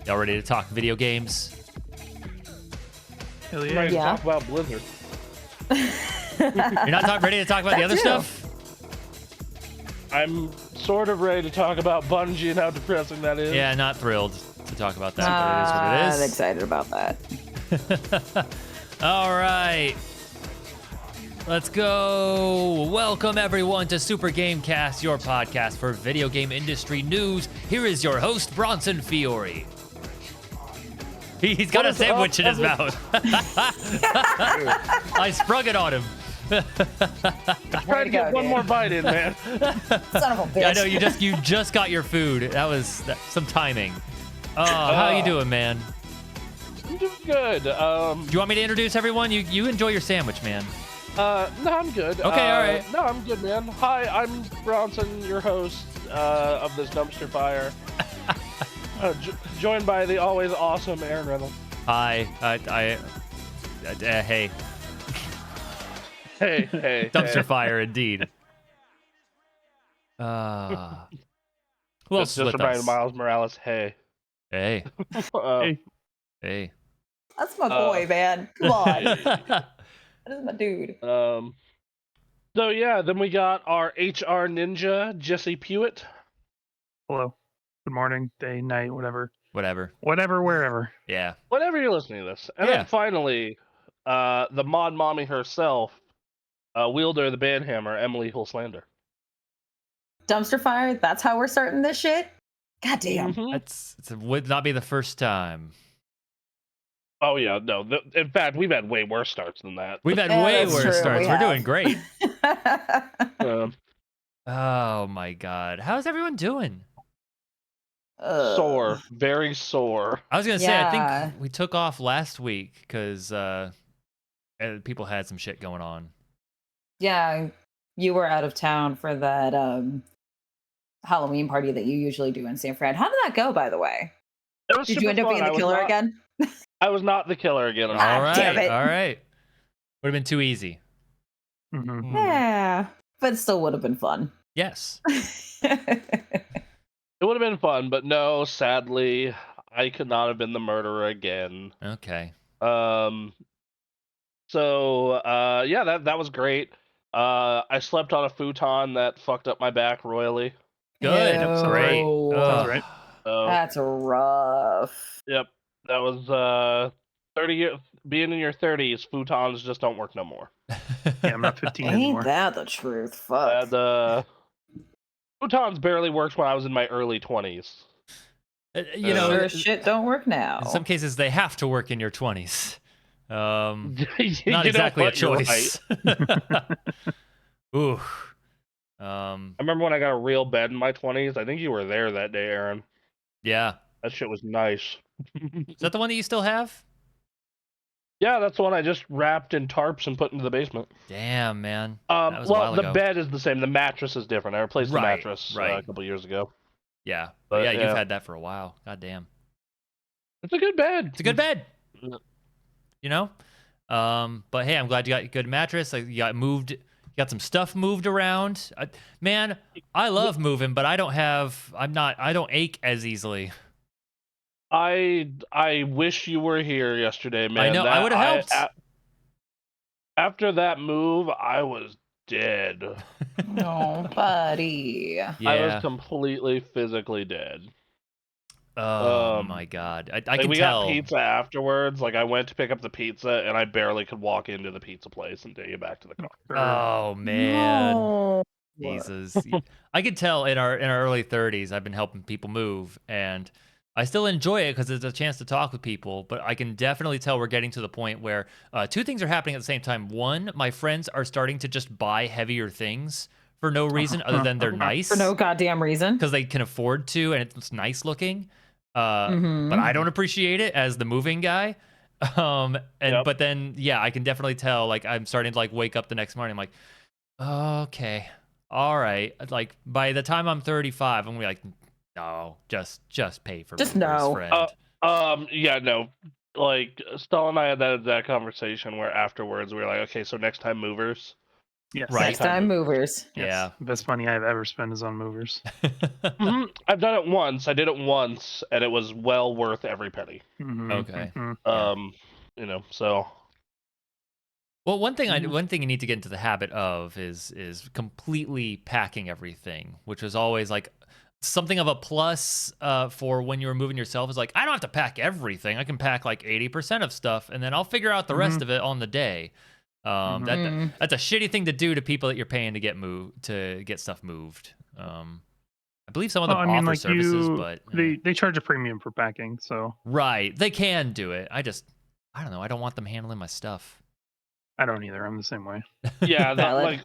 Y'all ready to talk video games? Hell I'm ready to Yeah. talk about Blizzard. You're not ready to talk about the other That too. stuff? I'm sort of ready to talk about Bungie and how depressing that is. Yeah, not thrilled to talk about that, but it is what it I'm is. excited about that. All right. Let's go. Welcome, everyone, to Super Gamekast, your podcast for video game industry news. Here is your host, Bronson Fiore. He's got What a is sandwich in up, his mouth. I sprung it on him. Try to get one more bite in, man. Son of a bitch. I know you just got your food. That was some timing. How you doing, man? I'm doing good. Do you want me to introduce everyone? You enjoy your sandwich, man. No, I'm good. Okay, all right. No, I'm good, man. Hi, I'm Bronson, your host of this dumpster fire. Joined by the always awesome Aaron Reynolds. Hi. Hey. Hey. Dumpster fire, indeed. Who else Just is with reminded us? Miles Morales. Hey. Hey. Hey. Hey. That's my boy, man. Come on. That is my dude. So yeah, then we got our HR ninja, Jesse Pewitt. Hello. Good morning, day, night, whatever. Whatever. Whatever, wherever. Yeah. Whenever you're listening to this. And Yeah. then finally, the mod mommy herself, wielder of the banhammer, Emily Hulslander. Dumpster fire. That's how we're starting this shit. God damn. Mhm. It would not be the first time. Oh yeah, no. In fact, we've had way worse starts than that. We've had Yeah, way that's worse true, starts. we We're have. doing great. Um, Oh my god. How's everyone doing? sore, very sore. I was gonna say, I Yeah. think we took off last week because people had some shit going on. Yeah, you were out of town for that Halloween party that you usually do in San Fran. How did that go, by the way? It was Did you super end up fun. being I the was killer not- again? I was not the killer again. Ah, All right. damn it. All right. Would have been too easy. Mm-hmm. Yeah, but it still would have been fun. Yes. It would have been fun, but no, sadly, I could not have been the murderer again. Okay. So yeah, that was great. I slept on a futon that fucked up my back royally. Good. Ew. Great. Sounds right. So That's rough. yep, that was 30 years. Being in your 30s, futons just don't work no more. Yeah, I'm not 15 Ain't anymore. that the truth? Fuck. Futons barely worked when I was in my early 20s. You know, Sure as shit don't work now. in some cases they have to work in your 20s. You Not know exactly a what? You're right. choice. Ooh. I remember when I got a real bed in my 20s. I think you were there that day, Aaron. Yeah. That shit was nice. Is that the one that you still have? Yeah, that's the one I just wrapped in tarps and put into the basement. Damn, man. That was a Well, while the ago. bed is the same. The mattress is different. I replaced the Right, mattress right. a couple years ago. Yeah. But, yeah, yeah. you've had that for a while. God damn. It's a good bed. It's a good bed. Yeah. You know? But hey, I'm glad you got a good mattress. Like, you got moved. You got some stuff moved around. Man, I love moving, but I don't ache as easily. I wish you were here yesterday, man. I know, I would've helped. After that move, I was dead. No, buddy. I was Yeah. completely physically dead. Oh my god. I Like, can we tell. got pizza afterwards. Like, I went to pick up the pizza, and I barely could walk into the pizza place and take it back to the car. Oh man. No. Jesus. I could tell in our early 30s I've been helping people move, and I still enjoy it because it's a chance to talk with people, but I can definitely tell we're getting to the point where two things are happening at the same time. One, my friends are starting to just buy heavier things for no reason other than they're nice. For no goddamn reason. Because they can afford to, and it's nice looking. Mhm. But I don't appreciate it as the moving guy. Yep. But then, yeah, I can definitely tell, like, I'm starting to, like, wake up the next morning. I'm like, okay, all right. Like, by the time I'm 35, I'm gonna be like, no, just pay for Just movers, no. friend. Yeah, no. Like, Stella and I had that conversation where afterwards we were like, okay, so next time movers, Yes. Right. Next time, movers. Yes. Yeah. Best money I've ever spent is on movers. I've done it once. I did it once, and it was well worth every penny. Okay. Mhm. So Well, one thing Mhm. one thing you need to get into the habit of is completely packing everything, which is always like something of a plus for when you're moving yourself. Is like, I don't have to pack everything. I can pack like 80% of stuff, and then I'll figure out the rest of it on the day. Mhm. That's a shitty thing to do to people that you're paying to get stuff moved. I believe some of them Well, I mean, offer like services, but they charge a premium for packing, so right, they can do it. I don't know. I don't want them handling my stuff. I don't either. I'm the same way. yeah, Valid.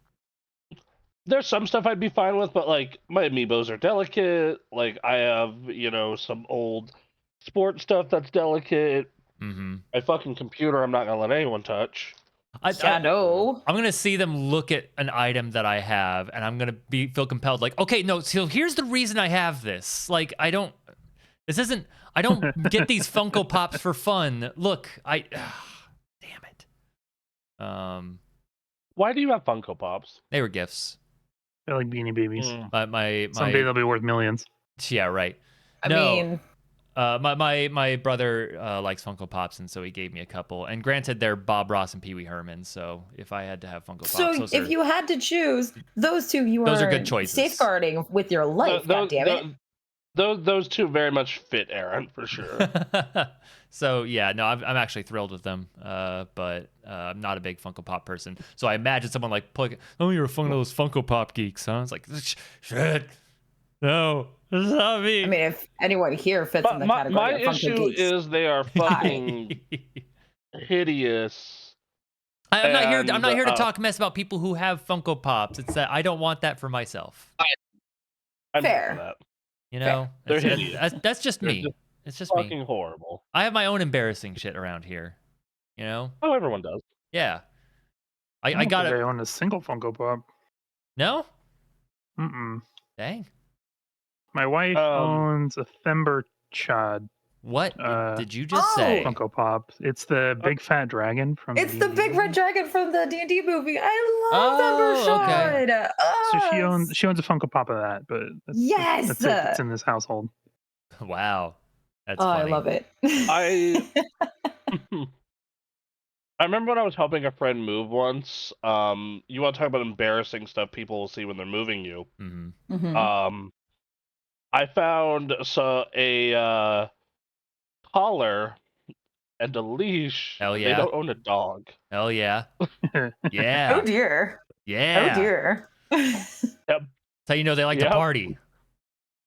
there's some stuff I'd be fine with, but like my amiibos are delicate. Like I have, some old sports stuff that's delicate. Mm-hmm. My fucking computer, I'm not gonna let anyone touch. Shadow. I'm gonna see them look at an item that I have, and I'm gonna feel compelled. Like, okay, no. So here's the reason I have this. Like, I don't get these Funko Pops for fun. Look, damn it. Why do you have Funko Pops? They were gifts. They're like Beanie Babies. My Someday they'll be worth millions. yeah, right. I No, mean, my brother likes Funko Pops, and so he gave me a couple. And granted, they're Bob Ross and Pee Wee Herman. So if I had to have Funko Pops, so those if are, you had to choose those two, those are good choices. safeguarding with your life. God damn it! Those two very much fit Aaron for sure. So yeah, no, I'm actually thrilled with them. But I'm not a big Funko Pop person. So I imagine someone like, oh, you're one of those Funko Pop geeks, huh? It's like, shit, no, this is not me. I mean, if anyone here fits in the category My of Funko issue geeks, is they are fucking hideous. I'm not here. I'm And, not here to talk mess about people who have Funko Pops. It's that I don't want that for myself. I'm Fair. for that. You know, They're that's, hideous. that's just They're me. just It's just me. Fucking horrible. I have my own embarrassing shit around here. You know? Oh, everyone does. Yeah. I don't got think it. I own a single Funko Pop. No? Mm-mm. Dang. My wife owns a Thember Chad What did you just Oh! say? Funko Pop. It's the big fat dragon from. it's the D&D big red movie. dragon from the D&D movie. I love Oh, okay. Embershard. So she owns a Funko Pop of that, but Yes! that's it. It's in this household. Wow. That's Oh, funny. I love it. I remember when I was helping a friend move once. You want to talk about embarrassing stuff people will see when they're moving you. Mm-hmm. Mhm. I found a collar and a leash. Hell They yeah. don't own a dog. Hell yeah. Oh Yeah. dear. Yeah. Oh dear. That's how you know they like to Yep. party.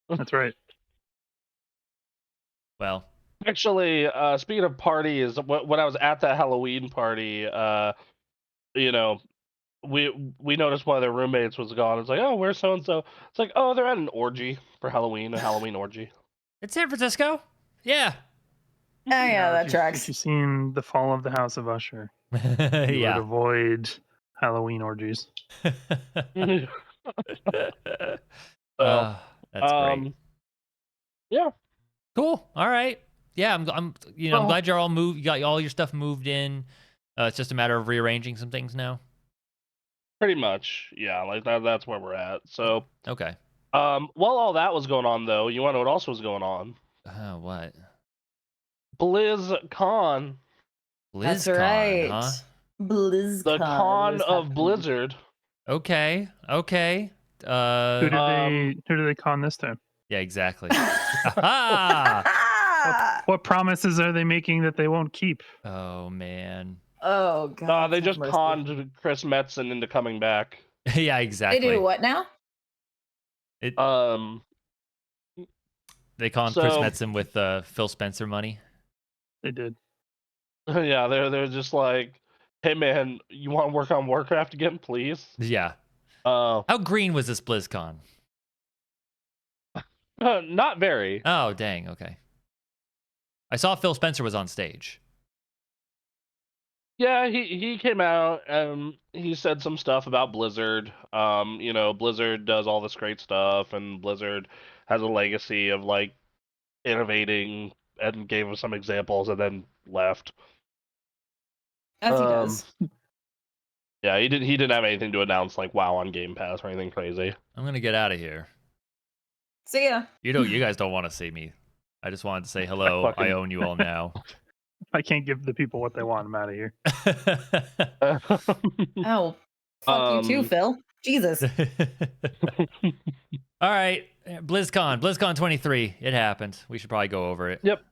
That's right. Well, Actually, speaking of parties, when I was at that Halloween party, we noticed one of their roommates was gone. It's like, oh, where's so and so? It's like, oh, they're at an orgy for Halloween, a Halloween orgy. it's San Francisco. Yeah. Oh yeah, that If tracks. you've seen The Fall of the House of Usher, you would Yeah. avoid Halloween orgies. So, That's great. Yeah. Cool. All right. Yeah, I'm Well- glad you're all moved. You got all your stuff moved in. It's just a matter of rearranging some things now. Pretty much, yeah. Like that's where we're at. So, Okay. while all that was going on, though, you want to know what else was going on? What? BlizzCon, That's BlizzCon, right. huh? BlizzCon. the con was of happening. Blizzard. Okay. Okay. Who do they con this time? Yeah, exactly. Ah! What promises are they making that they won't keep? Oh man. Oh god. They have just mercy. conned Chris Metzen into coming back. Yeah, They exactly. do what now? It, Um, they conned Chris so- Metzen with Phil Spencer money. They did. yeah, they're just like, hey man, you want to work on Warcraft again, please? Yeah. Uh, How green was this BlizzCon? not very. Oh, dang. Okay. I saw Phil Spencer was on stage. Yeah, he came out and he said some stuff about Blizzard. Blizzard does all this great stuff, and Blizzard has a legacy of like innovating, and gave us some examples, and then left. As he does. Yeah, he didn't have anything to announce like WoW on Game Pass or anything crazy. I'm gonna get out of here. See ya. You guys don't want to see me. I just wanted to say hello. I fucking- own you all now. I can't give the people what they want. I'm out of here. Oh, fuck you too, Um, Phil. Jesus. All right, BlizzCon 23. It happened. We should probably go over it. Yep.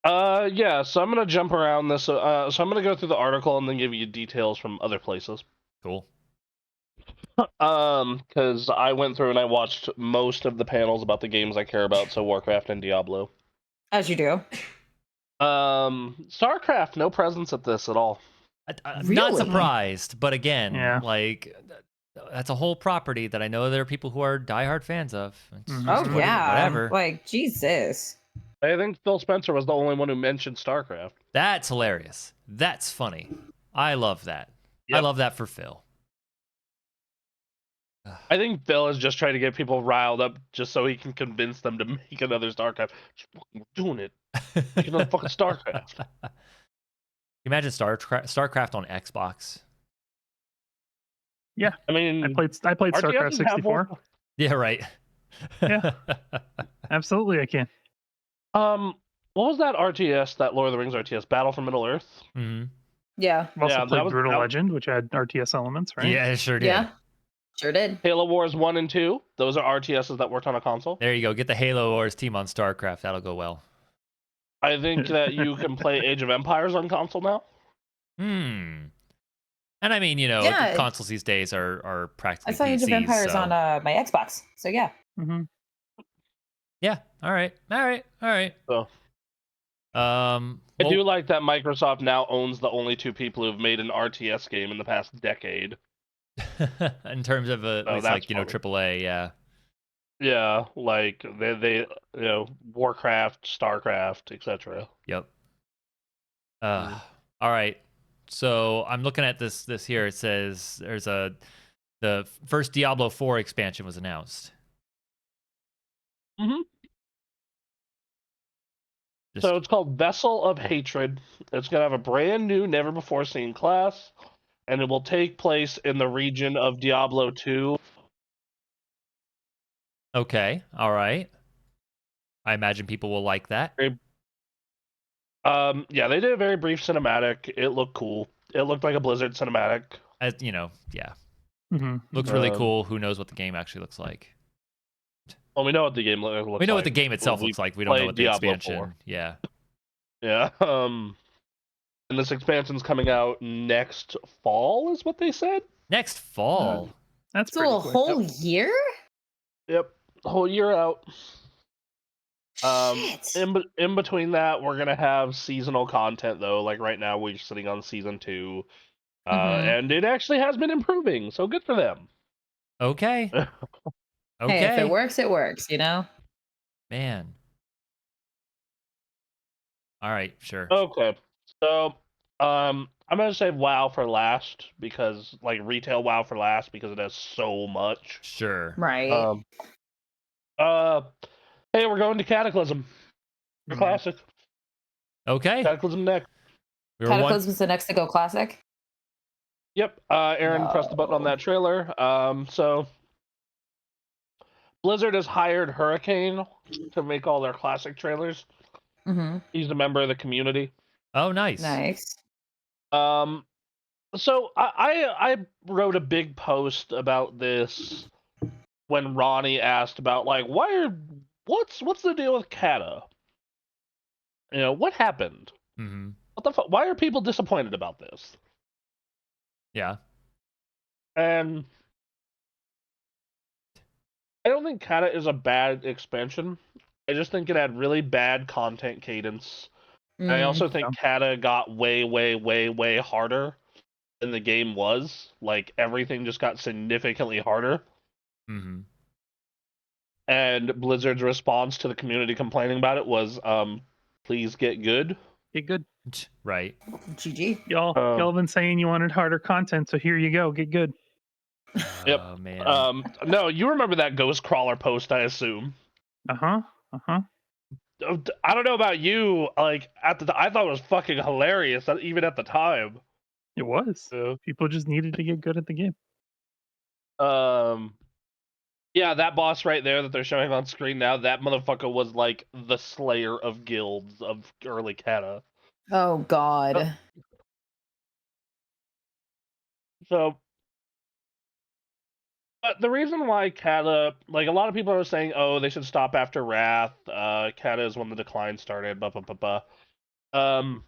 Yeah, so I'm gonna jump around this. So I'm gonna go through the article and then give you details from other places. Cool. Because I went through and I watched most of the panels about the games I care about, so Warcraft and Diablo. As you do. StarCraft, no presence at this at all. I'm not Really? surprised, but again, Yeah. like that's a whole property that I know there are people who are diehard fans of. It's Mhm. just Oh, yeah. whatever. Like, Jesus. I think Phil Spencer was the only one who mentioned StarCraft. That's hilarious. That's funny. I love that. I Yep. love that for Phil. I think Phil is just trying to get people riled up just so he can convince them to make another StarCraft. We're doing it. Make another fucking StarCraft. Can you imagine StarCraft on Xbox? I mean, I played StarCraft RTSs have 64. one. Yeah, right. Yeah. Absolutely, I can. What was that RTS? That Lord of the Rings RTS, Battle for Middle Earth? hmm Yeah. I've also Yeah, that played was- Brutal that- Legend, which had RTS elements, right? Yeah, it sure did. Yeah. Sure did. Halo Wars 1 and 2. Those are RTSs that worked on a console. There you go. Get the Halo Wars team on StarCraft. That'll go well. I think that you can play Age of Empires on console now. Hmm. And I mean, Yeah. consoles these days are practically I saw Age of PCs, Empires so- on my Xbox. So, yeah. Mm-hmm. Yeah. All right. So. I I do like that Microsoft now owns the only two people who've made an RTS game in the past decade. in terms of at Oh, least that's like funny. AAA, yeah. Yeah, like they Warcraft, StarCraft, etc. Yep. All right. So I'm looking at this here. It says the first Diablo 4 expansion was announced. Mhm. Just- So it's called Vessel of Hatred. It's gonna have a brand new, never before seen class, and it will take place in the region of Diablo 2. Okay. All right. I imagine people will like that. Yeah, they did a very brief cinematic. It looked cool. It looked like a Blizzard cinematic. As yeah. Mm-hmm. Looks really Um, cool. Who knows what the game actually looks like? Well, we know what the game looks like. We know what the game itself We looks like. We don't know played what the Diablo expansion. 4. Yeah. Yeah. And this expansion's coming out next fall, is what they said. Next fall. That's So pretty a quick. whole year? Yep, whole year out. Shit. In between that, we're gonna have seasonal content though. Like right now, we're sitting on season 2, Mhm. and it actually has been improving. So good for them. Okay. Okay. Hey, if it works, it works, Man. All right, sure. Okay, so I'm gonna save WoW for last because like retail WoW for last because it has so much. Sure. Right. Hey, we're going to Cataclysm. The Mhm. classic. Okay. Cataclysm next. We were one- Cataclysm's the next to go classic. Yep. Aaron pressed the button on No. that trailer. So Blizzard has hired Hurricane to make all their classic trailers. Mm-hmm. He's a member of the community. Oh, nice. Nice. So I wrote a big post about this when Ronnie asked about like what's the deal with Kata? What happened? Mm-hmm. What the fuck? Why are people disappointed about this? Yeah. And I don't think Kata is a bad expansion. I just think it had really bad content cadence. And I also think Kata got way, way, way, way harder than the game was. Like everything just got significantly harder. Mm-hmm. And Blizzard's response to the community complaining about it was, please get good. Get good. Right. GG. Y'all have been saying you wanted harder content, so here you go. Get good. Yep. Oh man. No, you remember that Ghost Crawler post, I assume. Uh-huh. I don't know about you. Like I thought it was fucking hilarious, even at the time. It was. So, People just needed to get good at the game. yeah, that boss right there that they're showing on screen now, that motherfucker was like the slayer of guilds of early Kata. Oh God. So, but the reason why Kata, like a lot of people are saying, oh, they should stop after Wrath. Kata is when the decline started. Blah blah blah blah.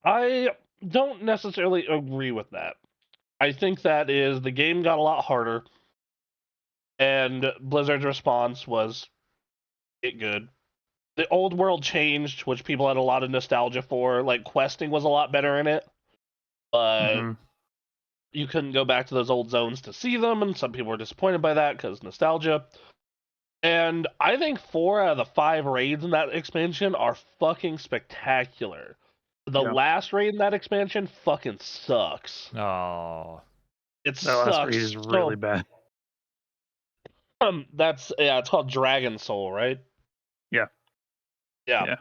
I don't necessarily agree with that. I think that is the game got a lot harder, and Blizzard's response was it good. The old world changed, which people had a lot of nostalgia for. Like questing was a lot better in it, but Mhm. you couldn't go back to those old zones to see them, and some people were disappointed by that because nostalgia. And I think 4 out of the 5 raids in that expansion are fucking spectacular. The Yeah. last raid in that expansion fucking sucks. Oh. It That last sucks raid is really bad. That's it's called Dragon Soul, right? Yeah. Yeah. Yeah.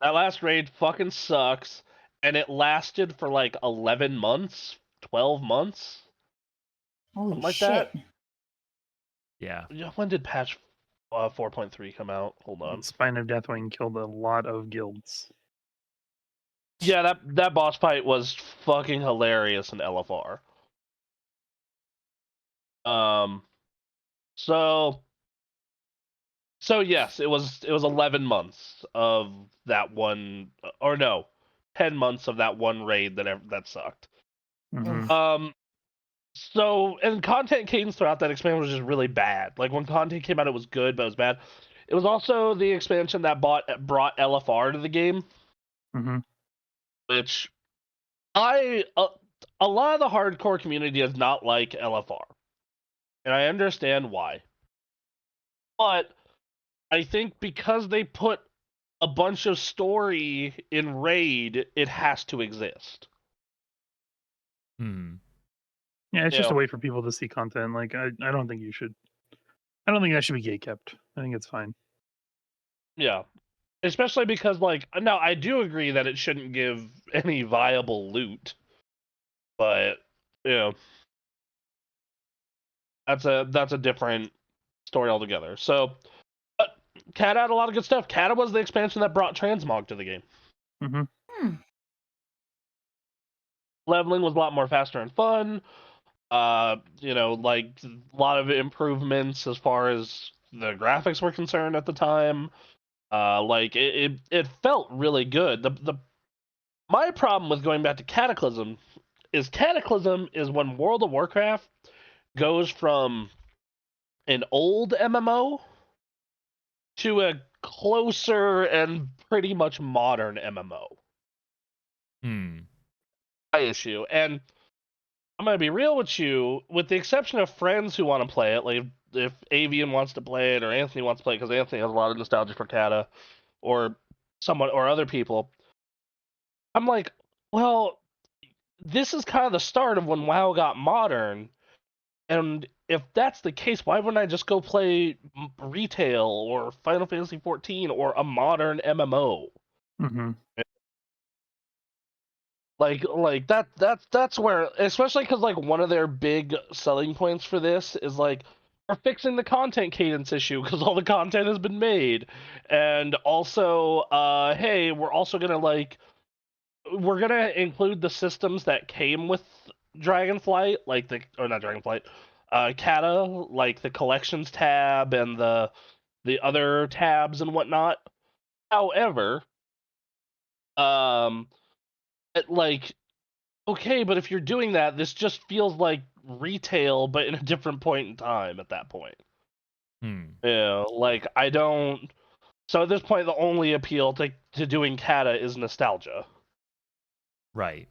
That last raid fucking sucks, and it lasted for like 11 months, 12 months, Holy something like shit. that. Yeah. Yeah, when did patch 4.3 come out? Hold on. Spine of Deathwing killed a lot of guilds. Yeah, that boss fight was fucking hilarious in LFR. So yes, it was 11 months of that one, or no, 10 months of that one raid that sucked. Mhm. So and content cadence throughout that expansion was just really bad. Like when content came out, it was good, but it was bad. It was also the expansion that brought LFR to the game, Mhm. which a lot of the hardcore community does not like LFR, and I understand why. But I think because they put a bunch of story in Raid, it has to exist. Hmm. Yeah, it's You just a know, way for people to see content. Like I don't think you should. I don't think that should be gatekept. I think it's fine. yeah. Especially because, like, now I do agree that it shouldn't give any viable loot, but you know, that's a different story altogether. So, but Kata had a lot of good stuff. Kata was the expansion that brought transmog to the game. Mhm. Leveling was a lot more faster and fun. You know, like a lot of improvements as far as the graphics were concerned at the time. Like it felt really good. The my problem with going back to Cataclysm is when World of Warcraft goes from an old MMO to a closer and pretty much modern MMO. Hmm. My issue, and I'm gonna be real with you, with the exception of friends who want to play it, like if Avian wants to play it or Anthony wants to play it, because Anthony has a lot of nostalgia for Kata, or someone or other people. I'm like, well, this is kind of the start of when WoW got modern, and if that's the case, why wouldn't I just go play retail or Final Fantasy 14 or a modern MMO? Mhm. Like that's where, especially because like one of their big selling points for this is like we're fixing the content cadence issue because all the content has been made, and also hey, we're also gonna we're gonna include the systems that came with Dragonflight, like or not Dragonflight, Kata, like the collections tab and the other tabs and whatnot. However, um, like okay, but if you're doing that, this just feels like retail, but in a different point in time at that point. Hmm. Yeah, like I don't. So at this point, the only appeal to doing Kata is nostalgia. Right.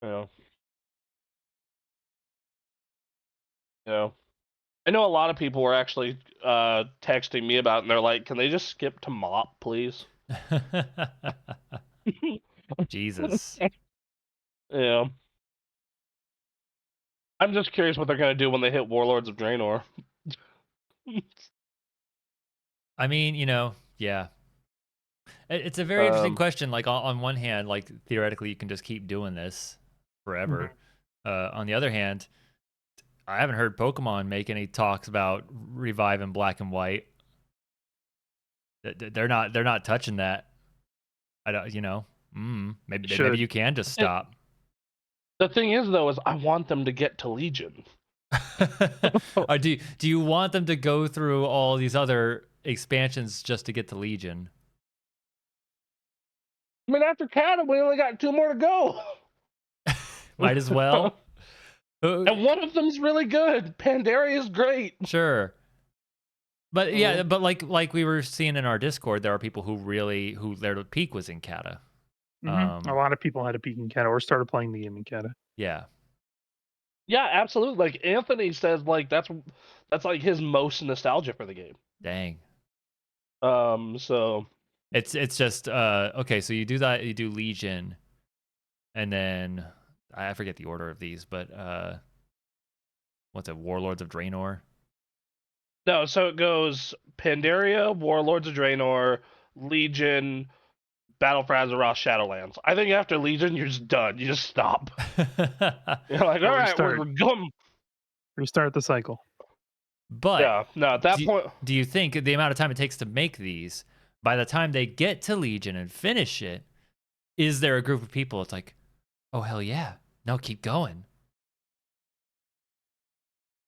You know, you know. I know a lot of people were actually texting me about it, and they're like, "Can they just skip to Mop, please?" Jesus. Yeah. I'm just curious what they're gonna do when they hit Warlords of Draenor. I mean, yeah. It's a very interesting Um, question. Like on one hand, like theoretically, you can just keep doing this forever. On the other hand, I haven't heard Pokemon make any talks about reviving Black and White. They're not touching that. I don't, maybe Should. you can just stop. The thing is, though, is I want them to get to Legion. Or do you want them to go through all these other expansions just to get to Legion? I mean, after Cata, we only got 2 more to go. Might as well. And one of them's really good. Pandaria is great. Sure. But yeah, but like we were seeing in our Discord, there are people who their peak was in Cata. A lot of people had a peek in Cata or started playing the game in Cata. Yeah. Yeah, absolutely. Like Anthony says, like that's like his most nostalgia for the game. Dang. So It's just okay, so you do that, you do Legion, and then I forget the order of these, but what's it, Warlords of Draenor? no, so it goes Pandaria, Warlords of Draenor, Legion, Battle for Azeroth, Shadowlands. I think after Legion, you're just done. You just stop. You're like, all right, we're going. Restart the cycle. But Yeah, no, at that point, do you think the amount of time it takes to make these, by the time they get to Legion and finish it, is there a group of people it's like, oh hell yeah, no, keep going?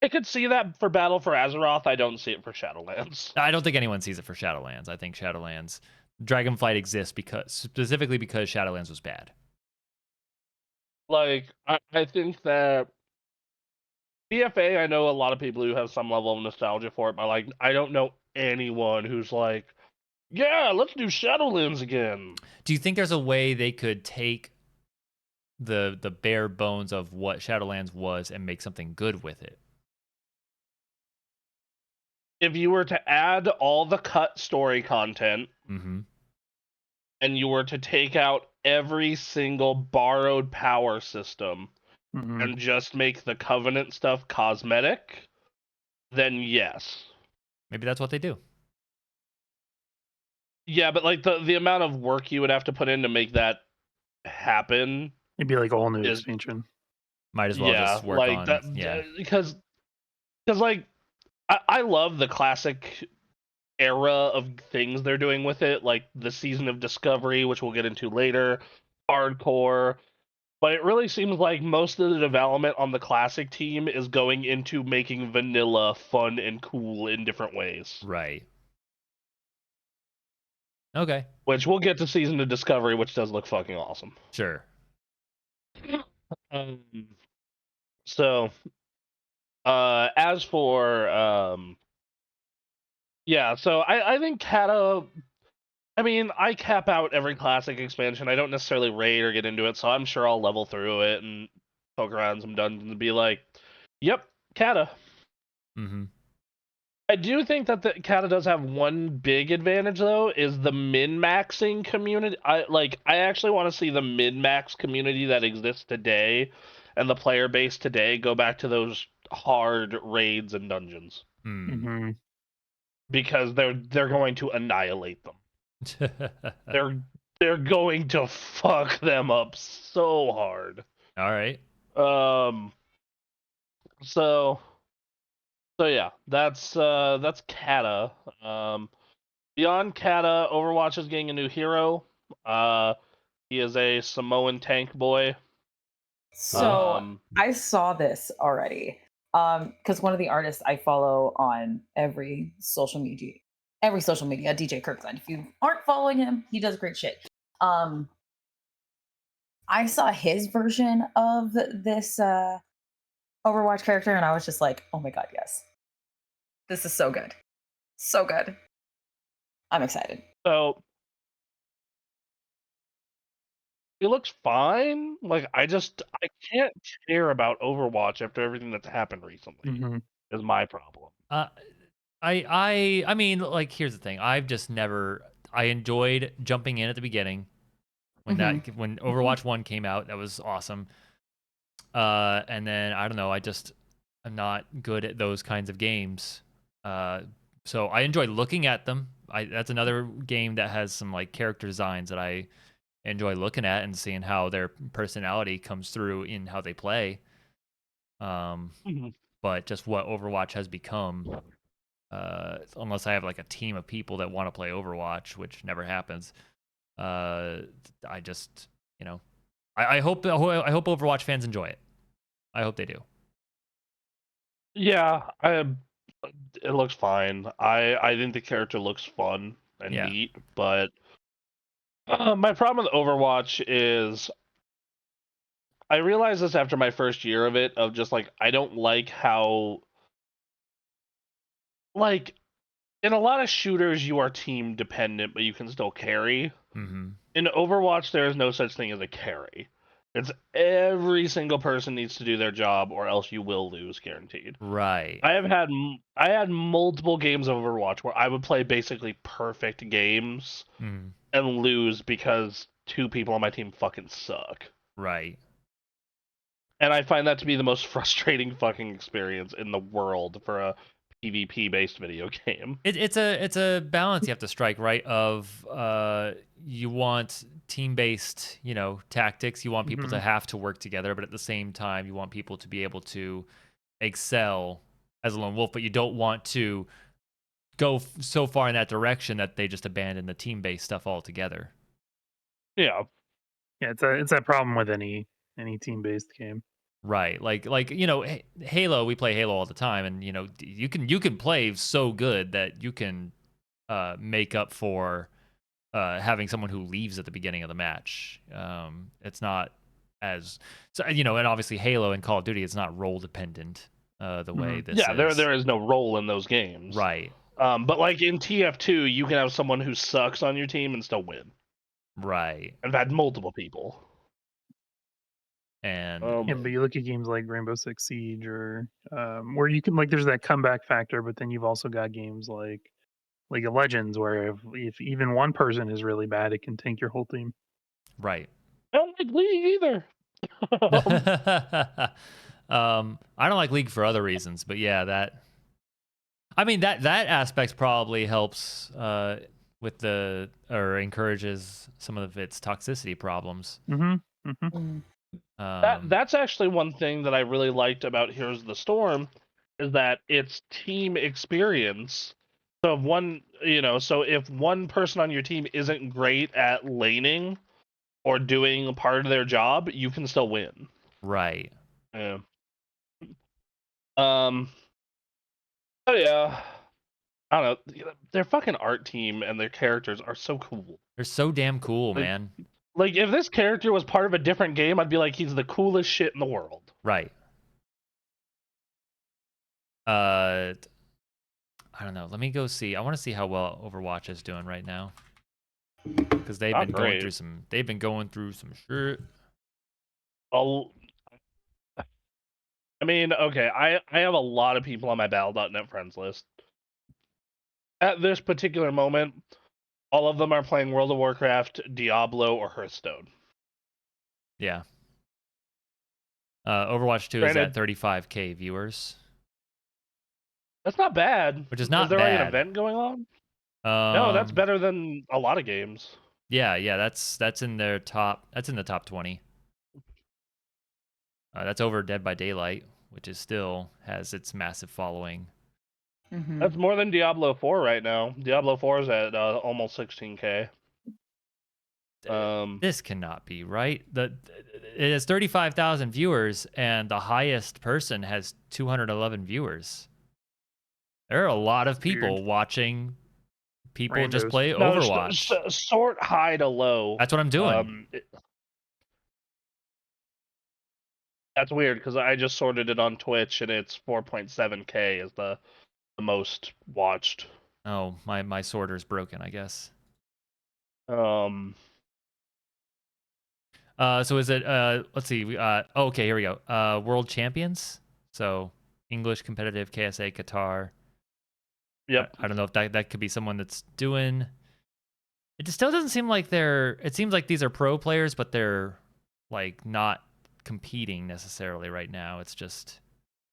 I could see that for Battle for Azeroth. I don't see it for Shadowlands. I don't think anyone sees it for Shadowlands. I think Shadowlands, Dragonflight exists specifically because Shadowlands was bad. Like, I think that BFA, I know a lot of people who have some level of nostalgia for it, but like, I don't know anyone who's like, yeah, let's do Shadowlands again. Do you think there's a way they could take the bare bones of what Shadowlands was and make something good with it? If you were to add all the cut story content, Mm-hmm. and you were to take out every single borrowed power system, and just make the Covenant stuff cosmetic, then yes. Maybe that's what they do. Yeah, but like the amount of work you would have to put in to make that happen. It'd be like all new expansion. Might as well just work like on that. yeah. Because like I love the classic era of things they're doing with it, like the Season of Discovery, which we'll get into later, Hardcore. But it really seems like most of the development on the classic team is going into making vanilla fun and cool in different ways. Right. Okay. Which we'll get to Season of Discovery, which does look fucking awesome. Sure. So, as for yeah, so I think Cata. I mean, I cap out every classic expansion. I don't necessarily raid or get into it, so I'm sure I'll level through it and poke around some dungeons and be like, "Yep, Cata." Mm-hmm. I do think that the Cata does have one big advantage, though, is the min-maxing community. I actually want to see the min-max community that exists today and the player base today go back to those hard raids and dungeons. Mm. Because they're going to annihilate them. They're going to fuck them up so hard. All right. So yeah, that's Cata. Beyond Cata, Overwatch is getting a new hero. He is a Samoan tank boy. So I saw this already. Because one of the artists I follow on every social media, DJ Kirkland. If you aren't following him, he does great shit. I saw his version of this Overwatch character, and I was just like, oh my god, yes. This is so good. So good. I'm excited. So he looks fine. Like I can't care about Overwatch after everything that's happened recently. Is my problem. I mean, like, here's the thing. I've just never. I enjoyed jumping in at the beginning when when Overwatch 1 came out. That was awesome. And then I don't know. I'm not good at those kinds of games. So I enjoy looking at them that's another game that has some like character designs that I enjoy looking at and seeing how their personality comes through in how they play. But just what Overwatch has become, unless I have like a team of people that want to play Overwatch, which never happens. I just, I hope Overwatch fans enjoy it. I hope they do. Yeah, it looks fine. I think the character looks fun and neat, but my problem with Overwatch is I realized this after my first year of it, of just like I don't like how, like, in a lot of shooters you are team dependent, but you can still carry. Mm-hmm. In Overwatch, there is no such thing as a carry. It's every single person needs to do their job, or else you will lose, guaranteed. Right. I had multiple games of Overwatch where I would play basically perfect games and lose because 2 people on my team fucking suck. Right. And I find that to be the most frustrating fucking experience in the world for a PvP based video game. It's a balance you have to strike, right? Of you want team based, tactics. You want people to have to work together, but at the same time, you want people to be able to excel as a lone wolf. But you don't want to go so far in that direction that they just abandon the team based stuff altogether. Yeah. Yeah, it's that problem with any team based game. Right, like Halo. We play Halo all the time, and you can play so good that you can make up for having someone who leaves at the beginning of the match. It's not as so, and obviously Halo and Call of Duty, it's not role dependent the way this is. There is no role in those games. Right. But like in TF2, you can have someone who sucks on your team and still win. Right. I've had multiple people. And but you look at games like Rainbow Six Siege or where you can there's that comeback factor, but then you've also got games like League of Legends where if even one person is really bad, it can tank your whole team. Right. I don't like League either. I don't like League for other reasons, but yeah, that aspect probably helps with or encourages some of its toxicity problems. That's actually one thing that I really liked about Heroes of the Storm is that it's team experience. So if one person on your team isn't great at laning or doing part of their job, you can still win. Right. Yeah. Oh yeah. I don't know. Their fucking art team and their characters are so cool. They're so damn cool, man. Like, if this character was part of a different game, I'd be like, he's the coolest shit in the world. Right. I don't know. Let me go see. I want to see how well Overwatch is doing right now, because they've been going through some. They've been going through some shit. I mean, okay, I have a lot of people on my Battle.net friends list. At this particular moment, all of them are playing World of Warcraft, Diablo, or Hearthstone. Yeah. Overwatch 2 is at 35K viewers. That's not bad. Which is not Is there bad. an event going on? No, that's better than a lot of games. Yeah, that's in their top. That's in the top 20. That's over Dead by Daylight, which is still has its massive following. That's more than Diablo 4 right now. Diablo 4 is at almost 16K. This cannot be right. It has 35,000 viewers, and the highest person has 211 viewers. There are a lot of people watching people just play Overwatch. Sort high to low. That's what I'm doing. That's weird because I just sorted it on Twitch and it's 4.7K is the most watched. Oh, my sorter's broken, I guess. So is it let's see, okay, here we go. World Champions. So English competitive KSA Qatar. Yep. I don't know if that could be someone that's doing. It just still doesn't seem like it seems like these are pro players, but they're like not competing necessarily right now. It's just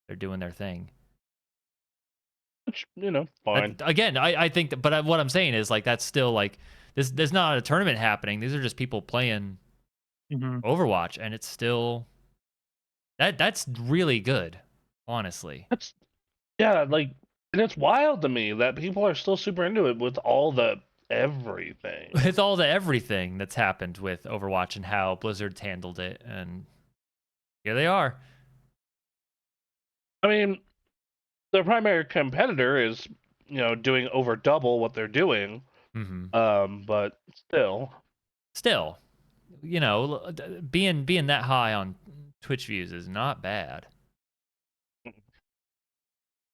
they're doing their thing. which fine. Again, I think that, but what I'm saying is like that's still like this. There's not a tournament happening. These are just people playing Overwatch, and it's still that's really good, honestly. And it's wild to me that people are still super into it with all the everything. With all the everything that's happened with Overwatch and how Blizzard's handled it, and here they are. I mean, their primary competitor is, doing over double what they're doing. But still, being that high on Twitch views is not bad.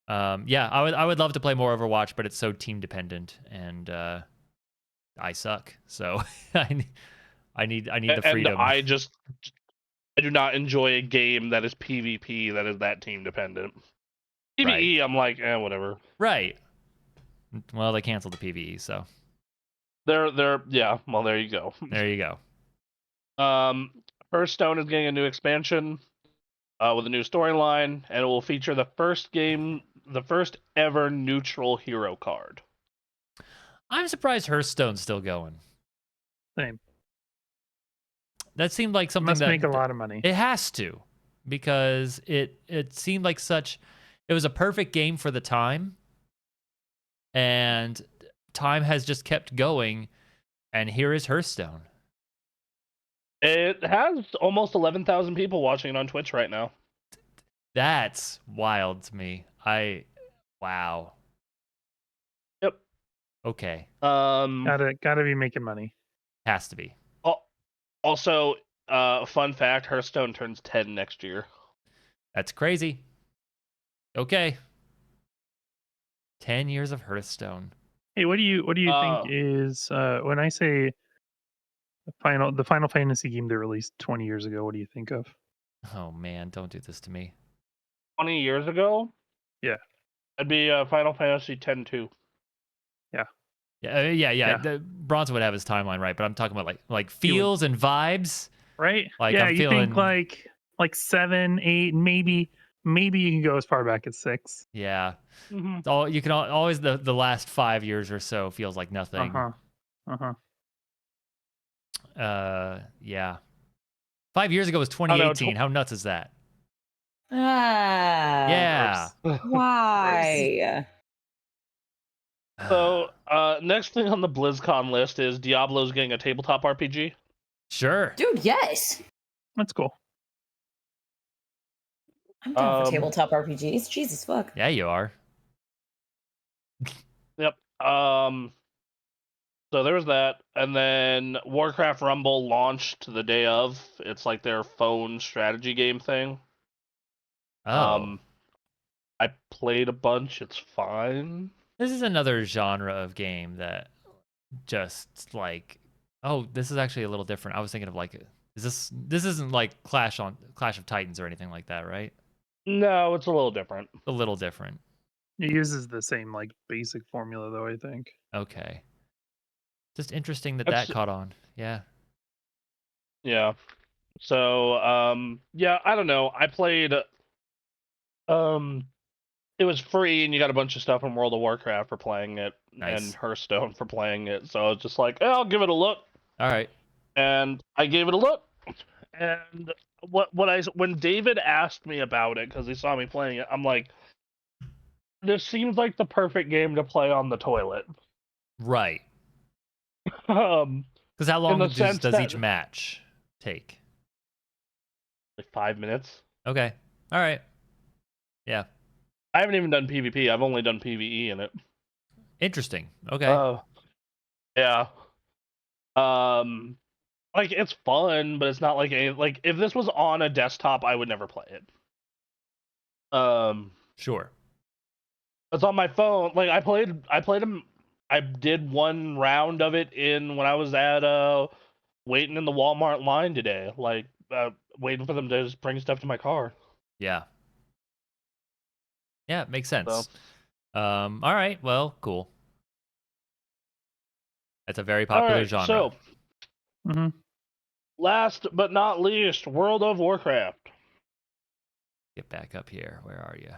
Yeah, I would love to play more Overwatch, but it's so team dependent, and I suck. So I need the freedom. And I do not enjoy a game that is PvP that is that team dependent. PvE, right. I'm like, whatever. Right. Well, they canceled the PvE, so. Yeah. Well, there you go. There you go. Hearthstone is getting a new expansion with a new storyline, and it will feature the first ever neutral hero card. I'm surprised Hearthstone's still going. Same. That seemed like something that make a lot of money. It has to, because it seemed like it was a perfect game for the time, and time has just kept going, and here is Hearthstone. It has almost 11,000 people watching it on Twitch right now. That's wild to me. Wow. Yep. Okay. Gotta be making money. Has to be. Also, fun fact: Hearthstone turns 10 next year. That's crazy. Okay. 10 years of Hearthstone. Hey, what do you think is when I say the Final Fantasy game they released 20 years ago? What do you think of? Oh man, don't do this to me. 20 years ago? Yeah. It'd be Final Fantasy X-2. Yeah. Yeah. Bronson would have his timeline right, but I'm talking about like feels and vibes. Right? Like yeah, I'm you feeling think like 7, 8, maybe you can go as far back as 6. Yeah. Mm-hmm. You can always the last 5 years or so feels like nothing. Yeah. 5 years ago was 2018. How nuts is that? Yeah. Why? So, next thing on the BlizzCon list is Diablo's getting a tabletop RPG. Sure. Dude, yes. That's cool. I'm down for tabletop RPGs. Jesus fuck. Yeah, you are. Yep. So there was that, and then Warcraft Rumble launched the day of. It's like their phone strategy game thing. Oh. I played a bunch. It's fine. This is another genre of game that just like, oh, this is actually a little different. I was thinking of like, this isn't like Clash of Titans or anything like that, right? No, it's a little different. A little different. It uses the same like basic formula though, I think. Okay. Just interesting that caught on. Yeah. Yeah. So, yeah, I don't know. I played it was free, and you got a bunch of stuff from World of Warcraft for playing it, and Hearthstone for playing it. So I was just like, I'll give it a look. All right. And I gave it a look. And when David asked me about it, because he saw me playing it, I'm like, this seems like the perfect game to play on the toilet. Right. Because how long does each match take? Like 5 minutes. Okay. All right. Yeah. I haven't even done PvP. I've only done PvE in it. Interesting. Okay. Yeah. Like it's fun, but it's not like if this was on a desktop, I would never play it. Sure. It's on my phone. Like I played them. I did one round of it when I was at waiting in the Walmart line today. Like waiting for them to just bring stuff to my car. Yeah. Yeah, it makes sense. So. All right. Well, cool. That's a very popular genre. So, last but not least, World of Warcraft. Get back up here. Where are you?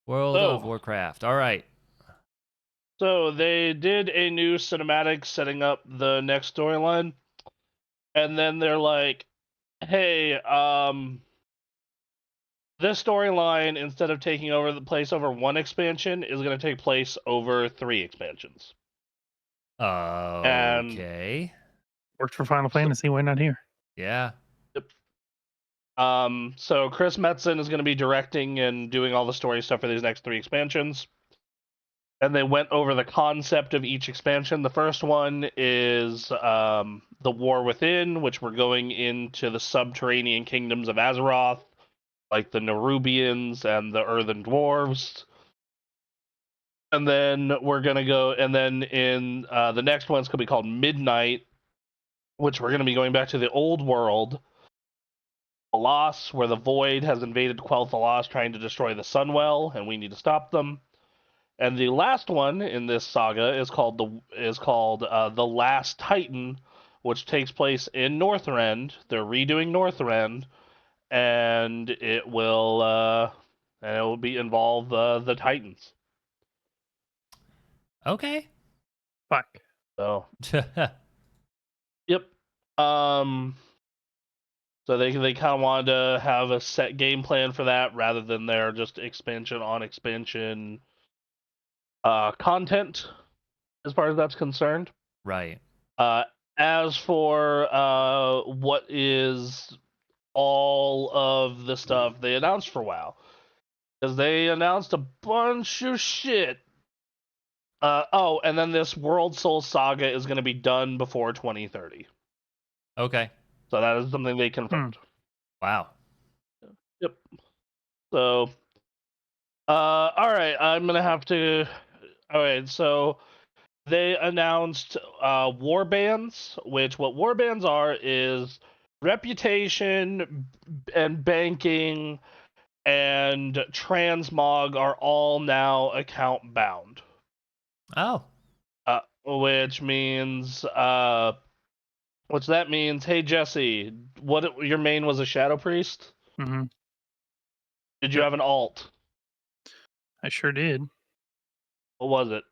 World of Warcraft. All right. So they did a new cinematic setting up the next storyline, and then they're like, "Hey, this storyline, instead of taking over the place over one expansion, is going to take place over 3 expansions." Okay. Worked for Final Fantasy. Why not here? Yeah. So Chris Metzen is going to be directing and doing all the story stuff for these next 3 expansions. And they went over the concept of each expansion. The first one is the War Within, which we're going into the subterranean kingdoms of Azeroth, like the Nerubians and the Earthen Dwarves. And then we're going to go, and then in the next one's going to be called Midnight, which we're going to be going back to the old world, Alas, where the Void has invaded Quel'Thalas, trying to destroy the Sunwell, and we need to stop them. And the last one in this saga is called the Last Titan, which takes place in Northrend. They're redoing Northrend, and it will be involve the Titans. Okay. Fuck. So, yep. So they kind of wanted to have a set game plan for that rather than their just expansion on expansion content, as far as that's concerned. Right. As for what is all of the stuff they announced for WoW, because they announced a bunch of shit. And then this World Soul Saga is going to be done before 2030. Okay. So that is something they confirmed. Wow. Yep. So, all right, I'm going to have to... All right, so they announced warbands, which what warbands are is reputation and banking and transmog are all now account bound. Oh. Which means which that means, hey Jesse, what your main was a shadow priest? Mm-hmm. Did you have an alt? I sure did. What was it?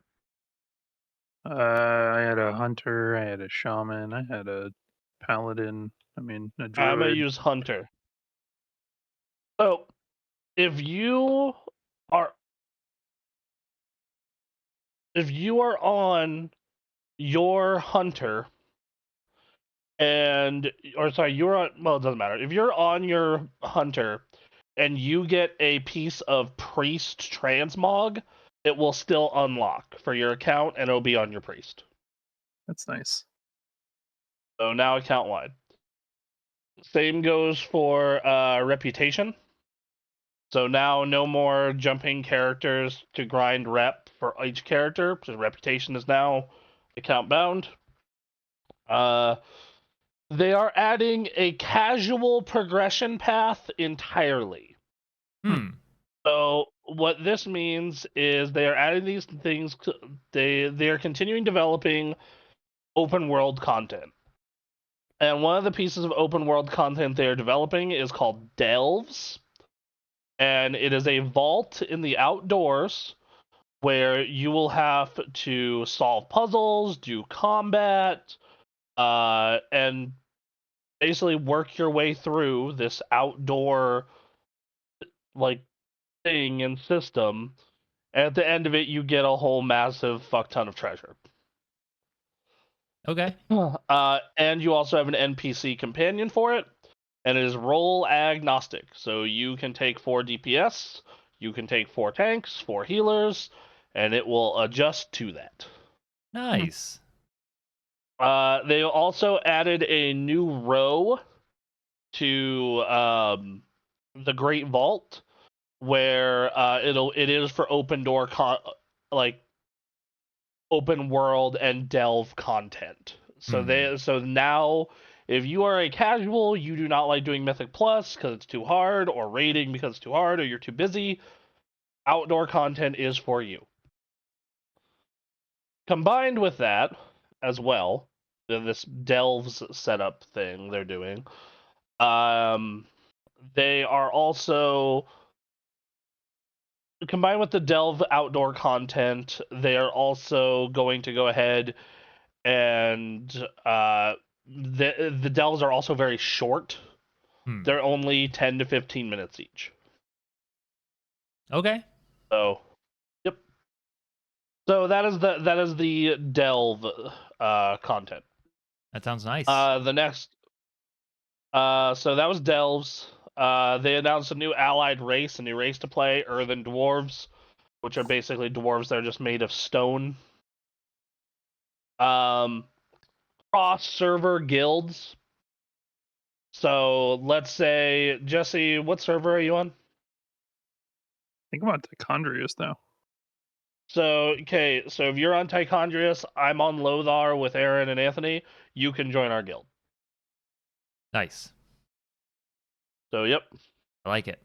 I had a hunter, I had a shaman, I had a paladin, a druid. I'm gonna use hunter. So if you are on your hunter you're on, well, it doesn't matter. If you're on your hunter and you get a piece of priest transmog, it will still unlock for your account and it'll be on your priest. That's nice. So now account wide. Same goes for reputation. So now no more jumping characters to grind rep for each character, because reputation is now account bound. They are adding a casual progression path entirely. So what this means is they are adding these things. They are continuing developing open world content. And one of the pieces of open world content they are developing is called Delves. And it is a vault in the outdoors where you will have to solve puzzles, do combat, and basically work your way through this outdoor thing and system. And at the end of it, you get a whole massive fuck ton of treasure. Okay. And you also have an NPC companion for it, and it is role agnostic. So you can take 4 DPS, you can take 4 tanks, 4 healers, and it will adjust to that. Nice. They also added a new row to the Great Vault, where it is for open door open world and delve content. So now if you are a casual, you do not like doing Mythic Plus because it's too hard, or raiding because it's too hard, or you're too busy, outdoor content is for you. Combined with that as well, this delves setup thing they're doing, they are also combined with the Delve outdoor content, they are also going to go ahead and the Delves are also very short. They're only 10 to 15 minutes each. Okay. So, yep. So that is the Delve content. That sounds nice. The next, so that was Delves. They announced a new allied race, a new race to play, Earthen Dwarves, which are basically dwarves that are just made of stone. Cross-server guilds. So let's say, Jesse, what server are you on? I think I'm on Tichondrius now. So, okay, so if you're on Tichondrius, I'm on Lothar with Aaron and Anthony, you can join our guild. Nice. So, yep. I like it.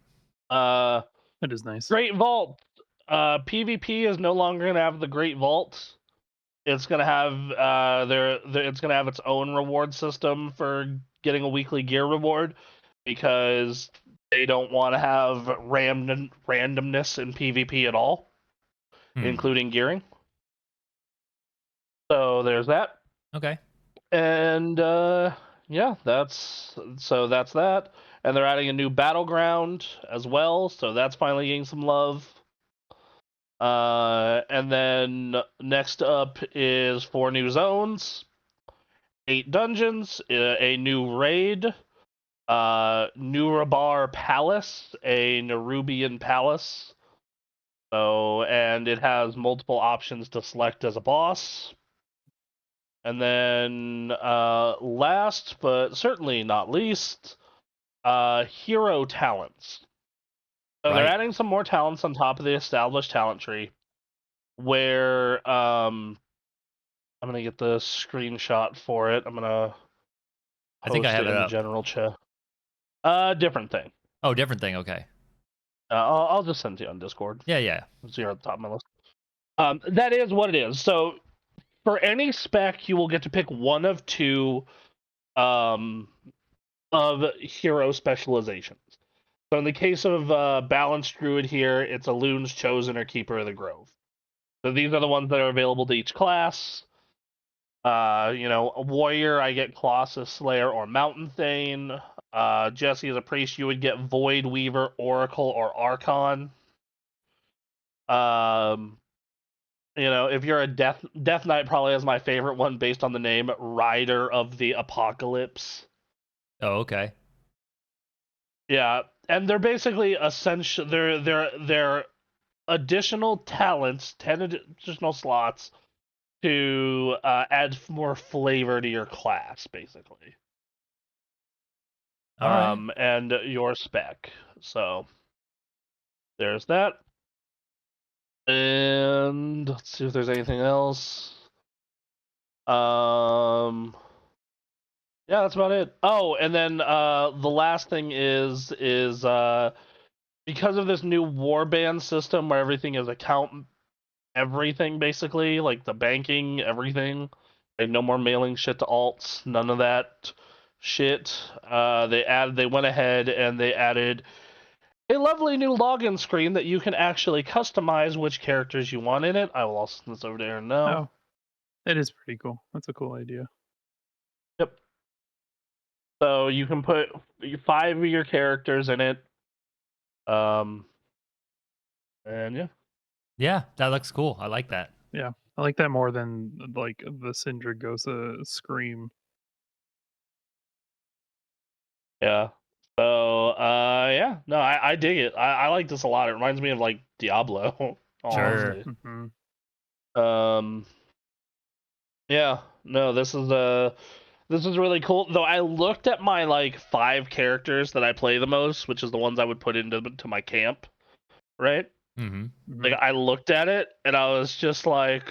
That is nice. Great Vault. PvP is no longer going to have the Great Vault. It's going to have it's going to have its own reward system for getting a weekly gear reward, because they don't want to have randomness in PvP at all, including gearing. So there's that. Okay. And yeah, that's that. And they're adding a new battleground as well, so that's finally getting some love. And then next up is 4 new zones, 8 dungeons, a new raid, Nurabar Palace, a Nerubian palace. So, and it has multiple options to select as a boss. And then last but certainly not least, hero talents. So they're adding some more talents on top of the established talent tree, where I'm gonna get the screenshot for it. I'm gonna I think I have it in the up. general chat. Different thing. Oh, different thing. Okay. I'll just send it to you on Discord. Yeah. So you're at the top of my list. That is what it is. So for any spec, you will get to pick one of 2 of hero specializations. So in the case of Balanced Druid here, it's a Loon's Chosen or Keeper of the Grove. So these are the ones that are available to each class. A Warrior, I get Colossus Slayer or Mountain Thane. Jesse, as a priest, you would get Void Weaver, Oracle, or Archon. If you're a Death Knight, probably is my favorite one based on the name, Rider of the Apocalypse. Oh, okay. Yeah, and they're basically essential. They're additional talents, 10 additional slots to add more flavor to your class, basically. All right. And your spec. So there's that. And let's see if there's anything else. Yeah, that's about it. Oh, and then the last thing is because of this new warband system where everything is everything basically, like the banking, everything. Like no more mailing shit to alts, none of that shit. They went ahead and they added a lovely new login screen that you can actually customize which characters you want in it. I will also send this over to Aaron now. Oh, that is pretty cool. That's a cool idea. Yep. So you can put 5 of your characters in it. And yeah. Yeah, that looks cool. I like that. Yeah, I like that more than like the Syndragosa Scream. Yeah. So yeah, no, I dig it. I like this a lot. It reminds me of like Diablo. Sure. Mm-hmm. Yeah. No, this is really cool. Though I looked at my like 5 characters that I play the most, which is the ones I would put into my camp, right? Mm-hmm. Like I looked at it and I was just like,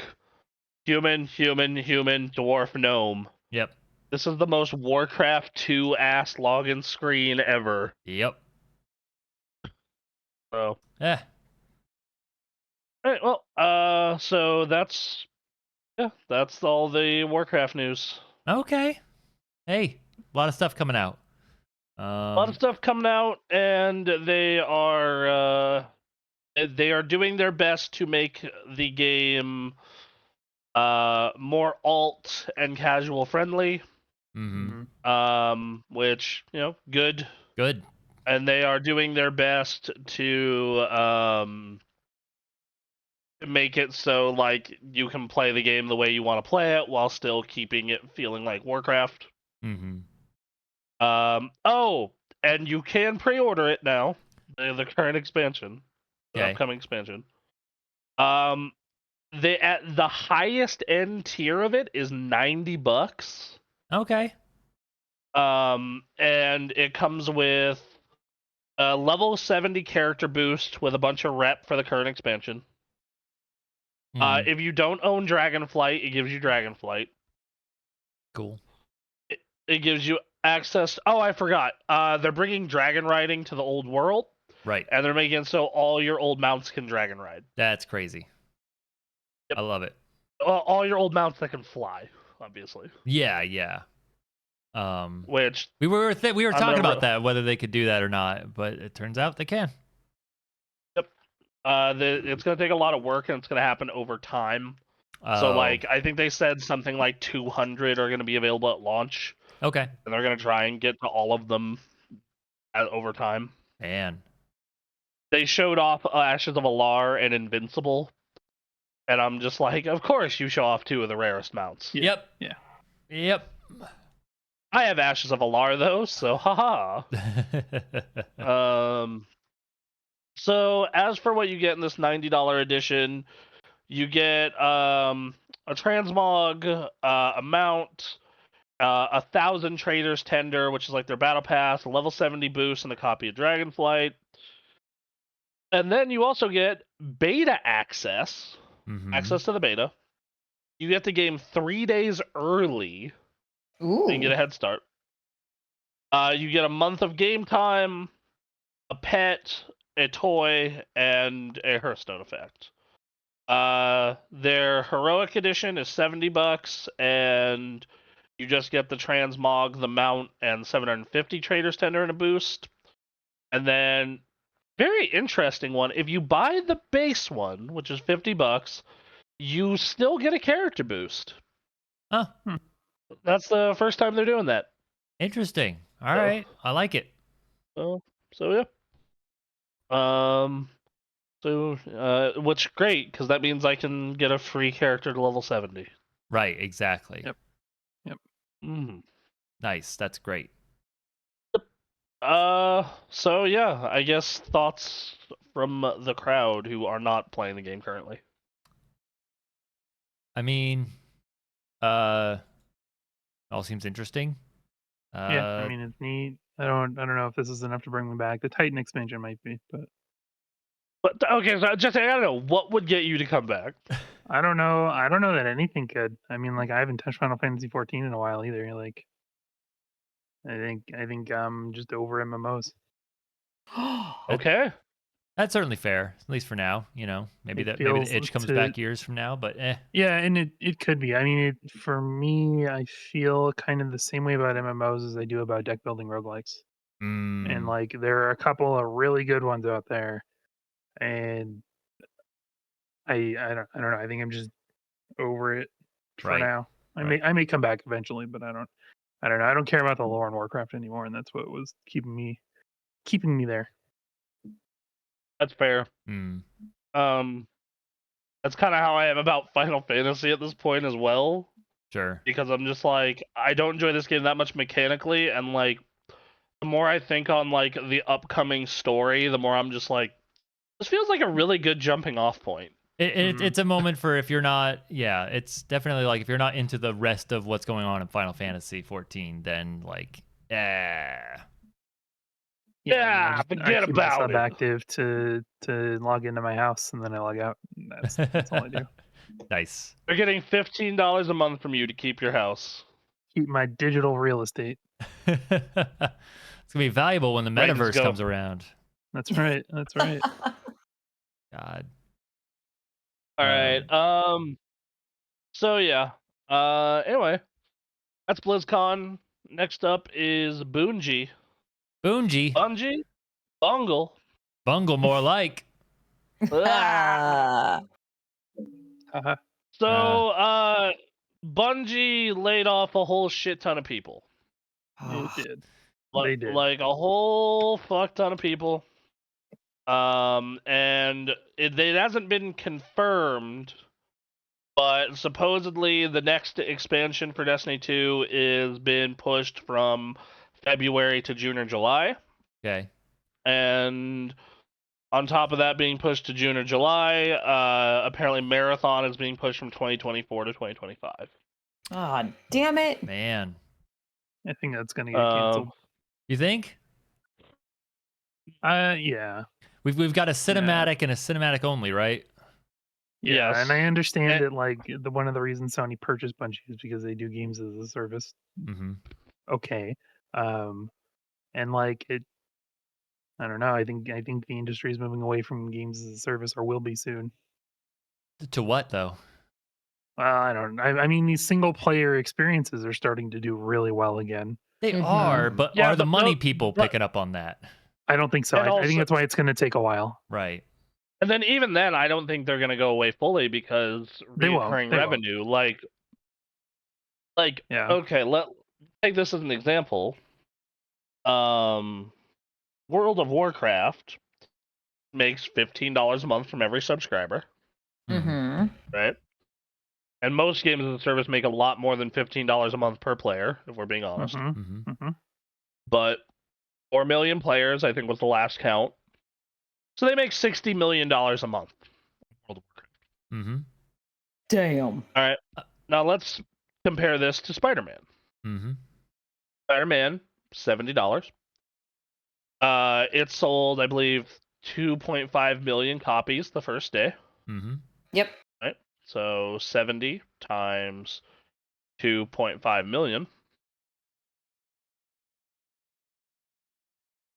human, dwarf, gnome. Yep. This is the most Warcraft 2 ass login screen ever. Yep. So. Yeah. All right. Well. So that's all the Warcraft news. Okay. Hey, a lot of stuff coming out. A lot of stuff coming out, and they are They are doing their best to make the game more alt and casual friendly. Which, good. Good. And they are doing their best to make it so like you can play the game the way you want to play it while still keeping it feeling like Warcraft. Oh, and you can pre-order it now. The current expansion, the upcoming expansion. At the highest end tier of it is $90. Okay. And it comes with a level 70 character boost with a bunch of rep for the current expansion. If you don't own Dragonflight, it gives you Dragonflight. Cool. It gives you access. Oh, I forgot. They're bringing dragon riding to the old world. Right. And they're making it so all your old mounts can dragon ride. That's crazy. Yep. I love it. All your old mounts that can fly, obviously. Yeah, yeah. Which we were talking about that, whether they could do that or not, but it turns out they can. Yep. It's going to take a lot of work, and it's going to happen over time. So, like, I think they said something like 200 are going to be available at launch. Okay. And they're going to try and get to all of them over time. Man. They showed off Ashes of Alar and Invincible. And I'm just like, of course you show off 2 of the rarest mounts. Yep. Yeah. Yep. I have Ashes of Alar, though, so haha. So, as for what you get in this $90 edition, you get a transmog, a mount, 1,000 traders tender, which is like their battle pass, a level 70 boost, and a copy of Dragonflight. And then you also get beta access, access to the beta. You get the game 3 days early. Ooh. So you get a head start. You get a month of game time, a pet, a toy, and a Hearthstone effect. Their heroic edition is $70, and you just get the transmog, the mount, and 750 traders tender and a boost. And then, very interesting one, if you buy the base one, which is $50, you still get a character boost. Huh. That's the first time they're doing that. Interesting. All right. I like it. So yeah. Which great, because that means I can get a free character to level 70. Right, exactly. Yep. Nice. That's great. So yeah, I guess thoughts from the crowd who are not playing the game currently. I mean, all seems interesting. Yeah, I mean it's neat. I don't know if this is enough to bring me back. The Titan expansion might be, but okay, so just I don't know what would get you to come back. I don't know. I don't know that anything could. I mean, like I haven't touched Final Fantasy 14 in a while either. Like, I think I'm just over MMOs. Okay, that's certainly fair, at least for now. Maybe maybe the itch comes back years from now, but Yeah, and it could be. I mean, for me, I feel kind of the same way about MMOs as I do about deck building roguelikes. And like, there are a couple of really good ones out there, and I don't know. I think I'm just over it for now. I may come back eventually, but I don't know. I don't care about the lore in Warcraft anymore, and that's what was keeping me there. That's fair. That's kind of how I am about Final Fantasy at this point as well. Sure. Because I'm just like, I don't enjoy this game that much mechanically, and like, the more I think on like the upcoming story, the more I'm just like, this feels like a really good jumping off point. It's a moment for if you're not, it's definitely like if you're not into the rest of what's going on in Final Fantasy 14, then like, forget I keep about it. Active to log into my house, and then I log out. That's all I do. Nice. They're getting $15 a month from you to keep your house. Keep my digital real estate. It's gonna be valuable when the metaverse comes around. That's right. That's right. God. All right. So yeah. Anyway, that's BlizzCon. Next up is Bungie. Bungie. Bungie. Bungle. Bungle, more like. Ah! Uh-huh. So, Bungie laid off a whole shit ton of people. It did. Like, They did. like a whole fuck ton of people. And it hasn't been confirmed, but supposedly the next expansion for Destiny 2 is been pushed from February to June or July. Okay. And on top of that being pushed to June or July, apparently Marathon is being pushed from 2024 to 2025. God damn it. Man. I think that's gonna get canceled. You think? Yeah. We've got a cinematic and a cinematic only, right? Yeah, Yes. and I understand that like one of the reasons Sony purchased Bungie is because they do games as a service. Mm-hmm. Okay. And like it I don't know, I think the industry is moving away from games as a service or will be soon. To what though? I mean these single player experiences are starting to do really well again. They are, but Yeah, are the but money no- people but- picking up on that? I don't think so. And I think also- that's why it's gonna take a while. Right. And then even then, I don't think they're going to go away fully because They won't, recurring they won't. revenue, like, Yeah. okay, let take this as an example. World of Warcraft makes $15 a month from every subscriber, Mm-hmm. right? And most games as a service make a lot more than $15 a month per player, if we're being honest. Mm-hmm. But 4 million players, I think, was the last count. So they make $60 million a month. World of Warcraft. Mm-hmm. Damn. All right. Now let's compare this to Spider-Man. Mm-hmm. Spider-Man, $70. It sold, I believe, 2.5 million copies the first day. Mm-hmm. Yep. Right. So 70 times 2.5 million.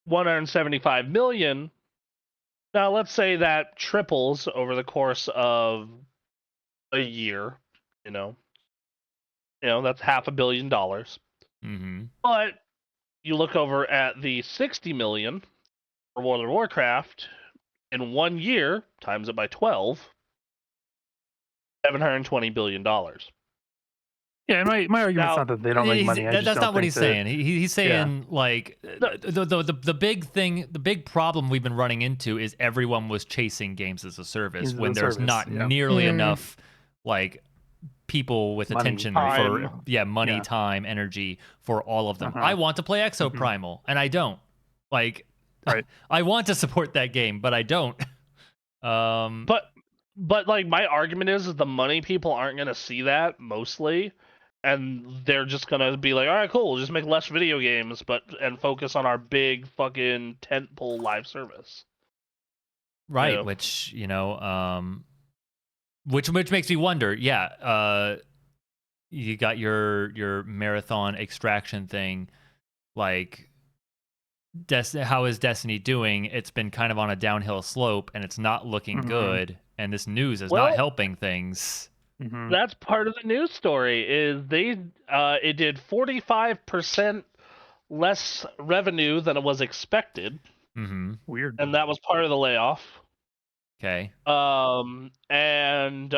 175 million. Now let's say that triples over the course of a year. You know, that's $500 million. Mm-hmm. But you look over at the 60 million for World of Warcraft in 1 year, times it by 12, $720 billion. Yeah, and my argument's Now, not that they don't make money. That's not what he's saying. He's saying No. like the big thing, the big problem we've been running into is everyone was chasing games as a service Games when as a there's service, not yeah. nearly Mm. enough like people with Money, attention time. for money, Yeah. time, energy for all of them. Uh-huh. I want to play Exoprimal and I don't. Like Right. I want to support that game, but I don't. But like my argument is the money people aren't gonna see that mostly, and they're just gonna be like, all right, cool, we'll just make less video games, and focus on our big fucking tentpole live service. Right, Yeah. which which makes me wonder. Yeah, you got your marathon extraction thing. Like, how is Destiny doing? It's been kind of on a downhill slope, and it's not looking Mhm. good. And this news is Well- not helping things. Mhm. That's part of the news story. Is it did 45% less revenue than it was expected, Mm-hmm. Weird. and that was part of the layoff. Okay. And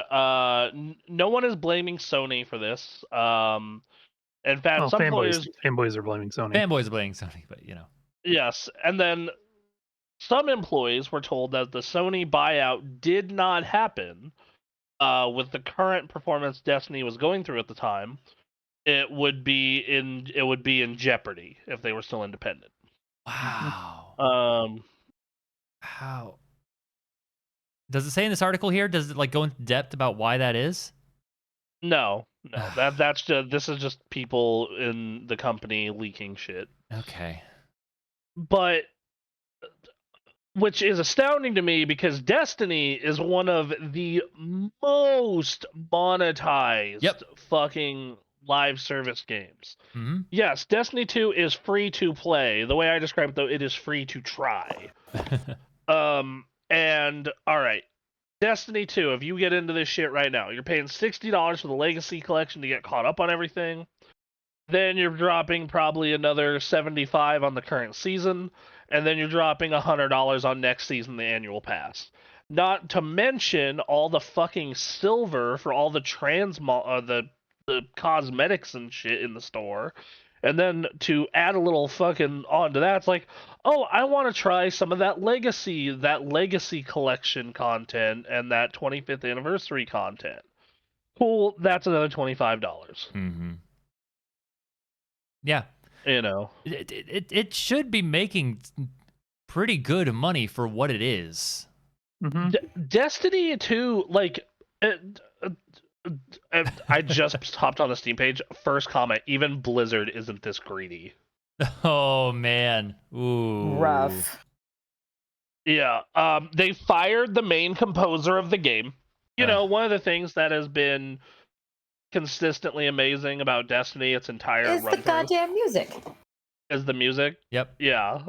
no one is blaming Sony for this. In fact, Well, some employers, fanboys are blaming Sony. Fanboys are blaming Sony, but yes, and then some employees were told that the Sony buyout did not happen. With the current performance Destiny was going through at the time, it would be in jeopardy if they were still independent. Wow. How? Does it say in this article here? Does it like go into depth about why that is? No, that's just this is just people in the company leaking shit. Okay. But which is astounding to me because Destiny is one of the most monetized fucking live service games. Mm-hmm. Yes, Destiny 2 is free to play. The way I describe it, though, it is free to try. And all right, Destiny 2, if you get into this shit right now, you're paying $60 for the Legacy Collection to get caught up on everything. Then you're dropping probably another $75 on the current season, and then you're dropping $100 on next season, the annual pass. Not to mention all the fucking silver for all the the cosmetics and shit in the store. And then to add a little fucking onto that, it's like, oh, I want to try some of that legacy collection content and that 25th anniversary content. Cool, that's another $25. Mm-hmm. Yeah. You know, it should be making pretty good money for what it is. Mm-hmm. Destiny 2, like, I just hopped on the Steam page. First comment: even Blizzard isn't this greedy. Oh man, ooh, Rough. Yeah. They fired the main composer of the game. You know, one of the things that has been consistently amazing about Destiny, its entire It's the goddamn music. is the music. Yep. Yeah.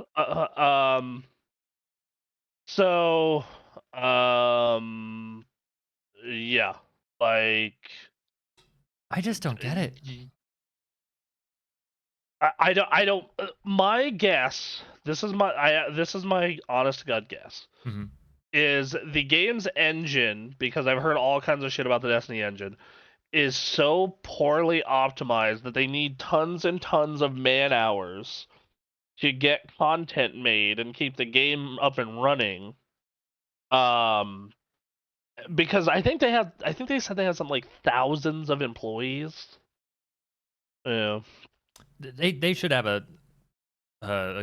So, yeah, like, I just don't get it. I don't. My guess. This is my honest to God guess. Mm-hmm. Is the game's engine, because I've heard all kinds of shit about the Destiny engine, is so poorly optimized that they need tons and tons of man hours to get content made and keep the game up and running. Because I think they said they had something like thousands of employees. Yeah. They should have a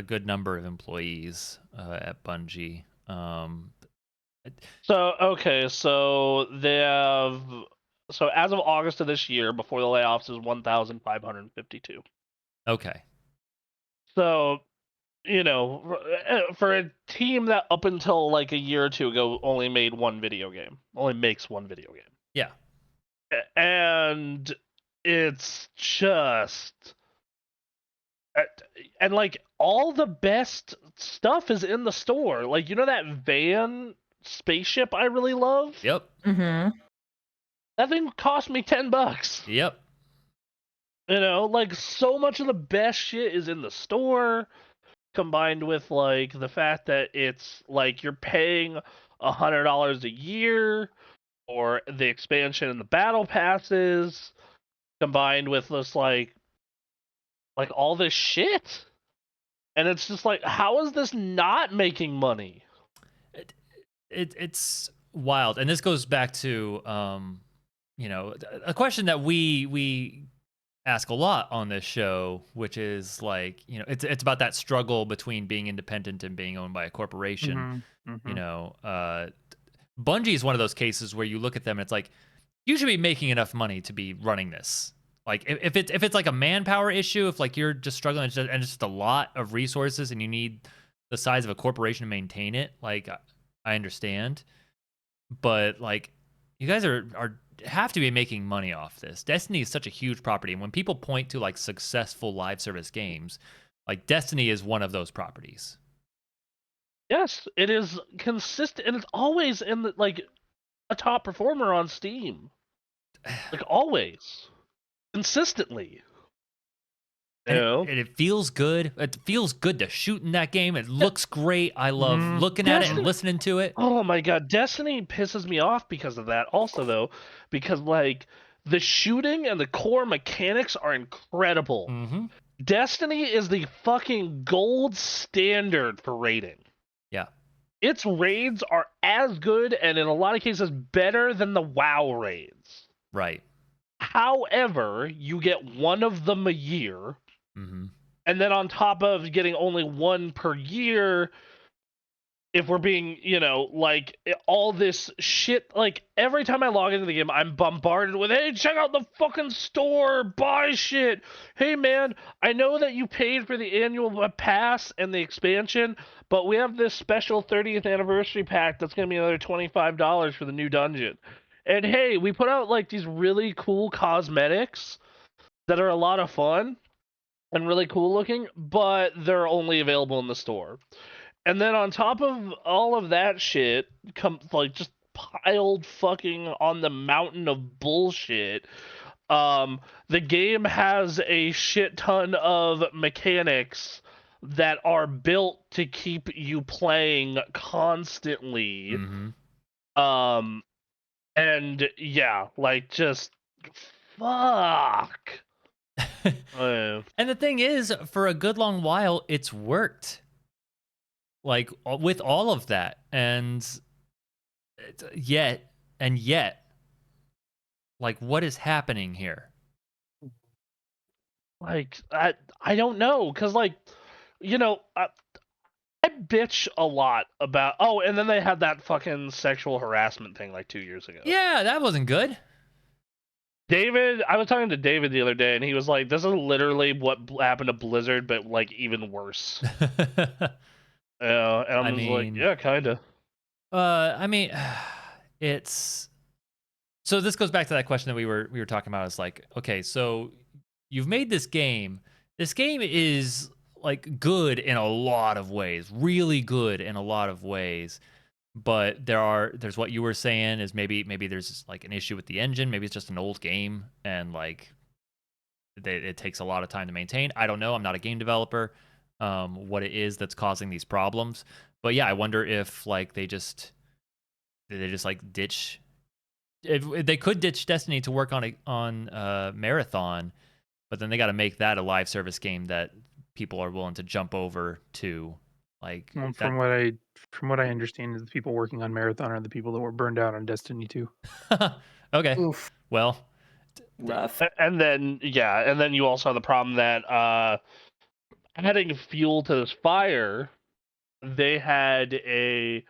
good number of employees at Bungie. So they have. So as of August of this year, before the layoffs, is 1,552. Okay. So, you know, for a team that up until like a year or two ago only makes one video game. Yeah. And it's just, and like all the best stuff is in the store. Like, you know that van spaceship I really love? Yep. Mm-hmm. That thing cost me $10. Yep. You know, like, so much of the best shit is in the store, combined with like the fact that it's like you're paying $100 a year for the expansion and the battle passes, combined with this like all this shit. And it's just like, how is this not making money? It's wild, and this goes back to you know, a question that we ask a lot on this show, which is like, you know, it's about that struggle between being independent and being owned by a corporation. Mm-hmm. Mm-hmm. You know, Bungie is one of those cases where you look at them and it's like, you should be making enough money to be running this. Like if it's like a manpower issue, if like you're just struggling and it's just a lot of resources and you need the size of a corporation to maintain it, like I understand. But like, you guys are have to be making money off this. Destiny is such a huge property, and when people point to like successful live service games, like Destiny is one of those properties. Yes, it is consistent, and it's always in the, like, a top performer on Steam. Like, always. Consistently. And it feels good. It feels good to shoot in that game. It looks great. I love looking at it and listening to it. Oh my god, Destiny pisses me off because of that also, though. Because, like, the shooting and the core mechanics are incredible. Mm-hmm. Destiny is the fucking gold standard for raiding. Yeah. Its raids are as good, and in a lot of cases, better than the WoW raids. Right. However, you get one of them a year. Mm-hmm. And then on top of getting only one per year, if we're being, you know, like, all this shit, like, every time I log into the game, I'm bombarded with, hey, check out the fucking store, buy shit. Hey, man, I know that you paid for the annual pass and the expansion, but we have this special 30th anniversary pack that's going to be another $25 for the new dungeon. And hey, we put out, like, these really cool cosmetics that are a lot of fun and really cool looking, but they're only available in the store. And then on top of all of that shit, like, just piled fucking on the mountain of bullshit, the game has a shit ton of mechanics that are built to keep you playing constantly. Mm-hmm. And yeah, like just fuck. And the thing is, for a good long while, it's worked. Like with all of that, and yet, like, what is happening here? Like I don't know, cause like, you know, I bitch a lot about. Oh, and then they had that fucking sexual harassment thing like 2 years ago. Yeah, that wasn't good. David, I was talking to David the other day, and he was like, "This is literally what happened to Blizzard, but like even worse." And I'm just like, "Yeah, kind of." I mean, it's so this goes back to that question that we were talking about. It's like, okay, so you've made this game. This game is like good in a lot of ways, really good in a lot of ways. But there's what you were saying is maybe there's like an issue with the engine. Maybe it's just an old game and like it takes a lot of time to maintain. I don't know. I'm not a game developer. What it is that's causing these problems. But yeah, I wonder if like they just like ditch. If they could ditch Destiny to work on Marathon, but then they got to make that a live service game that people are willing to jump over to. Like, well, from what I understand, is the people working on Marathon are the people that were burned out on Destiny 2. Okay. Oof. Well, Rough. And then you also have the problem that adding fuel to this fire, they had a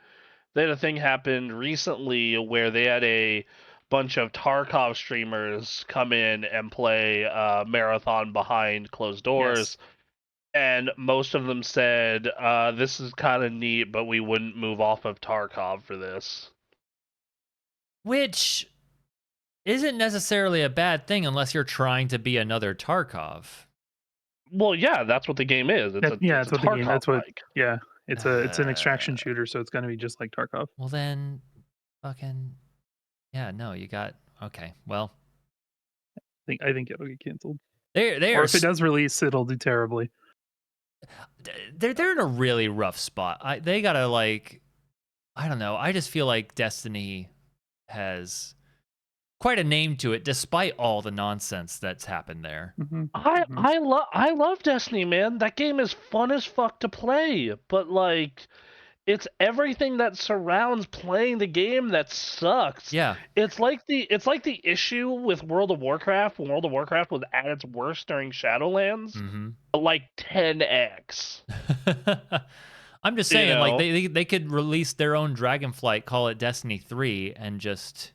thing happen recently where they had a bunch of Tarkov streamers come in and play Marathon behind closed doors. Yes. And most of them said, this is kind of neat, but we wouldn't move off of Tarkov for this. Which isn't necessarily a bad thing unless you're trying to be another Tarkov. Well, yeah, that's what the game is. It's That's what the game. That's what. Tarkov-like. Yeah, it's an extraction shooter, so it's going to be just like Tarkov. Well then, fucking yeah. No, you got okay. Well, I think it'll get canceled. They or are if it does release, it'll do terribly. They're in a really rough spot. They gotta like, I don't know. I just feel like Destiny has quite a name to it, despite all the nonsense that's happened there. Mm-hmm. I love Destiny, man. That game is fun as fuck to play, but like, it's everything that surrounds playing the game that sucks. Yeah, it's like the issue with World of Warcraft when World of Warcraft was at its worst during Shadowlands, mm-hmm. like 10x. I'm just saying, like they could release their own Dragonflight, call it Destiny 3, and just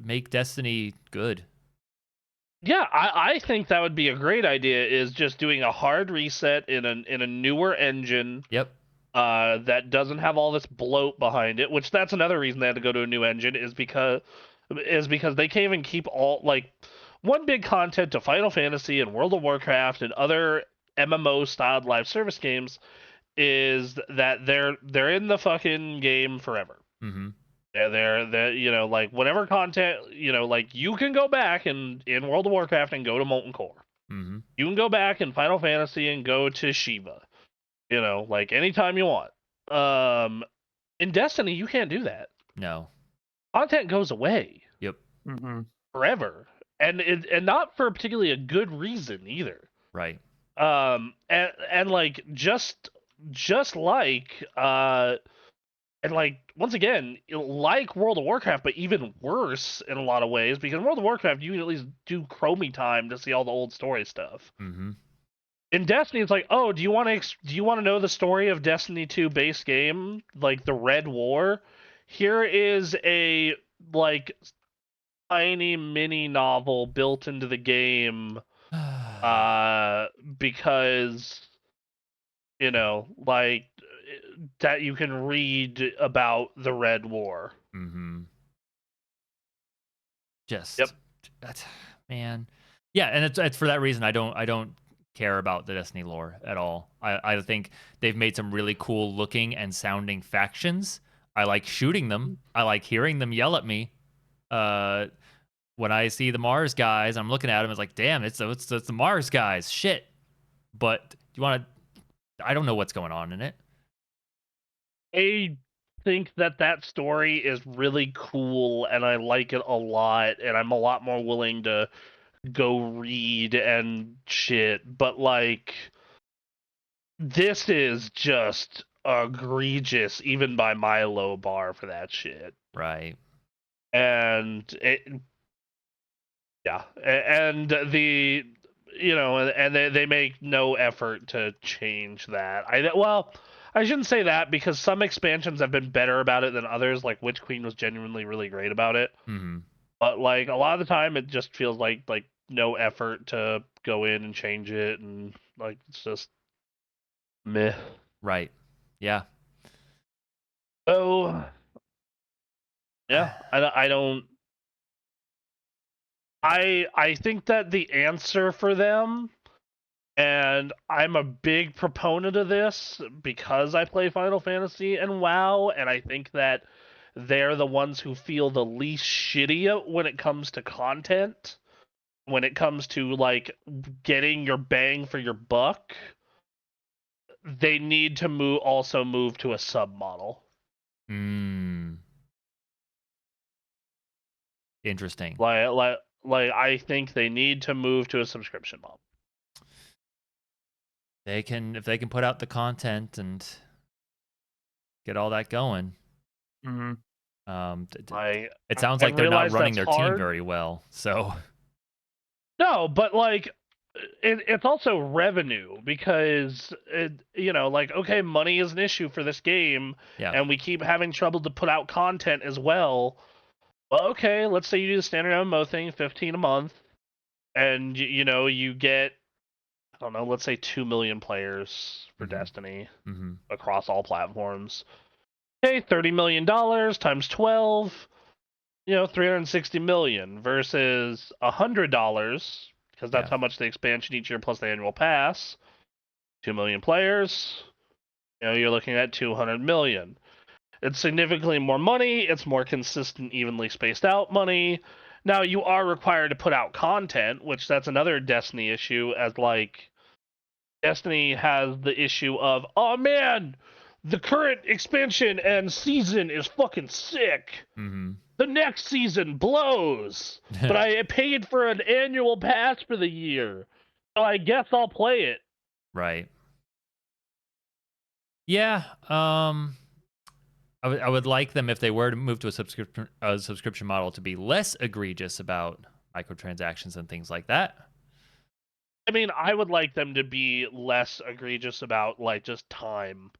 make Destiny good. Yeah, I think that would be a great idea. Is just doing a hard reset in a newer engine. Yep. That doesn't have all this bloat behind it, which that's another reason they had to go to a new engine is because they can't even keep all like one big content to Final Fantasy and World of Warcraft and other MMO styled live service games is that they're in the fucking game forever. Mm-hmm. They're like whatever content, like you can go back in World of Warcraft and go to Molten Core. Mm-hmm. You can go back in Final Fantasy and go to Shiva. Like anytime you want. In Destiny, you can't do that. No. Content goes away. Yep. Mm-hmm. Forever, and not for particularly a good reason either. Right. And like just like and like once again, like World of Warcraft, but even worse in a lot of ways because in World of Warcraft you can at least do Chromie time to see all the old story stuff. Mm-hmm. In Destiny, it's like, oh, do you want to know the story of Destiny 2 base game, like the Red War? Here is a like tiny mini novel built into the game, because like that you can read about the Red War. Mm-hmm. Just yep. That's man, yeah, and it's for that reason I don't care about the Destiny lore at all. I think they've made some really cool looking and sounding factions. I like shooting them. I like hearing them yell at me. When I see the Mars guys, I'm looking at them. It's like, damn, it's the Mars guys. Shit. But you want to? I don't know what's going on in it. A think that story is really cool, and I like it a lot, and I'm a lot more willing to go read and shit. But like, this is just egregious, even by my low bar for that shit. Right. And and the and they make no effort to change that. I shouldn't say that, because some expansions have been better about it than others. Like Witch Queen was genuinely really great about it. Mm-hmm. But like a lot of the time, it just feels like no effort to go in and change it, and like it's just meh. Right. Yeah. So yeah, I don't. I think that the answer for them, and I'm a big proponent of this because I play Final Fantasy and WoW, and I think that they're the ones who feel the least shitty when it comes to content, when it comes to like getting your bang for your buck. They need to move to a sub model. Interesting. Like I think they need to move to a subscription model. If they can put out the content and get all that going. Mm-hmm. It sounds like they're not running their hard. team very well. So no, but like it's also revenue, because okay, money is an issue for this game, and we keep having trouble to put out content as well. Well, okay, let's say you do the standard MMO thing, 15 a month, and you get, I don't know, let's say 2 million players for Destiny across all platforms. Okay, $30 million times 12, 360 million versus $100, because that's how much the expansion each year plus the annual pass. 2 million players, you're looking at 200 million. It's significantly more money. It's more consistent, evenly spaced out money. Now, you are required to put out content, which that's another Destiny issue, as like Destiny has the issue of, oh man, the current expansion and season is fucking sick. The next season blows, but I paid for an annual pass for the year, so I guess I'll play it. Right. Yeah. I would like them, if they were to move to a subscription model, to be less egregious about microtransactions and things like that. I mean, I would like them to be less egregious about like just time,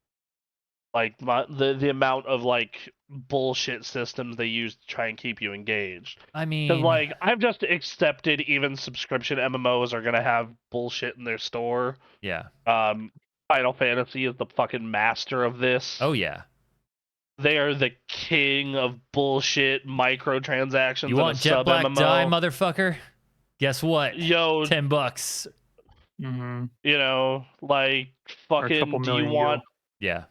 like the amount of like bullshit systems they use to try and keep you engaged. I mean, because like I've just accepted even subscription MMOs are gonna have bullshit in their store. Yeah. Final Fantasy is the fucking master of this. Oh yeah. They are the king of bullshit microtransactions. You want Jet Black Die, motherfucker? Guess what? Yo, $10. Like fucking. Do you want? Yeah.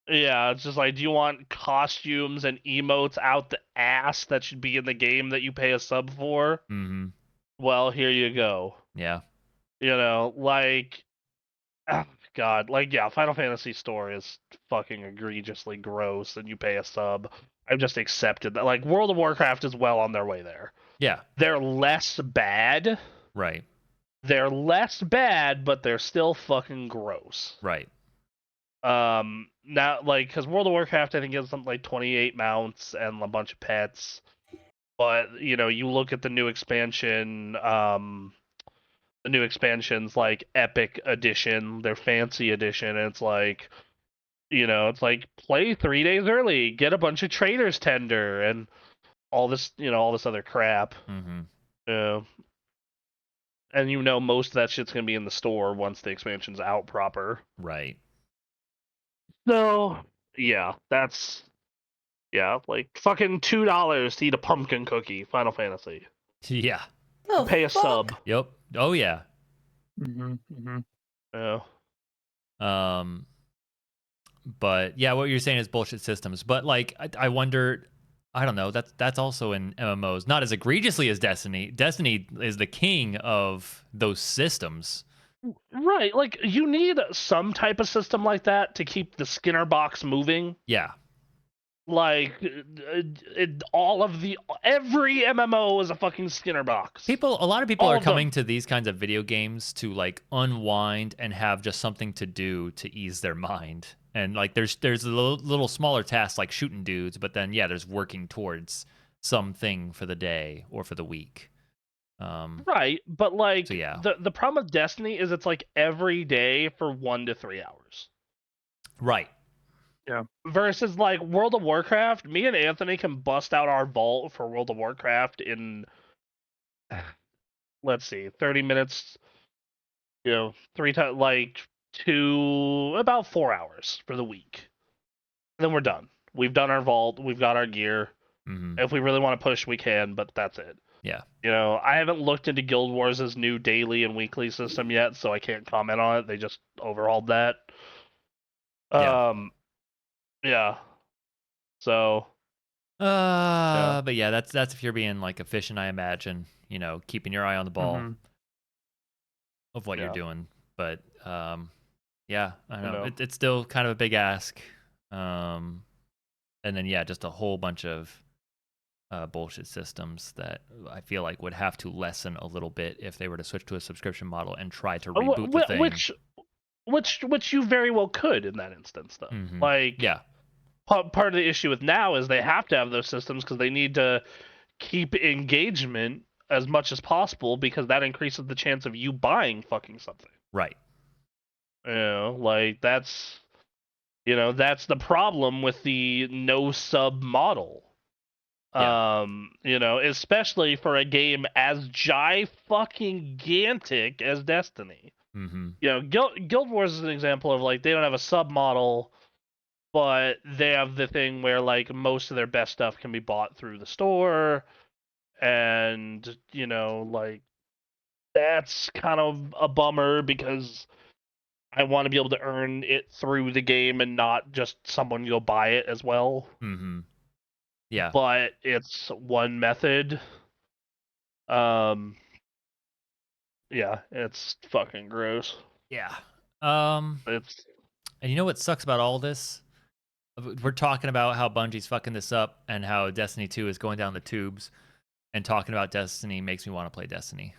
Yeah, it's just like, do you want costumes and emotes out the ass that should be in the game that you pay a sub for? Well, here you go. Yeah. Like, oh God, like, yeah, Final Fantasy store is fucking egregiously gross, and you pay a sub. I've just accepted that. Like, World of Warcraft is well on their way there. Yeah. They're less bad. Right. They're less bad, but they're still fucking gross. Right. Now, like, because World of Warcraft, I think, has something like 28 mounts and a bunch of pets. But, you look at the new expansion, the new expansions like Epic Edition, their fancy edition, and it's like, it's like play 3 days early, get a bunch of traders tender, and all this, all this other crap. And most of that shit's gonna be in the store once the expansion's out proper. Right. So yeah, like fucking $2 to eat a pumpkin cookie. Final Fantasy. Yeah. Oh, pay a sub. Yep. Oh yeah. Yeah. But yeah, what you're saying is bullshit systems. But like, I wonder. I don't know. That's also in MMOs, not as egregiously as Destiny. Destiny is the king of those systems. Right. Like, you need some type of system like that to keep the Skinner box moving. Yeah. Like every MMO is a fucking Skinner box. A lot of people All are of them. coming to these kinds of video games to like unwind and have just something to do to ease their mind. And like there's a little smaller tasks like shooting dudes, but then there's working towards something for the day or for the week. Right, but like So, yeah. the problem with Destiny is it's like every day for 1 to 3 hours. Right. Versus like World of Warcraft, me and Anthony can bust out our vault for World of Warcraft in let's see, 30 minutes, 3 times, like about 4 hours for the week. And then we're done. We've done our vault, we've got our gear. Mm-hmm. If we really want to push, we can, but that's it. Yeah. I haven't looked into Guild Wars' new daily and weekly system yet, so I can't comment on it. They just overhauled that. Yeah. So. But that's if you're being like efficient, I imagine. Keeping your eye on the ball of what you're doing. But I don't know. It's still kind of a big ask. And then just a whole bunch of bullshit systems that I feel like would have to lessen a little bit if they were to switch to a subscription model and try to reboot the thing. Which you very well could in that instance, though. Mm-hmm. Like, part of the issue with now is they have to have those systems because they need to keep engagement as much as possible because that increases the chance of you buying fucking something. Right. Like that's the problem with the no sub model. Especially for a game as fucking-gantic as Destiny. Mm-hmm. Guild Wars is an example of like they don't have a sub model, but they have the thing where like most of their best stuff can be bought through the store, and like that's kind of a bummer because I want to be able to earn it through the game and not just someone go buy it as well. Mm-hmm. Yeah. But it's one method. Yeah, it's fucking gross. Yeah. It's And you know what sucks about all this? We're talking about how Bungie's fucking this up and how Destiny 2 is going down the tubes, and talking about Destiny makes me want to play Destiny.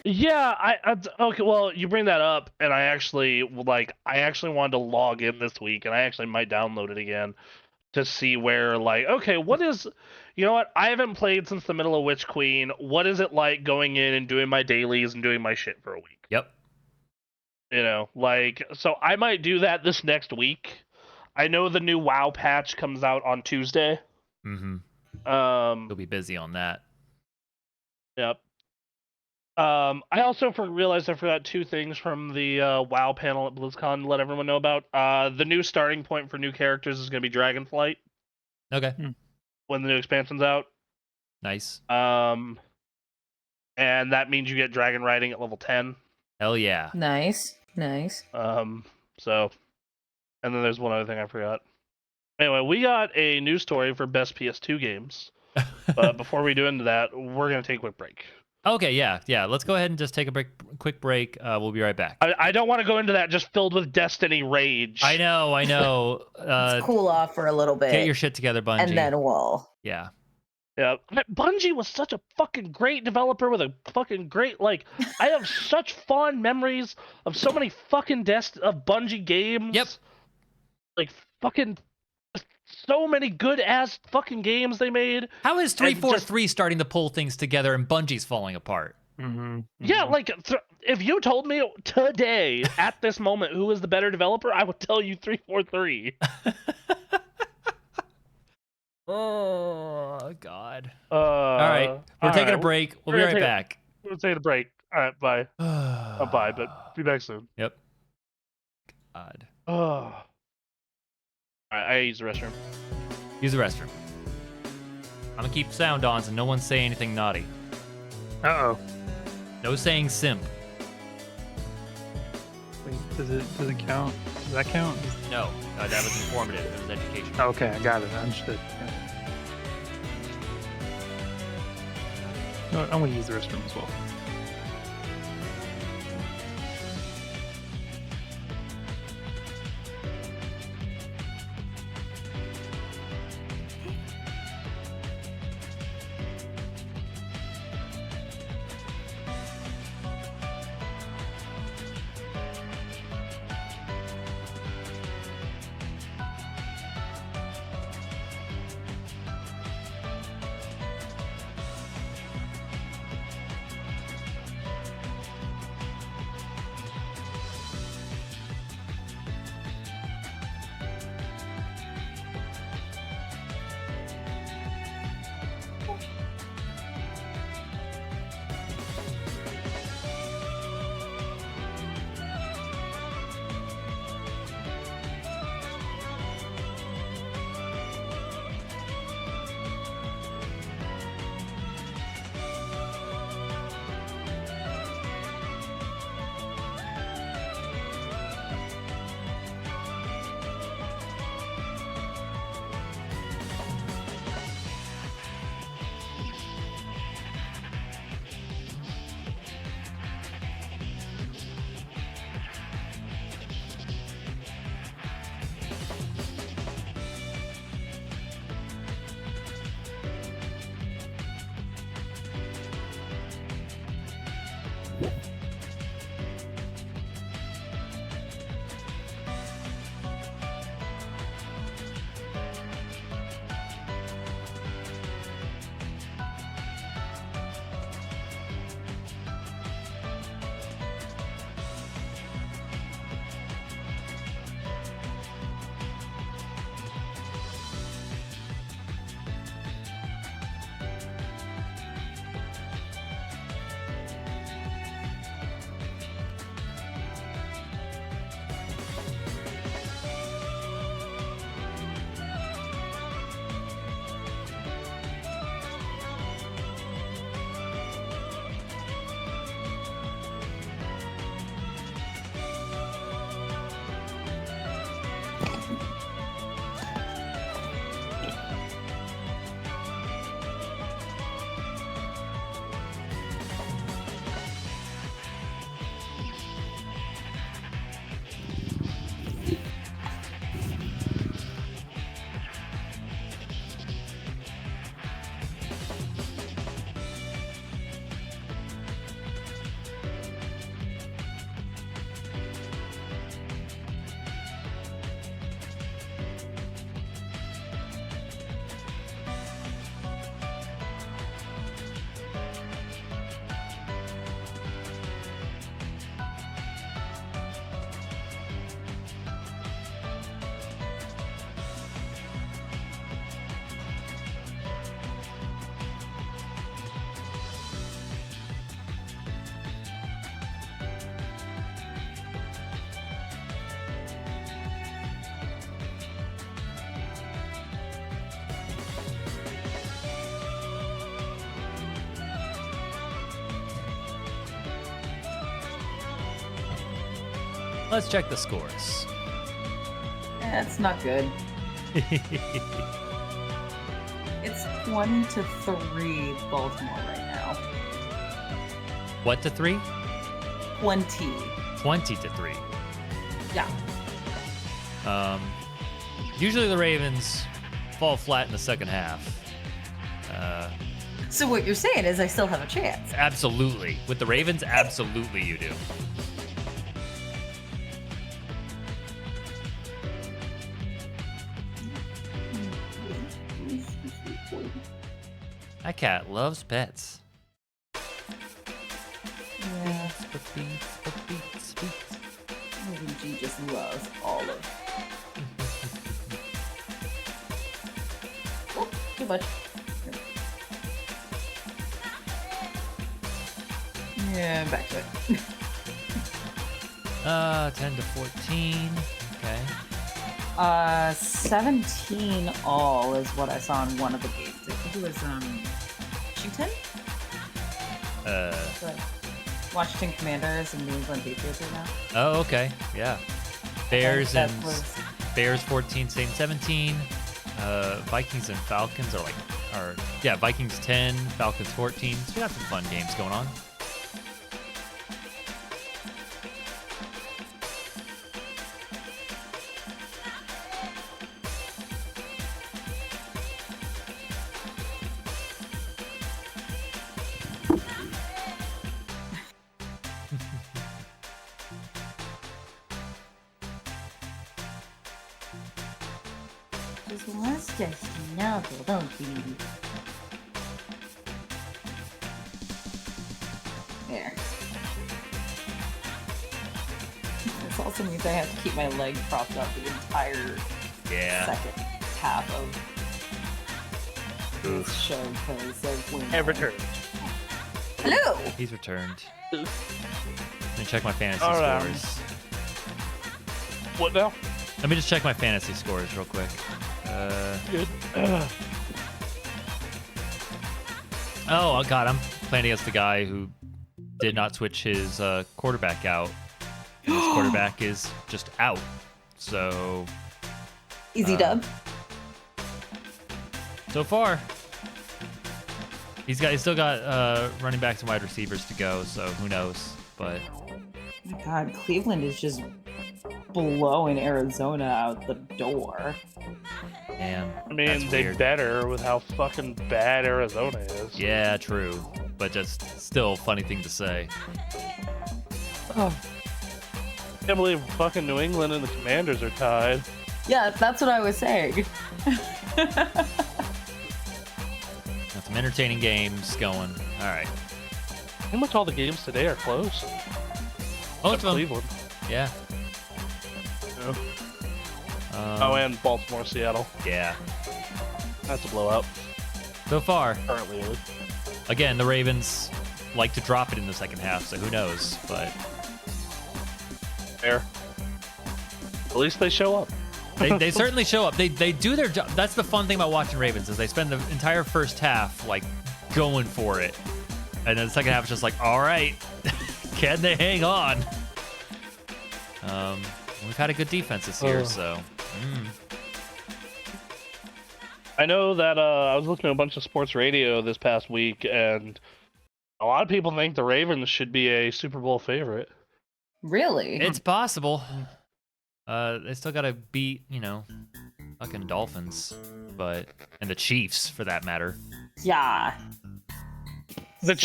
Yeah, okay, well, you bring that up, and I actually wanted to log in this week, and I actually might download it again to see where, like, okay, what is, I haven't played since the middle of Witch Queen. What is it like going in and doing my dailies and doing my shit for a week? Yep. So I might do that this next week. I know the new WoW patch comes out on Tuesday. Mm-hmm. You'll be busy on that. Yep. I also realized I forgot 2 things from the WoW panel at BlizzCon to let everyone know about. The new starting point for new characters is going to be Dragonflight. Okay. When the new expansion's out. Nice. And that means you get dragon riding at level 10. Hell yeah. Nice. So, and then there's one other thing I forgot. Anyway, we got a news story for best PS2 games. But before we do into that, we're going to take a quick break. Okay, yeah. Let's go ahead and just take a quick break. We'll be right back. I don't want to go into that just filled with Destiny rage. I know. Let's cool off for a little bit. Get your shit together, Bungie. And then we'll. Yeah. Yeah, Bungie was such a fucking great developer with a fucking great, like, I have such fond memories of so many fucking of Bungie games. Yep. Like, fucking, so many good-ass fucking games they made. How is 343 starting to pull things together and Bungie's falling apart? Mm-hmm. Yeah, like, if you told me today, at this moment, who is the better developer, I would tell you 343. Oh, God. All right. We're taking a break. We'll be right back. We'll take a break. All right, bye. Bye, but be back soon. Yep. God. All right, I use the restroom. Use the restroom. I'm going to keep sound on so no one say anything naughty. Uh-oh. No saying simp. Wait, does it count? Does that count? No. That was informative. It was education. Okay, I got it. I understood. Yeah. No, I'm going to use the restroom as well. Let's check the scores. It's not good. It's 20-3 Baltimore right now. What to 3? 20. 20-3. Yeah. Usually the Ravens fall flat in the second half. So what you're saying is I still have a chance. Absolutely. With the Ravens, absolutely you do. That cat loves pets. Yeah. Beats. G just loves olive. Oh, too much. Yeah, back to it. 10-14. Okay. 17 all is what I saw in one of the games. I think it was Washington? Washington Commanders and New England Patriots right now. Oh, okay. Yeah. Bears and was... Bears 14, same 17. Vikings and Falcons are Vikings 10, Falcons 14. So we got some fun games going on. There. This also means I have to keep my leg propped up the entire second half of this show because of when And returned. Hello! He's returned. Let me check my fantasy All right. scores. What now? Let me just check my fantasy scores real quick. Good. Oh, God, I'm playing against the guy who did not switch his quarterback out. And his quarterback is just out. So... Easy dub. So far, he's still got running backs and wide receivers to go, so who knows? But Oh my God, Cleveland is just blowing Arizona out the door. man, I mean, that's they weird. better with how fucking bad Arizona is. Yeah, true, but just still funny thing to say. Oh. Can't believe fucking New England and the Commanders are tied. Yeah, that's what I was saying. Got some entertaining games going. All right, Pretty much all the games today are close. most Except of them. Cleveland. Yeah. Yeah. Oh, and Baltimore, Seattle. Yeah. That's a blowout. So far, Currently, at least. again, the Ravens like to drop it in the second half, so who knows? But Fair. At least they show up. they certainly show up. They do their job. That's the fun thing about watching Ravens is they spend the entire first half like going for it, and then the second half is just like, all right, can they hang on? We've had a good defense this year, so. I know that I was listening to a bunch of sports radio this past week, and a lot of people think the Ravens should be a Super Bowl favorite. Really? It's possible. They still got to beat, fucking Dolphins, and the Chiefs for that matter. Yeah. The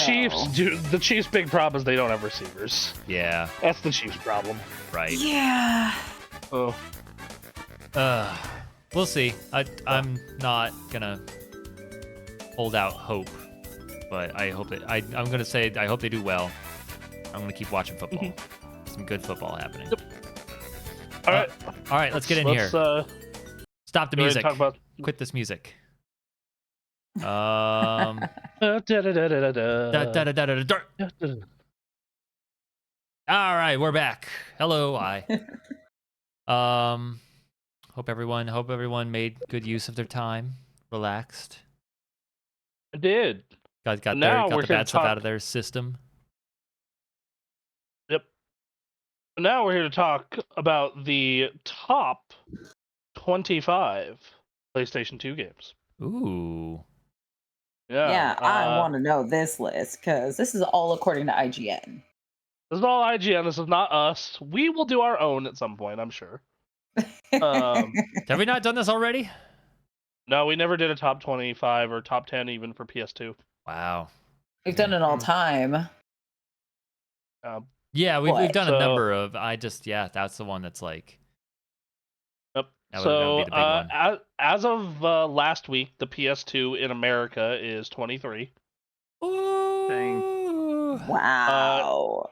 Chiefs' big problem is they don't have receivers. Yeah, That's the Chiefs' problem. right. Yeah. Oh, We'll see. I'm not gonna hold out hope, but I hope that I'm gonna say I hope they do well. I'm gonna keep watching football. Some good football happening. Yep. All right. All right, let's get in here. Stop the go ahead music. and talk about. Quit this music. Da, da, da, da, da, da. Da-da-da-da-da-da. All right, we're back. Hello, hope everyone made good use of their time, relaxed. I did. Got Now the we're bad gonna stuff talk- out of their system. Yep. Now we're here to talk about the top 25 PlayStation 2 games. Ooh. Yeah, I Uh, want to know this list because this is all according to IGN. This is all IGN. This is not us. We will do our own at some point, I'm sure. Have we not done this already? No, we never did a top 25 or top 10 even for PS2. Wow. We've done it all time. Yeah, we've done a So- number of. That's the one that's like. Yep. That would So, be the big one. as of last week, the PS2 in America is 23. Ooh. Wow.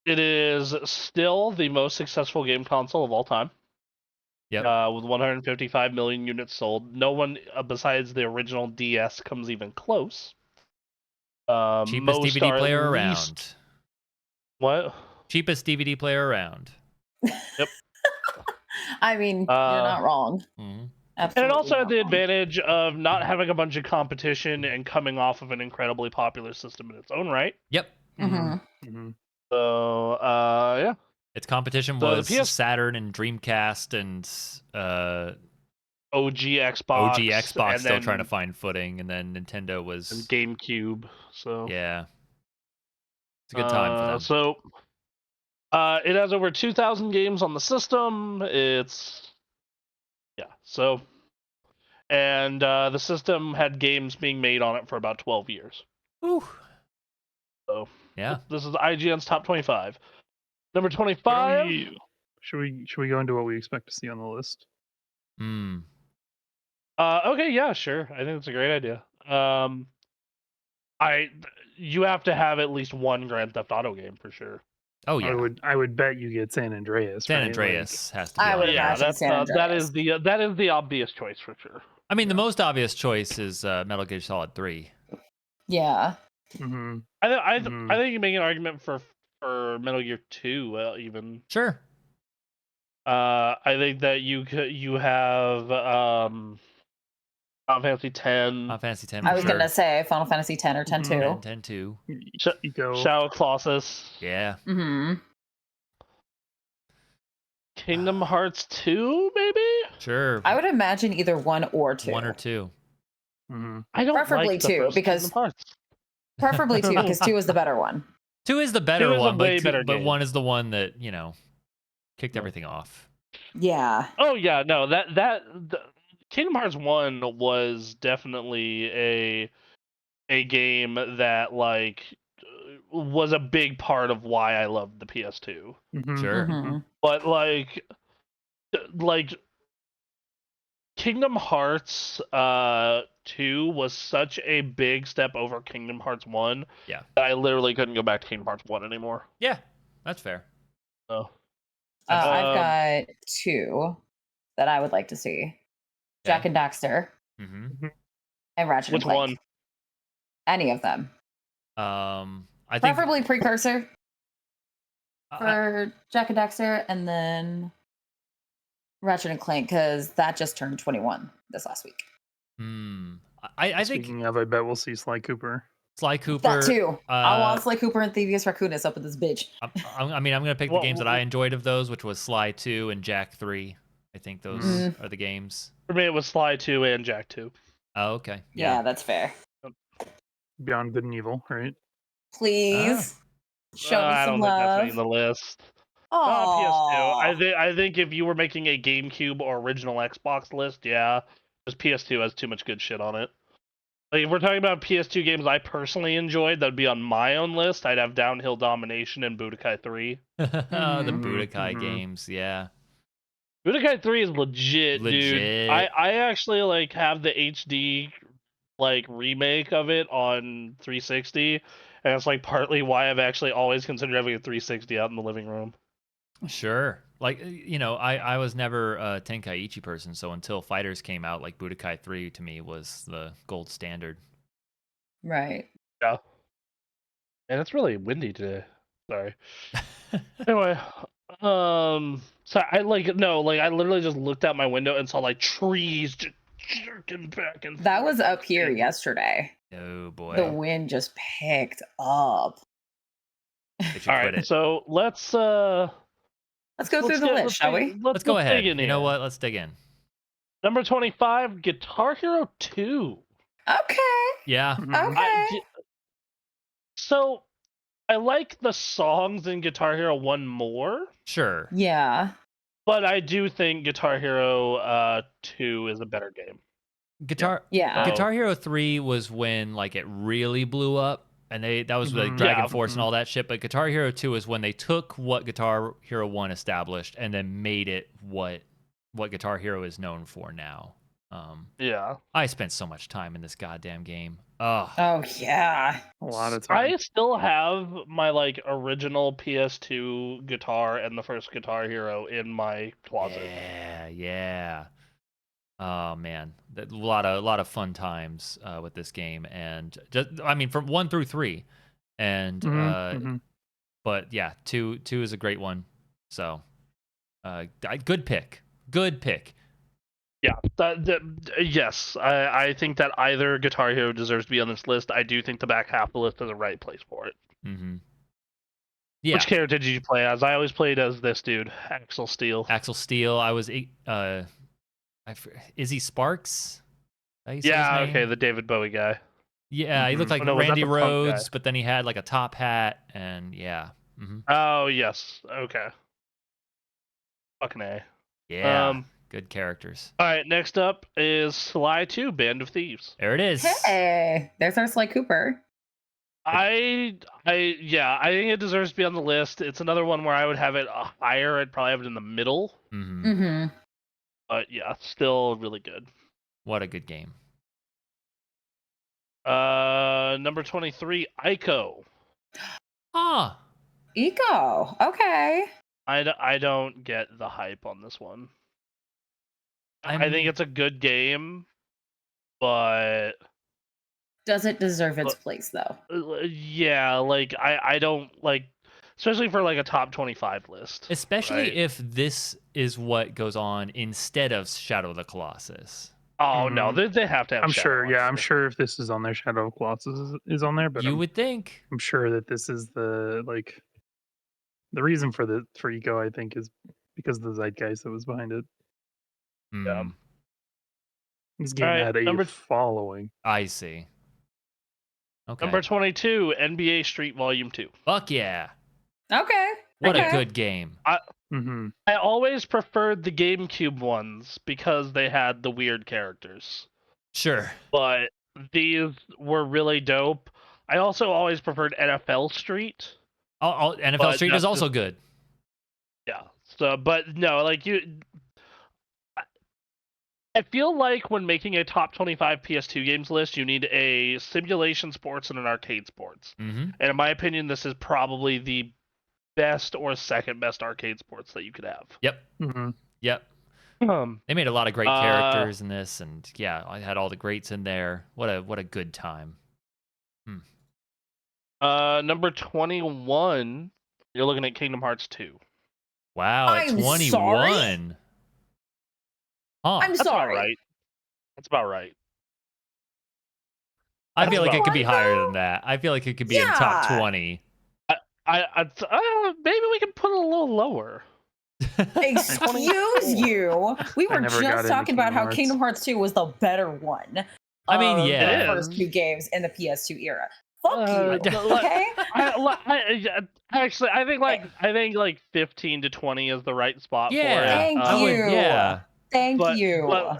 It is still the most successful game console of all time. Yep. With 155 million units sold. No one besides the original DS comes even close. Cheapest most DVD are at player least- around. What? Cheapest DVD player around. I mean, you're not wrong. Mhm. And it also had the Absolutely not wrong. advantage of not having a bunch of competition and coming off of an incredibly popular system in its own right. Yep. Mhm. So, yeah. Its competition So the was PS Saturn and Dreamcast and OG Xbox. OG Xbox and still then, trying to find footing, and then Nintendo and was GameCube. So yeah. It's a good time for them. So, it has over 2,000 games on the system. So, and the system had games being made on it for about 12 years. Ooh. So Yeah. this is IGN's top 25. Number 25. Should we go into what we expect to see on the list? Hmm. Okay, yeah, sure. I think it's a great idea. You have to have at least one Grand Theft Auto game for sure. Oh yeah. I would bet you get San Andreas. San right? Andreas has to be. I on would there. imagine that's San that Andreas. is the obvious choice for sure. I mean, the most obvious choice is Metal Gear Solid 3. Yeah. Mm-hmm. I think you make an argument for Metal Gear 2 even. Sure. I think that you have Final Fantasy 10, Final Fantasy 10. I was for sure. gonna say Final Fantasy 10 or 10 Mhm. 2. 10 2. Shadow Colossus, Yeah. Mm-hmm. Kingdom Hearts 2, maybe. Sure. I would imagine either 1 or 2. 1 or 2. Mm-hmm. I don't Preferably like the 2, first because- Kingdom Hearts. Preferably 2, because 2 is the better one. 2 is the better 2 is a one, way but, better but game. 1 is the one that, kicked Yeah. everything off. Yeah. Oh yeah, no, Kingdom Hearts 1 was definitely a game that was a big part of why I loved the PS2. Mm-hmm. Sure. Mhm. But like Kingdom Hearts 2 was such a big step over Kingdom Hearts 1 Yeah. that I literally couldn't go back to Kingdom Hearts 1 anymore. Yeah. That's fair. So I've got 2 that I would like to see. Jack and Daxter Mm-hmm. and Ratchet which and Clank. one? Any of them. I think Preferably Precursor I- for Jack and Daxter, and then Ratchet and Clank, because that just turned 21 this last week. I think Speaking of, I bet we'll see Sly Cooper. Sly Cooper. That too. I uh, want Sly Cooper and Thievius Raccoonus up with this bitch. I'm gonna pick the games that I enjoyed of those, which was Sly 2 and Jack 3. I think those are the games. For me, it was Sly 2 and Jack 2. Oh, okay. Yeah, that's fair. Beyond Good and Evil, right? Please show me I some don't think that's love. making the list. Oh, PS2. I think if you were making a GameCube or original Xbox list, yeah, because PS2 has too much good shit on it. Like if we're talking about PS2 games I personally enjoyed, that'd be on my own list. I'd have Downhill Domination and Budokai 3. The Mhm. Budokai Mhm. games, yeah. Budokai 3 is legit, dude. I actually have the HD remake of it on 360, and it's partly why I've actually always considered having a 360 out in the living room. Sure. I was never a Tenkaichi person, so until Fighters came out, Budokai 3 to me was the gold standard. right. Yeah. And it's really windy today. Sorry. Anyway, so I literally just looked out my window and saw trees just jerking back and That was forth. up here yesterday. Oh boy. The wind just picked up. They should All quit right, it. so let's Let's go through the list, shall we? Let's go ahead. dig in You know here. what? Let's dig in. Number 25, Guitar Hero 2. Okay. Yeah. Mhm. Okay. So I like the songs in Guitar Hero 1 more, Sure. Yeah. but I do think Guitar Hero 2 is a better game. Guitar Yeah. Guitar Hero 3 was when like it really blew up, and that was like Mhm. Dragon Yeah. Force and all that shit. But Guitar Hero 2 is when they took what Guitar Hero 1 established and then made it what Guitar Hero is known for now. Yeah. I spent so much time in this goddamn game. Oh, Oh yeah. A lot of time. I still have my like original PS2 guitar and the first Guitar Hero in my closet. yeah. Oh man, a lot of fun times with this game, and just I mean from 1 through 3, and Mhm. but yeah, two is a great one. So, good pick. Good pick. Yeah, yes, I think that either Guitar Hero deserves to be on this list. I do think the back half of the list is the right place for it. Mm-hmm. Yeah. Which character did you play as? I always played as this dude, Axel Steel. Axel Steel. I was Izzy Sparks. How you say his Yeah, name? okay, the David Bowie guy. Yeah, he looked like Oh, no, was that Randy the punk guy? Rhodes, but then he had like a top hat, and yeah. Mm-hmm. Oh yes, okay. Fucking A. Yeah. Good characters. All right, next up is Sly 2, Band of Thieves. There it is. Hey, there's our Sly Cooper. I think it deserves to be on the list. It's another one where I would have it higher. I'd probably have it in the middle. Mm-hmm. Mm-hmm. But yeah, still really good. What a good game. Number 23, Ico. Ah. Eco. Okay. I don't get the hype on this one. I think it's a good game, but Does it deserve its place though? yeah, like I don't like, especially for like a top 25 list. Especially right? if this is what goes on instead of Shadow of the Colossus. Oh no, they have to have. I'm Shadow sure. Yeah, I'm Monster. sure if this is on there, Shadow of Colossus is on there. But You would think. I'm sure that this is the reason for Eco. I think is because of the zeitgeist that was behind it. Yeah. This game Alright, had a number- following. I see. Okay. Number 22, NBA Street Volume 2. Fuck yeah. Okay. What okay. a good game. Mm-hmm. I always preferred the GameCube ones because they had the weird characters. Sure. But these were really dope. I also always preferred NFL Street. NFL But Street is that's also just- good. Yeah. So, but no, like I feel like when making a top 25 PS2 games list, you need a simulation sports and an arcade sports. Mm-hmm. And in my opinion, this is probably the best or second best arcade sports that you could have. Yep. Mm-hmm. Yep. They made a lot of great characters in this, and yeah, I had all the greats in there. What a good time. Number 21, you're looking at Kingdom Hearts 2. Wow, at I'm 21. sorry? Huh. I'm That's sorry. about right. That's about right. I feel like it could be What, higher though? than that. I feel like it could be in top Yeah. 20. Maybe we can put it a little lower. Excuse you. We were never got just into talking about Kingdom how Hearts. Kingdom Hearts 2 was the better one. I mean, of yeah. the first two games in the PS2 era. Fuck you. Uh, Okay. Actually, I think like 15 to 20 is the right spot for it. Yeah. Thank I would, you. yeah. Thank you. But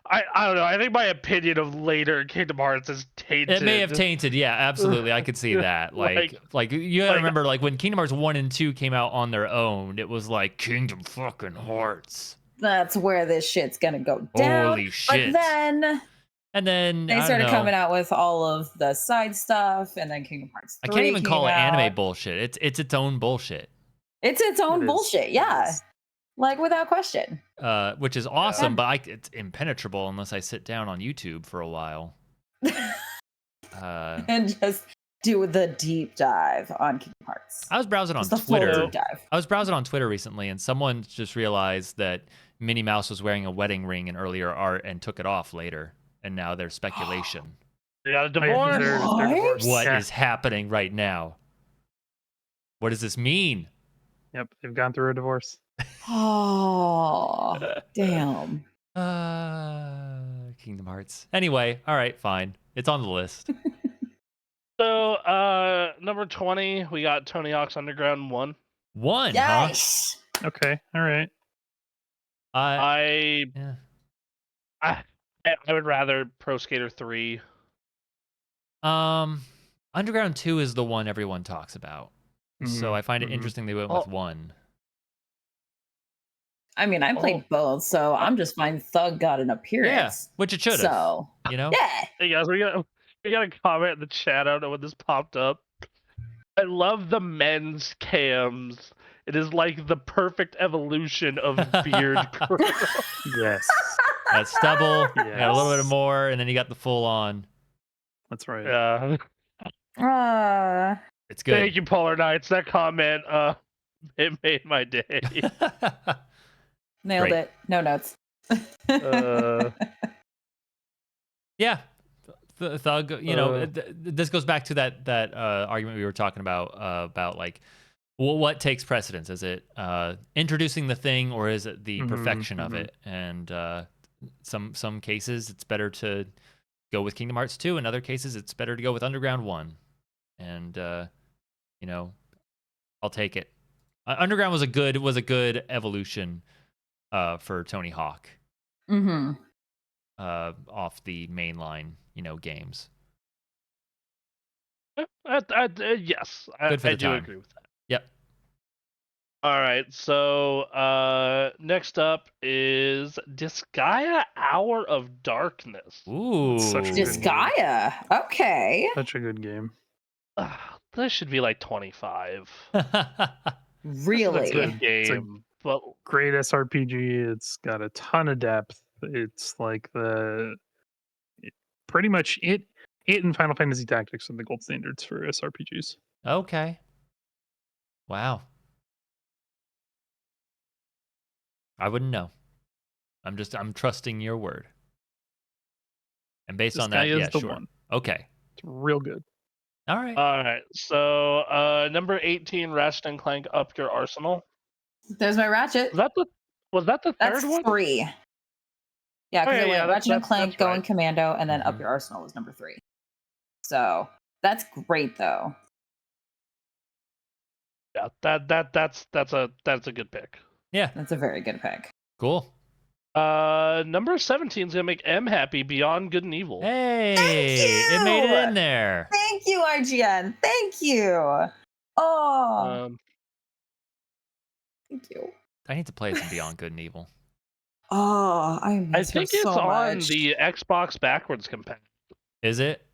I don't know. I think my opinion of later Kingdom Hearts is tainted. It may have tainted, yeah, absolutely. I could see that. Like you gotta remember, like when Kingdom Hearts 1 and 2 came out on their own, it was like Kingdom fucking Hearts. That's where this shit's gonna go down. Holy shit. But then And then they started coming out with all of the side stuff, and then Kingdom Hearts 3 I can't even call it came anime out. bullshit. It's its own bullshit. It's its own It is. bullshit, It yeah. is. Like without question. Which is awesome, but it's impenetrable unless I sit down on YouTube for a while. And just do the deep dive on Kingdom Hearts. I was browsing on Just the full Twitter. deep dive. I was browsing on Twitter recently, and someone just realized that Minnie Mouse was wearing a wedding ring in earlier art and took it off later, and now there's speculation. They got a Oh, yeah, divorce. they're What? divorced. What Yeah. is happening right now? What does this mean? Yep, they've gone through a divorce. Oh, damn. Kingdom Hearts. Anyway, all right, fine. It's on the list. So, number 20, we got Tony Hawk's Underground 1. One, Yes. Okay, all right. I yeah. I would rather Pro Skater 3. Underground 2 is the one everyone talks about. So I find it interesting they went with 1. I mean, I played both, so I'm just fine. Thug got an appearance. Yeah, which it should have. So, you know? yeah. Hey guys, we got a comment in the chat. I don't know when this popped up. I love the men's cams. It is like the perfect evolution of beard curl. Yes. That stubble, Yes. you got a little bit more, and then you got the full on. That's right. Yeah. It's good. Thank you, Polar Knights. That comment, it made my day. Nailed Great. it. No notes. Yeah. Thug, you know, this goes back to that argument we were talking about like, well, what takes precedence? Is it introducing the thing, or is it the perfection of it? And some cases it's better to go with Kingdom Hearts 2. In other cases, it's better to go with Underground 1. And you know, I'll take it. Underground was a good evolution for Tony Hawk. Off the mainline, you know, games. Yes, Good for I the do time. agree with that. Yep. All right, so next up is Disgaea Hour of Darkness. Ooh. Such a good Disgaea. Okay. Such a good game. This should be like 25. Really? It's a good game. But Great SRPG. It's got a ton of depth. It's like pretty much it and Final Fantasy Tactics are the gold standards for SRPGs. Okay. Wow. I wouldn't know. I'm trusting your word. And based on that, yeah, sure. One. Okay. It's real good. All right. All right. So number 18, Ratchet and Clank Up Your Arsenal. There's my Ratchet. Was that the That's third one? 3. Yeah, because it went Ratchet and Clank, Going right. Commando, and then Up Your Arsenal was number 3. So that's great, though. Yeah, that's a good pick. Yeah. That's a very good pick. Cool. Number 17 is gonna make M happy. Beyond Good and Evil. Hey, Thank it made it you! in there. Thank you, IGN. Thank you. Oh, thank you. I need to play some Beyond Good and Evil. Oh, I I miss her think it's so on much. the Xbox backwards compatible. Is it?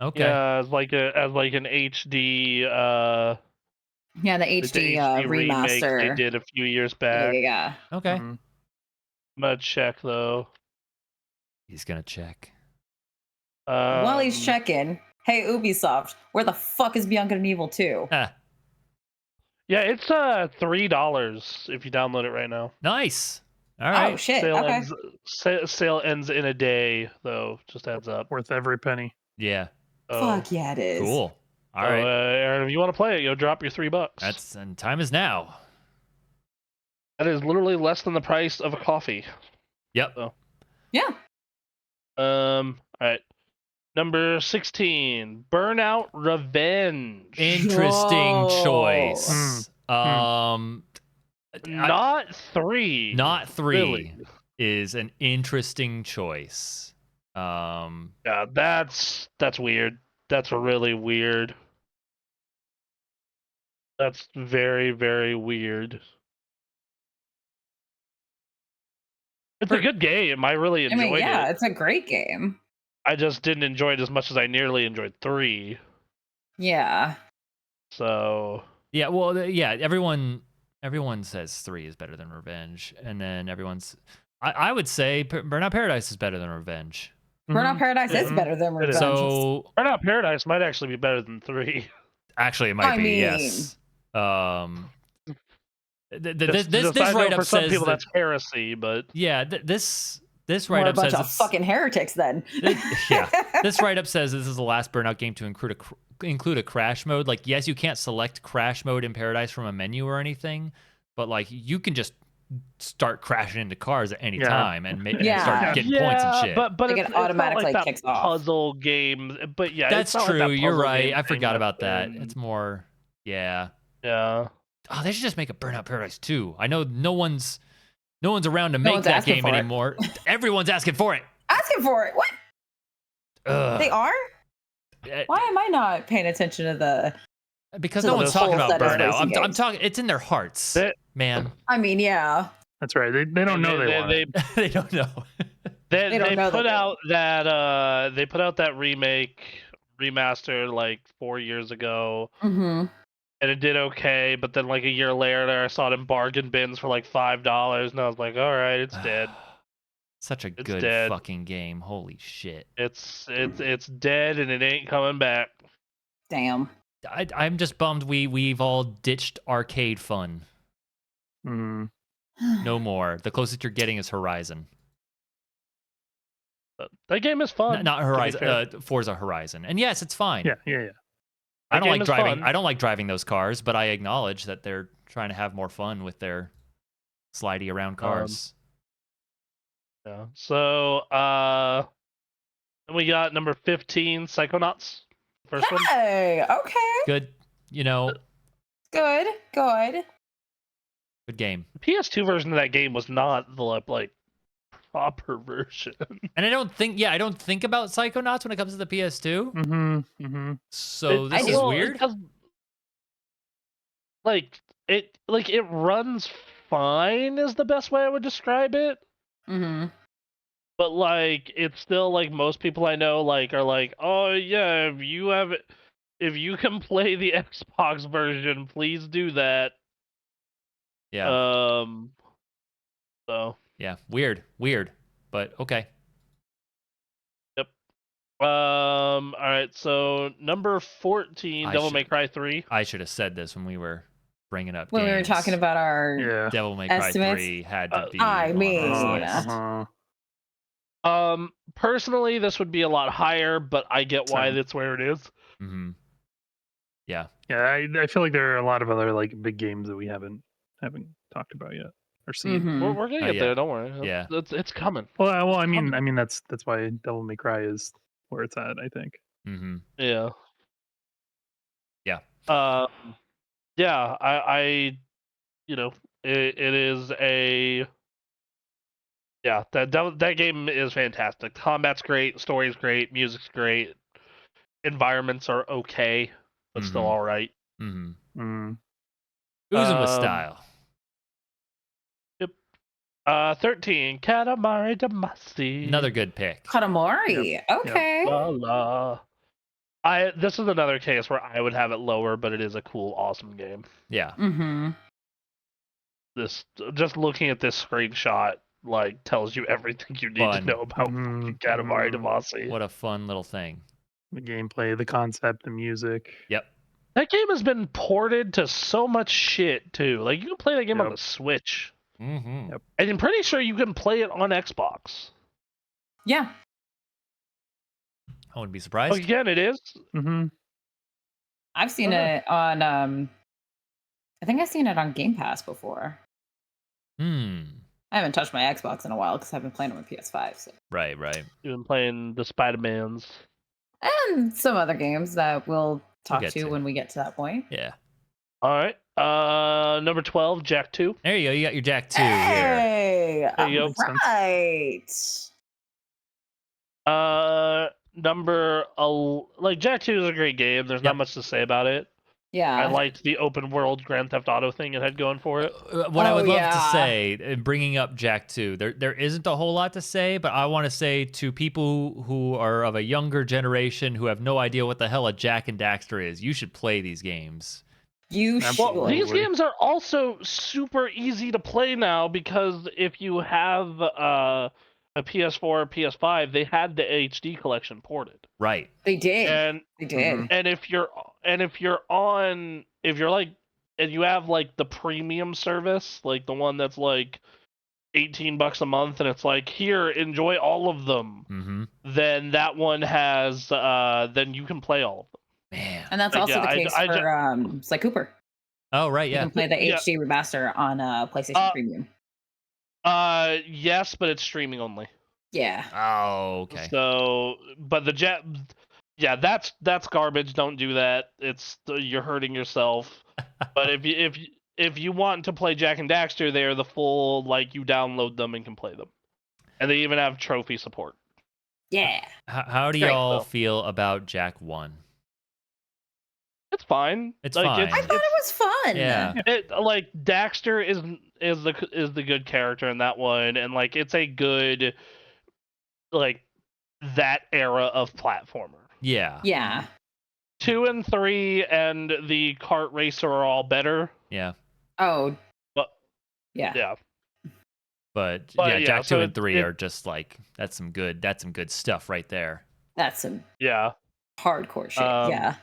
Okay. Yeah, as like an HD. Yeah, the HD, remake remaster they did a few years back. Yeah. Okay. I'm gonna check though. He's gonna check. While he's checking, hey Ubisoft, where the fuck is Beyond Good and Evil 2? Ah, Yeah, it's $3 if you download it right now. nice. All right. Oh shit. Okay. Sale ends in a day though. Just heads up. Worth every penny. Yeah. Fuck yeah, it is. Cool. All So, right. Aaron, if you want to play it, drop your $3. And time is now. That is literally less than the price of a coffee. Yep. So. Yeah. All right. Number 16, Burnout Revenge. Interesting Whoa. choice. Not 3. Not 3 really. is an interesting choice. Yeah, that's weird. That's really weird. That's very, very weird. It's a good game. I really enjoyed it. It's a great game. I just didn't enjoy it as much as I nearly enjoyed 3. Yeah. So yeah, well, yeah, everyone says 3 is better than Revenge, and then I would say Burnout Paradise is better than Revenge. Burnout Paradise is better than Revenge. So Burnout Paradise might actually be better than 3. Actually, it might be. Yes. This write-up for some says people that, that's heresy, but yeah, this We're a write-up bunch says of fucking heretics then. yeah, this write-up says this is the last Burnout game to include include a crash mode, like yes, you can't select crash mode in Paradise from a menu or anything, but like you can just start crashing into cars at any time and start getting points and shit. But Like it's it not automatically like that kicks off. puzzle game. But yeah, That's it's not true. Like that You're puzzle right. game I thing forgot that's about that. been- It's more, yeah. Yeah. Oh, they should just make a Burnout Paradise 2. I know no one's around to No make one's that asking game for it. anymore. Everyone's asking for it. Asking for it. What? Ugh. They are? Eh, Why am I not paying attention to the? Because to no the one's talking full about set of Burnout. racing I'm games? talking. It's in their hearts, That- man. I mean, yeah. That's right. They don't know they want it. They don't know. They don't know put that out that remake remaster like 4 years ago, Mm-hmm. and it did okay. But then like a year later, I saw it in bargain bins for like $5, and I was like, all right, it's dead. Such a It's good dead. fucking game. Holy shit. It's dead, and it ain't coming back. Damn. I'm just bummed we've all ditched arcade fun. Mm. No more. The closest you're getting is Horizon. But that game is fun. Not to be Horizon. fair. Forza Horizon. And yes, it's fine. Yeah. I don't game like is driving. fun. I don't like driving those cars, but I acknowledge that they're trying to have more fun with their slidey around cars. Yeah. So then we got number 15, Psychonauts. First one. Hey, okay. Good, Good. good game. The PS2 version of that game was not the like proper version. And I don't think about Psychonauts when it comes to the PS2. Mm-hmm. Mm-hmm. So this I is do. weird. Because, it runs fine is the best way I would describe it. Mm-hmm. But like it's still like most people I know like are like, oh yeah, if you can play the Xbox version, please do that. Yeah. So Yeah. Weird. But okay. all right, so number 14, I Devil should- May Cry 3. I should have said this when we were bringing up When we were games. talking about our Yeah. Devil May Cry estimates. 3 had to be. I on mean, this Oh, list. Personally, this would be a lot higher, but I get why Same. that's where it is. Mm-hmm. Yeah. Yeah. I feel like there are a lot of other like big games that we haven't talked about yet or seen. Mhm. We're gonna Oh, get yeah. there. Don't worry. Yeah. It's coming. Well, I mean that's why Devil May Cry is where it's at. I think. Mm-hmm. Yeah. Yeah. Yeah. I it is a. Yeah, that game is fantastic. Combat's great, story's great, music's great, environments are okay, but still Mhm. all right. Mm-hmm. Mm. Oozing with Um, style. 13, Katamari Damacy. Another good pick. Katamari. Okay. La la. This is another case where I would have it lower, but it is a cool, awesome game. Yeah. Mm-hmm. This just looking at this screenshot like tells you everything you need to Fun. know about Mhm. Katamari Damacy. What a fun little thing. The gameplay, the concept, the music. Yep. That game has been ported to so much shit too. Like you can play that game on Yep. the Switch. Mm-hmm. Yep. And I'm pretty sure you can play it on Xbox. Yeah. I wouldn't be surprised. Again, it is. Mm-hmm. I've seen it on I think I've seen it on Game Pass before. Hmm. I haven't touched my Xbox in a while because I've been playing on my PS5. So. Right. You've been playing the Spider-Mans. And some other games that we'll talk get to to. when we get to that point. Yeah. All right. Number 12, Jack 2. There you go. You got your Jack 2 here. Hey, There you go. right. Like Jack 2 is a great game. There's Yep. not much to say about it. Yeah. I liked the open world Grand Theft Auto thing it had going for it. What I Oh, would love to yeah. say, bringing up Jack 2, there isn't a whole lot to say, but I want to say to people who are of a younger generation who have no idea what the hell a Jack and Daxter is, you should play these games. You Well, should. These games are also super easy to play now because if you have a PS4 or PS5, they had the HD collection ported. Right. They did. And They did. Mhm. and if you have like the premium service, like the one that's like $18 a month and it's like, here, enjoy all of them, Mm-hmm. then that one has then you can play all of them. Man, And that's Like, also yeah, the case for Sly Cooper. Oh, right, You yeah. can play the Yeah. HD remaster on PlayStation Premium. Yes, but it's streaming only. Yeah. Oh, okay. So, but yeah, that's garbage. Don't do that. You're hurting yourself. But if you want to play Jak and Daxter, they're the full, like, you download them and can play them, and they even have trophy support. Yeah. How do Great, y'all though. feel about Jak 1? It's fine. It's like, fine. I thought it was fun. Yeah. Like, Daxter is the good character in that one, and like, it's a good, like, that era of platformer. Yeah. Yeah. 2 and 3 and the kart racer are all better. Yeah. Oh. But Yeah. But But, yeah, yeah, Jak 2 so and 3 are just like that's some good stuff right there. That's some yeah, hardcore shit. Yeah.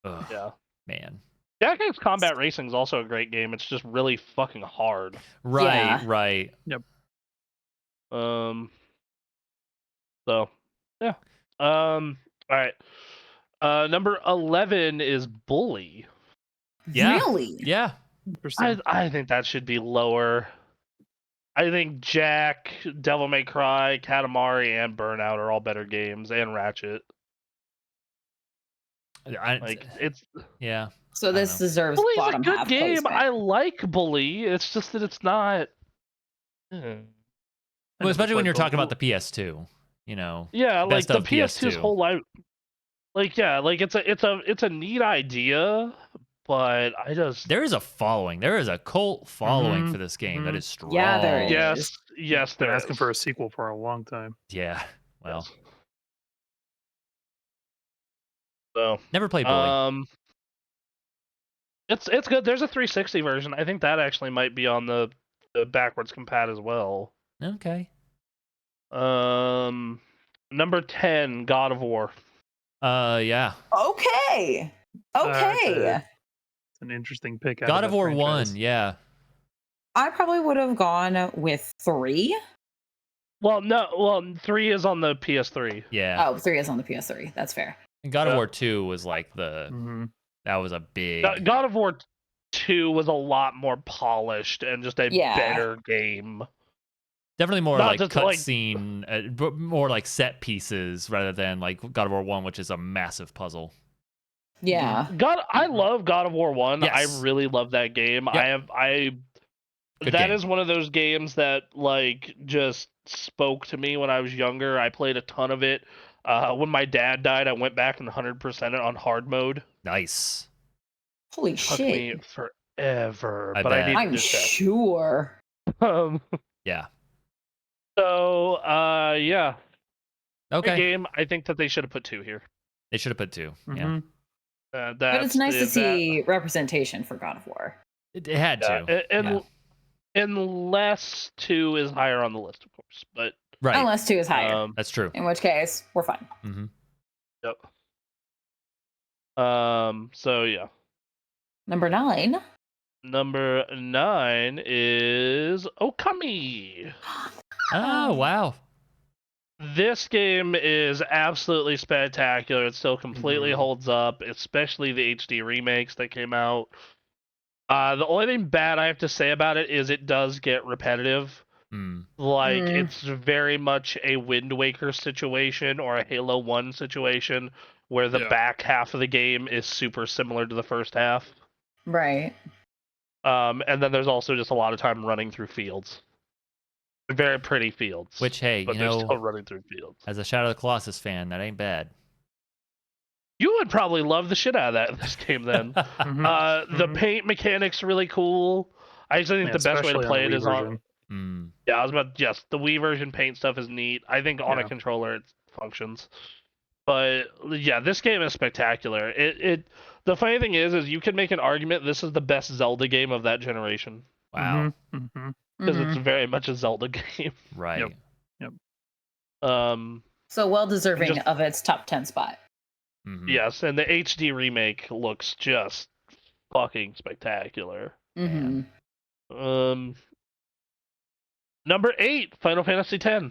Ugh, yeah. man. Jak X Combat Racing is also a great game. It's just really fucking hard. Right, Yeah. right. So, yeah. All right. Number 11 is Bully. Yeah. Really? Yeah. I think that should be lower. I think Jak, Devil May Cry, Katamari, and Burnout are all better games, and Ratchet. Like, it's yeah. So this deserves Bully's bottom a good half game. placement. I like Bully. It's just that it's not. Well, especially when you're talking about the PS2, you know. Yeah, like best the of PS2's PS2. whole life. Like, yeah, like it's a neat idea, but I just There is a following. There is a cult following for this game that is strong. Yeah, there is. yes, Been they're asking for a sequel for a long time. Yeah. Well, so never played Bully. it's good. There's a 360 version. I think that actually might be on the backwards compat as well. Okay. Number 10, God of War. Yeah. Okay. Okay. It's an interesting pick. God of War franchise. 1, yeah. I probably would have gone with 3. Well, no, 3 is on the PS3. Yeah. Oh, 3 is on the PS3. That's fair. And God of War 2 was like that was a big God of War 2 was a lot more polished and just a better game. definitely more Not like just, like- cutscene, but more like set pieces rather than like God of War 1, which is a massive puzzle. Yeah. I love God of War 1. Yes. I really love that game. Yep. Good That game. is one of those games that like just spoke to me when I was younger. I played a ton of it. When my dad died, I went back and 100% it on hard mode. Nice. Holy Took shit. me forever, I but bet. I need I'm to check. sure. Yeah. So, yeah. Okay. Great game. I think that they should have put 2 here. They should have put 2. Yeah. But it's nice to see representation for God of War. It had to. Unless 2 is higher on the list, of course. But Right. Unless 2 is higher. That's true. In which case, we're fine. Mm-hmm. Yep. So yeah. Number 9. Number 9 is Okami. Oh, wow. This game is absolutely spectacular. It still completely holds up, especially the HD remakes that came out. The only thing bad I have to say about it is it does get repetitive. Like, it's very much a Wind Waker situation or a Halo 1 situation where the back half of the game is super similar to the first half. Right. And then there's also just a lot of time running through fields. Very pretty fields. Which, hey, but they're still running through fields. As a Shadow of the Colossus fan, that ain't bad. You would probably love the shit out of this game then. The paint mechanics really cool. I just think the best way to play it is on. Yeah, I was about the Wii version paint stuff is neat. I think on a controller it functions. But yeah, this game is spectacular. The funny thing is you can make an argument this is the best Zelda game of that generation. Wow. Because it's very much a Zelda game. Right. Yep. So well deserving of its top 10 spot. Yes, and the HD remake looks just fucking spectacular. Number 8, Final Fantasy X.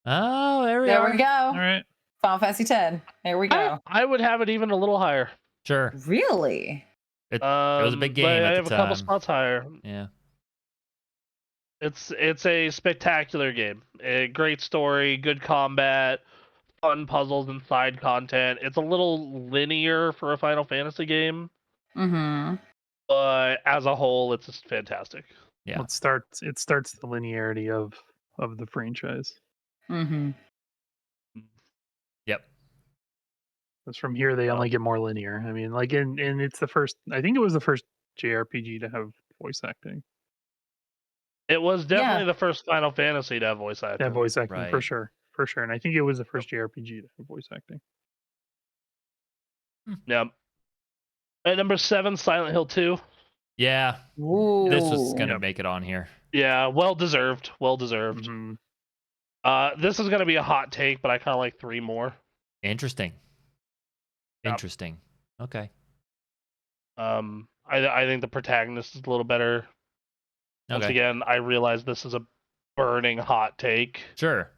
Oh, there we There are. we go. All right. Final Fantasy X. There we go. I would have it even a little higher. Sure. Really? It was a big game but at I the have a couple time. spots higher. Yeah. It's a spectacular game. A great story, good combat, fun puzzles and side content. It's a little linear for a Final Fantasy game, Mm-hmm. but as a whole, it's just fantastic. Yeah. Well, it starts the linearity of the franchise. Mm-hmm. Yep. Because from here they only get more linear. I mean, like, and it's the first. I think it was the first JRPG to have voice acting. It was definitely Yeah. the first Final Fantasy to have voice acting. Yeah, voice acting Right. for sure, and I think it was the first JRPG to have voice acting. Yeah. At number 7, Silent Hill 2. Yeah. Ooh. This was gonna Yep. make it on here. Yeah, well deserved. Well deserved. Mhm. This is gonna be a hot take, but I kind of like 3 more. Interesting. Yep. Interesting. Okay. I think the protagonist is a little better. Once Okay. again, I realize this is a burning hot take, Sure.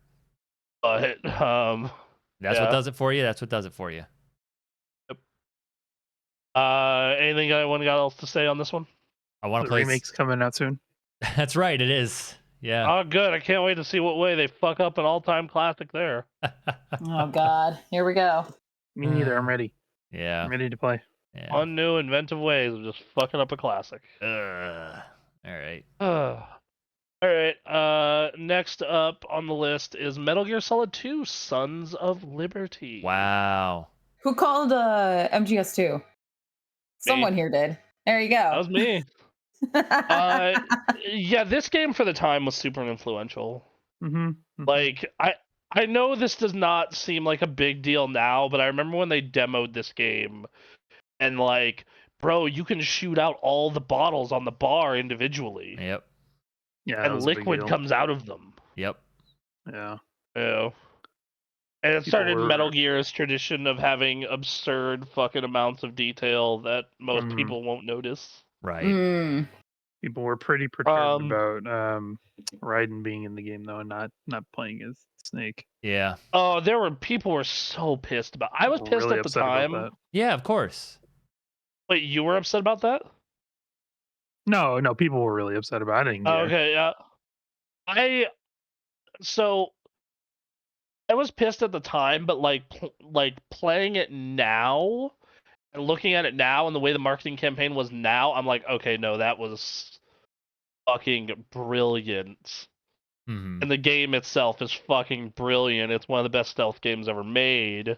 but That's what does it for you. That's what does it for you. anything anyone got else to say on this one? I want The to play. remake's coming out soon. That's right. It is. Yeah. Oh, good. I can't wait to see what way they fuck up an all-time classic there. Oh God. Here we go. Me neither. I'm ready. Yeah. I'm ready to play. Yeah. Fun, new, inventive ways of just fucking up a classic. All right. All right. Next up on the list is Metal Gear Solid 2: Sons of Liberty. Wow. Who called MGS2? Someone here did. There you go. That was me. Yeah, this game for the time was super influential. Mm-hmm. Like, I know this does not seem like a big deal now, but I remember when they demoed this game, and like, bro, you can shoot out all the bottles on the bar individually, Yep. Yeah, that and was a big liquid deal. comes out of them. Yep. Yeah. Yeah. And it People started were- Metal Gear's tradition of having absurd fucking amounts of detail that most Mhm. people won't notice. Right. Mm. People were pretty perturbed Um, about Raiden being in the game though, and not playing as Snake. Yeah. Oh, people were so pissed about. I was People were pissed really at the upset about time. that. Yeah. Of course. Wait, you were upset about that? No, people were really upset about it. I didn't care. Okay, yeah. So I was pissed at the time, but like playing it now and looking at it now and the way the marketing campaign was now, I'm like, okay, no, that was fucking brilliant. Mm-hmm. And the game itself is fucking brilliant. It's one of the best stealth games ever made.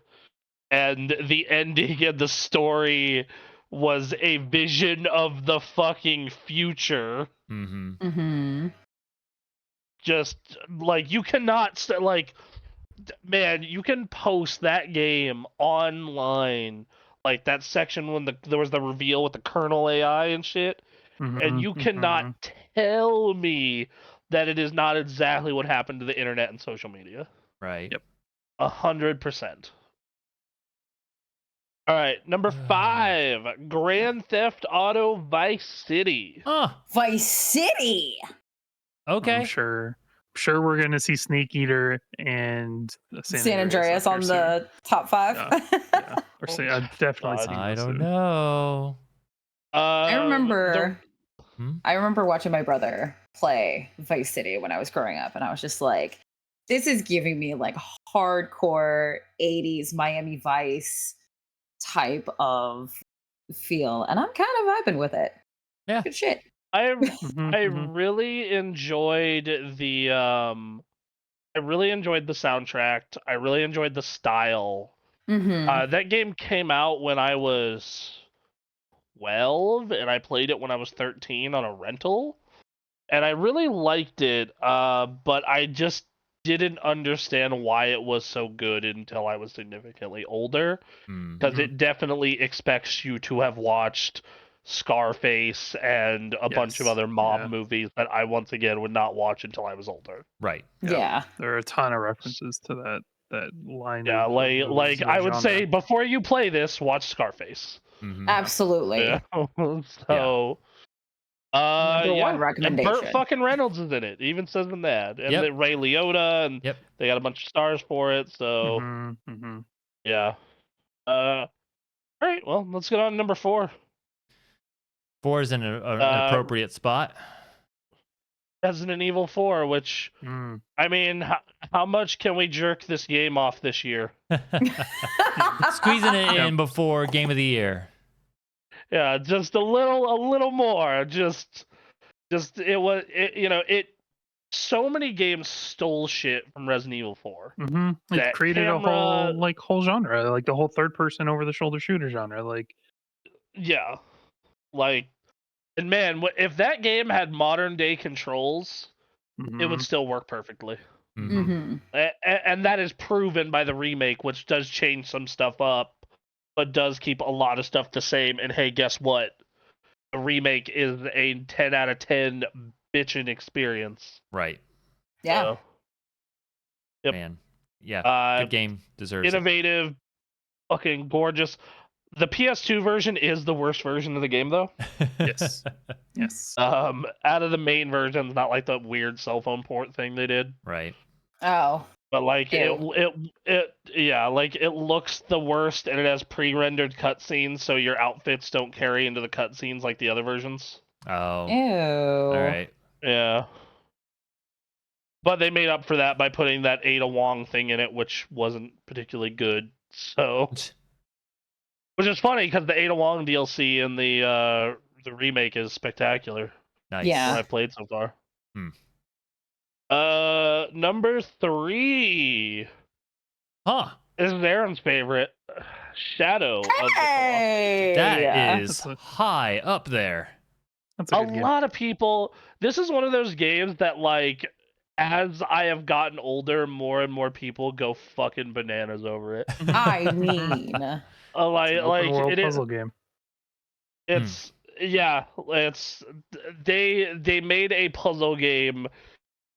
And the ending and the story was a vision of the fucking future. Mm-hmm. Mm-hmm. Just like you cannot like, man, you can post that game online, like that section when there was the reveal with the kernel AI and shit, and you cannot tell me that it is not exactly what happened to the internet and social media. Right. Yep. 100%. All right, number 5, Grand Theft Auto Vice City. Oh. Vice City. Okay. I'm sure we're gonna see Snake Eater and San Andreas on the top 5. Yeah. Or I've definitely seen I those don't soon. know. I remember Hmm? I remember watching my brother play Vice City when I was growing up, and I was just like, this is giving me like hardcore 80s Miami Vice type of feel, and I'm kind of vibing with it. Yeah. Good shit. I Mhm. really enjoyed the soundtrack. I really enjoyed the style. Mm-hmm. That game came out when I was 12, and I played it when I was 13 on a rental, and I really liked it. But I just didn't understand why it was so good until I was significantly older, because it definitely expects you to have watched Scarface and a bunch of Yes. other mob Yeah. movies that I once again would not watch until I was older. Right. Yeah. There are a ton of references to that line. Yeah, of like I would say, before you play this, watch Scarface. Mm-hmm. Absolutely. Yeah. So, Number yeah. one recommendation. And Burt fucking Reynolds is in it. It even says in that, and Yep. then Ray Liotta, and Yep. they got a bunch of stars for it. So, yeah. All right, well, let's get on to number 4. 4 is in an appropriate spot. Resident Evil 4, which, I mean, how much can we jerk this game off this year? Squeezing it in before Game of the Year. Yeah, just a little more. Just so many games stole shit from Resident Evil 4. It created a whole genre, like the whole third-person over-the-shoulder shooter genre. Like, yeah, like, and man, if that game had modern-day controls, it would still work perfectly. And that is proven by the remake, which does change some stuff up, but does keep a lot of stuff the same. And hey, guess what? The remake is a 10 out of 10 bitchin' experience. Right. Yeah. So, yep. Man. Yeah. Good game. Deserves innovative, fucking gorgeous. The PS2 version is the worst version of the game, though. Yes. Yes. Out of the main versions, not like the weird cell phone port thing they did. Right. Oh. But like it looks the worst, and it has pre-rendered cutscenes, so your outfits don't carry into the cutscenes like the other versions. Oh. Ew. All right. Yeah. But they made up for that by putting that Ada Wong thing in it, which wasn't particularly good. So, which is funny because the Ada Wong DLC in the remake is spectacular. Nice. Yeah. What I played so far. Number 3. Huh. This is Aaron's favorite. Shadow of the Colossus. That is high up there. That's a lot of people. This is one of those games that, like, as I have gotten older, more and more people go fucking bananas over it. I mean, world puzzle game. It's it's they made a puzzle game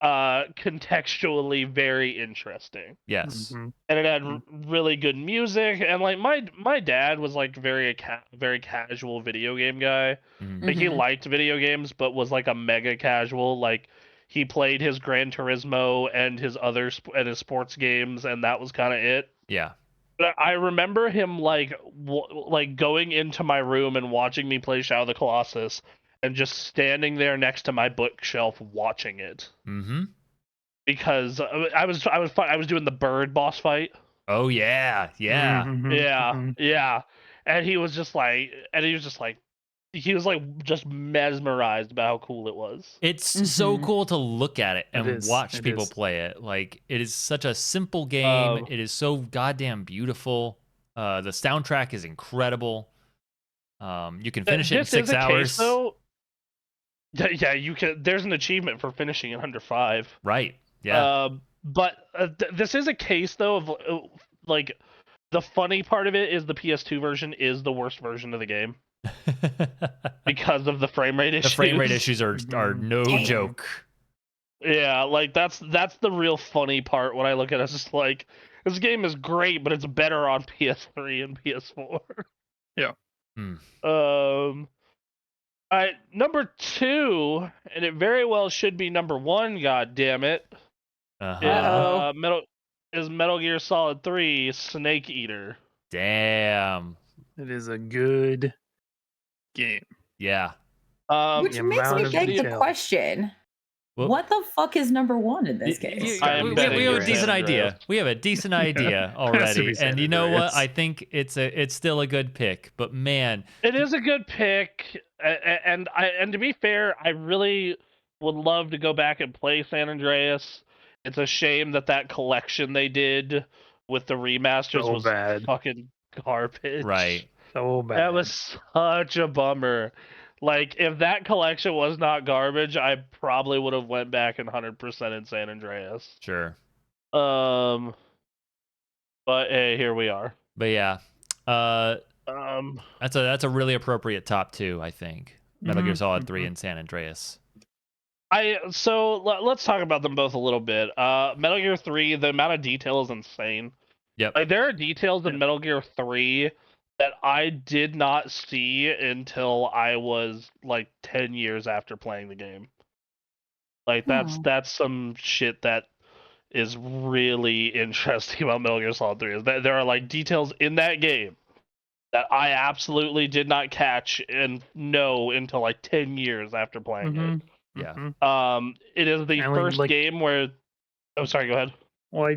contextually very interesting. Yes. And it had really good music, and like my dad was like very casual video game guy. Like he liked video games, but was like a mega casual. Like he played his Gran Turismo and his his sports games, and that was kind of it. Yeah. But I remember him like going into my room and watching me play Shadow of the Colossus, and just standing there next to my bookshelf watching it. Because I was doing the bird boss fight. Oh yeah, yeah. And he was just like, just mesmerized about how cool it was. It's so cool to look at it and watch people play it. Like, it is such a simple game. It is so goddamn beautiful. The soundtrack is incredible. You can finish it in 6 hours. Case, though, yeah, you can. There's an achievement for finishing it under 5. Right. Yeah. But this is a case though of like the funny part of it is the PS2 version is the worst version of the game because of the frame rate issues. The frame rate issues are no joke. Yeah, like that's the real funny part when I look at it. It's just like, this game is great, but it's better on PS3 and PS4. Yeah. All right, number 2, and it very well should be number 1. God damn it! Is Metal Gear Solid 3 Snake Eater? Damn. It is a good game. Yeah. Which makes me think the question: what the fuck is number 1 in this case? We have a decent idea. We have a decent idea already, and you know what? I think it's still a good pick. But man, it is a good pick, and to be fair, I really would love to go back and play San Andreas. It's a shame that collection they did with the remasters was fucking garbage. Right. So bad. That was such a bummer. Like, if that collection was not garbage, I probably would have went back and 100% in San Andreas. Sure. But hey, here we are. But yeah. That's a really appropriate top 2, I think. Metal Gear Solid 3 and San Andreas. So let's talk about them both a little bit. Metal Gear 3, the amount of detail is insane. Yep. Like, there are details in Metal Gear 3 that I did not see until I was like 10 years after playing the game. Like, that's some shit that is really interesting about Metal Gear Solid 3. Is that there are like details in that game that I absolutely did not catch and know until like 10 years after playing it. Yeah. It is the And first game where. Oh, sorry. Go ahead. Well,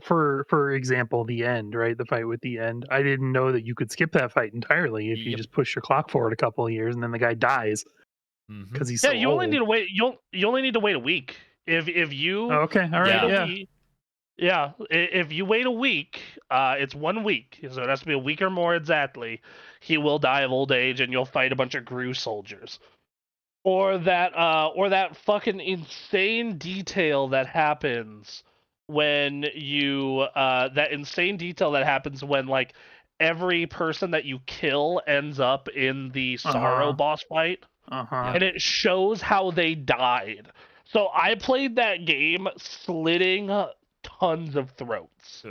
for example, the end, right? The fight with the end. I didn't know that you could skip that fight entirely if you Yep. just push your clock forward a couple of years, and then the guy dies because he's Yeah, so you only old. need to wait. You only need to wait a week. If you Oh, okay, all right, Yeah. yeah. If you wait a week, it's 1 week, so it has to be a week or more exactly. He will die of old age, and you'll fight a bunch of Gru soldiers, or that fucking insane detail that happens when you that insane detail that happens when like every person that you kill ends up in the Sorrow boss fight, and it shows how they died. So I played that game slitting tons of throats.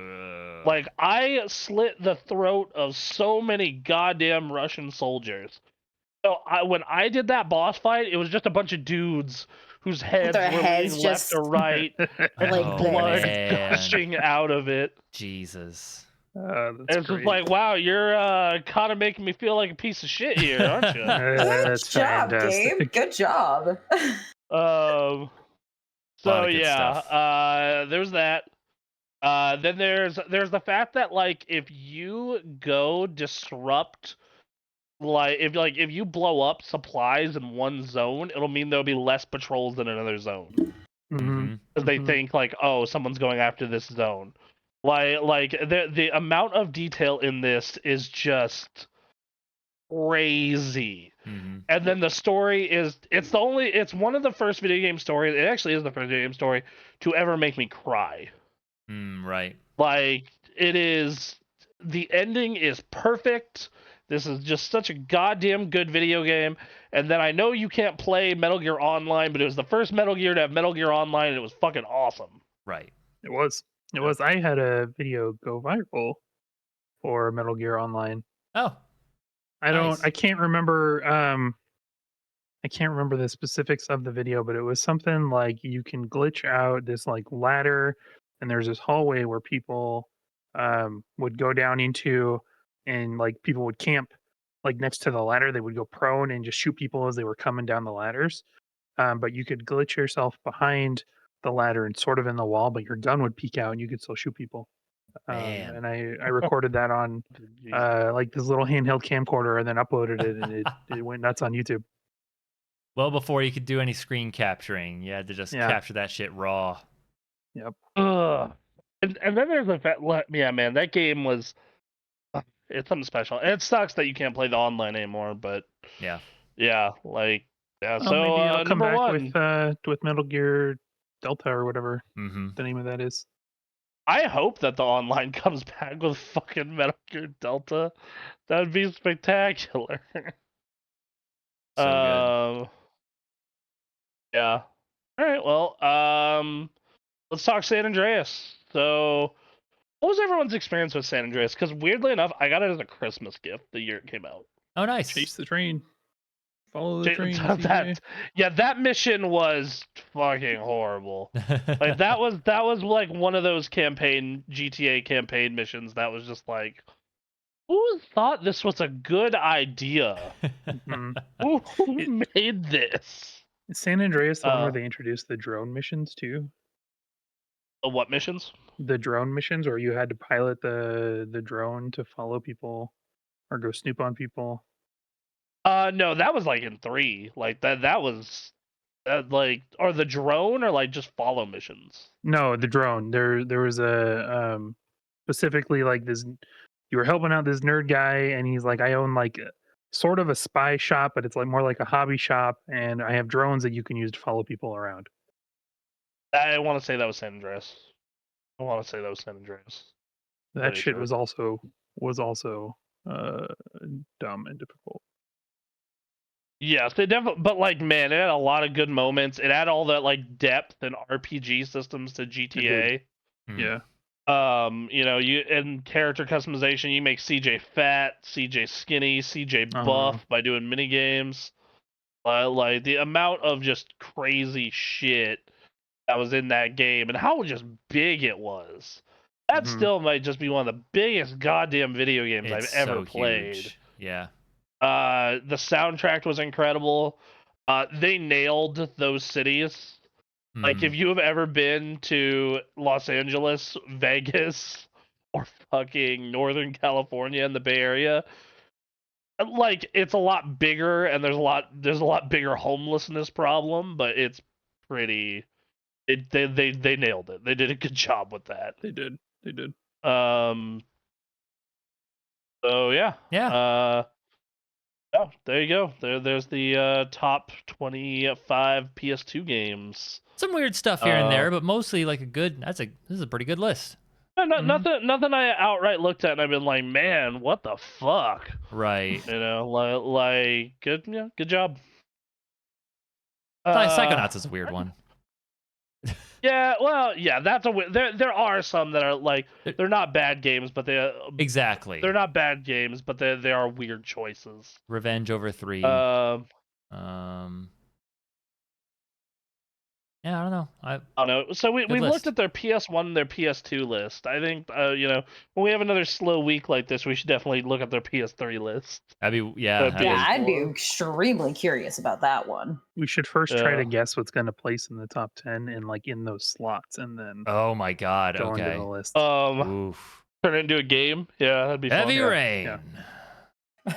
Like, I slit the throat of so many goddamn Russian soldiers. So when I did that boss fight, it was just a bunch of dudes whose heads Their were heads leaning left just or right, and like just this. blood man. gushing out of it. Jesus. That's It's great. just like, wow, you're kind of making me feel like a piece of shit here, aren't you? Good That's job, fantastic. Gabe. Good job. Lot So of good yeah, stuff. there's that. Then there's the fact that like if you go disrupt, if you blow up supplies in one zone, it'll mean there'll be less patrols in another zone because they think like, oh, someone's going after this zone. Like the amount of detail in this is just crazy. And then the story is it's one of the first video game stories. It actually is the first video game story to ever make me cry. Right. Like, it is, the ending is perfect. This is just such a goddamn good video game. And then I know you can't play Metal Gear Online, but it was the first Metal Gear to have Metal Gear Online, and it was fucking awesome. Right. It was. It was. I had a video go viral for Metal Gear Online. Oh. I can't remember. I can't remember the specifics of the video, but it was something like you can glitch out this like ladder, and there's this hallway where people would go down into, and like people would camp like next to the ladder. They would go prone and just shoot people as they were coming down the ladders. But you could glitch yourself behind the ladder and sort of in the wall, but your gun would peek out and you could still shoot people. Man. And I recorded that on like this little handheld camcorder and then uploaded it, and it went nuts on YouTube. Well, before you could do any screen capturing, you had to just capture that shit raw. Yep. Ugh. And then there's the fact, yeah, man, that game was, it's something special. And it sucks that you can't play the online anymore, but yeah, like, yeah. Well, So maybe I'll come number back one with Metal Gear Delta or whatever the name of that is. I hope that the online comes back with fucking Metal Gear Delta. That would be spectacular. So good. Yeah. All right. Well, let's talk San Andreas. So, what was everyone's experience with San Andreas? Because weirdly enough, I got it as a Christmas gift the year it came out. Oh, nice. Chase the train. Follow the train. That mission was fucking horrible. Like that was like one of those GTA campaign missions that was just like, who thought this was a good idea? Who made this? Is San Andreas the one where they introduced the drone missions too? The what missions? The drone missions, where you had to pilot the drone to follow people or go snoop on people. No, that was like in 3. Like that was like, or the drone, or like just follow missions. No, the drone. There was a specifically like this. You were helping out this nerd guy, and he's like, I own like sort of a spy shop, but it's like more like a hobby shop, and I have drones that you can use to follow people around. I want to say that was San Andreas. That shit was also dumb and difficult. Yes, they definitely, but like, man, it had a lot of good moments. It had all that like depth and RPG systems to GTA. Yeah. You know, you and character customization, you make CJ fat, CJ skinny, CJ buff by doing mini games. Like the amount of just crazy shit that was in that game and how just big it was. That still might just be one of the biggest goddamn video games I've ever played. Huge. Yeah. The soundtrack was incredible. They nailed those cities. Like, if you have ever been to Los Angeles, Vegas, or fucking Northern California in the Bay Area, like, it's a lot bigger and there's a lot bigger homelessness problem, but it's pretty. They nailed it. They did a good job with that. They did. So yeah. Yeah. Oh, there you go. There's the top 25 PS2 games. Some weird stuff here and there, but mostly like this is a pretty good list. Nothing I outright looked at and I've been like, man, what the fuck? Right. You know, like good job. Psychonauts is a weird one. Yeah, well, yeah, that's there are some that are like they're not bad games, but exactly they're not bad games, but they are weird choices. Revenge over 3. Yeah, I don't know. I don't know. So we've looked at their PS1 and their PS2 list. I think when we have another slow week like this, we should definitely look at their PS3 list. I'd be extremely curious about that one. We should first try to guess what's going to place in the top 10 and like in those slots, and then oh my god, go okay. into the list. Oof. Turn it into a game. Yeah, that'd be Heavy fun. Rain. Yeah.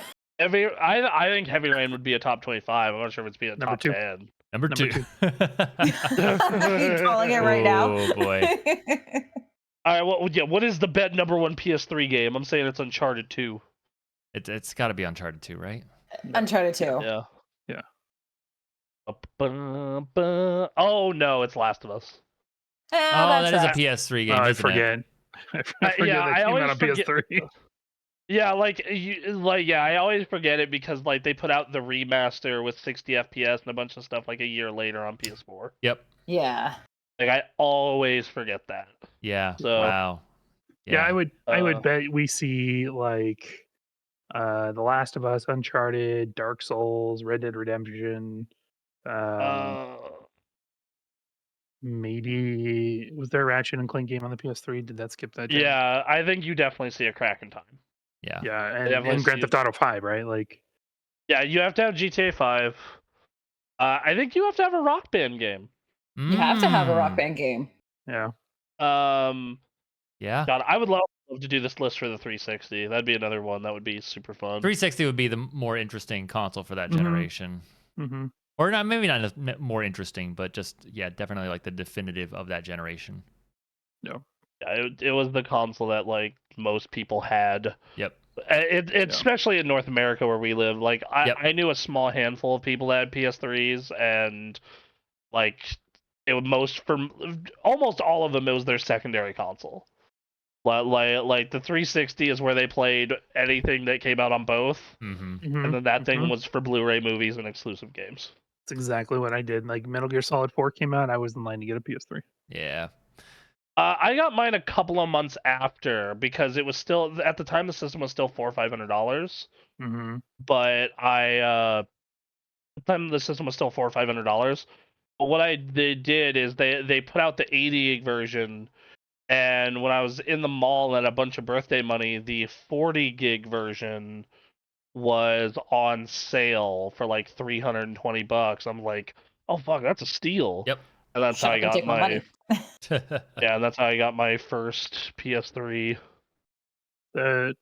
I think Heavy Rain would be a top 25. I'm not sure if it's be a top 10. Number two. You're calling it right now. Oh boy. All right. What is the bet number one PS3 game? I'm saying it's Uncharted 2. It's got to be Uncharted 2, right? Uncharted 2. Yeah. Yeah. Oh no, it's Last of Us. That is a PS3 game. I forget. I forget that came out on PS3. Yeah, I always forget it because like they put out the remaster with 60 FPS and a bunch of stuff like a year later on PS4. Yep. Yeah. Like I always forget that. Yeah. So, wow. Yeah, I would bet we see like The Last of Us, Uncharted, Dark Souls, Red Dead Redemption. Maybe was there a Ratchet and Clank game on the PS3? Did that skip that? Yeah, I think you definitely see a Crack in Time. Yeah. Yeah, and Grand Theft Auto 5, right? Like, yeah, you have to have GTA 5. I think you have to have a Rock Band game. You have to have a Rock Band game. Yeah. Yeah. God, I would love to do this list for the 360. That'd be another one that would be super fun. 360 would be the more interesting console for that generation. Mm-hmm. Or not, maybe not more interesting, but just definitely like the definitive of that generation. No. Yeah, it was the console that like most people had. Yep. Especially in North America where we live. Like I knew a small handful of people that had PS3s, and like almost all of them, it was their secondary console. Like the 360 is where they played anything that came out on both, and then that thing was for Blu-ray movies and exclusive games. That's exactly what I did. Like Metal Gear Solid 4 came out, I was in line to get a PS3. Yeah. I got mine a couple of months after because it was still at the time the system was still $400 or $500. But at the time the system was still $400 or $500. But what they did is they put out the 80 gig version, and when I was in the mall and a bunch of birthday money, the 40 gig version was on sale for like $320. I'm like, oh fuck, that's a steal. Yep. And that's how I got my money. yeah, and that's how I got my first PS3. The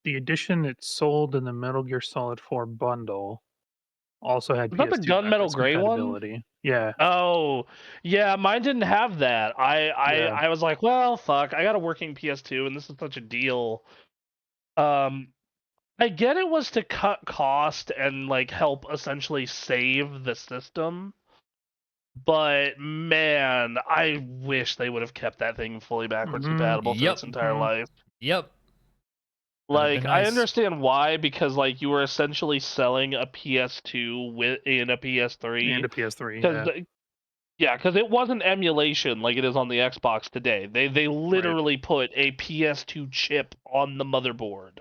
edition that sold in the Metal Gear Solid 4 bundle also had Was that the gunmetal gray one? Yeah. Oh, yeah, mine didn't have that. I was like, well, fuck, I got a working PS2 and this is such a deal. I get it was to cut cost and like help essentially save the system. But man, I wish they would have kept that thing fully backwards compatible for its entire life. Yep. Like, nice. I understand why, because like you were essentially selling a PS2 in a PS3. And a PS3. Because it wasn't emulation like it is on the Xbox today. They literally put a PS2 chip on the motherboard.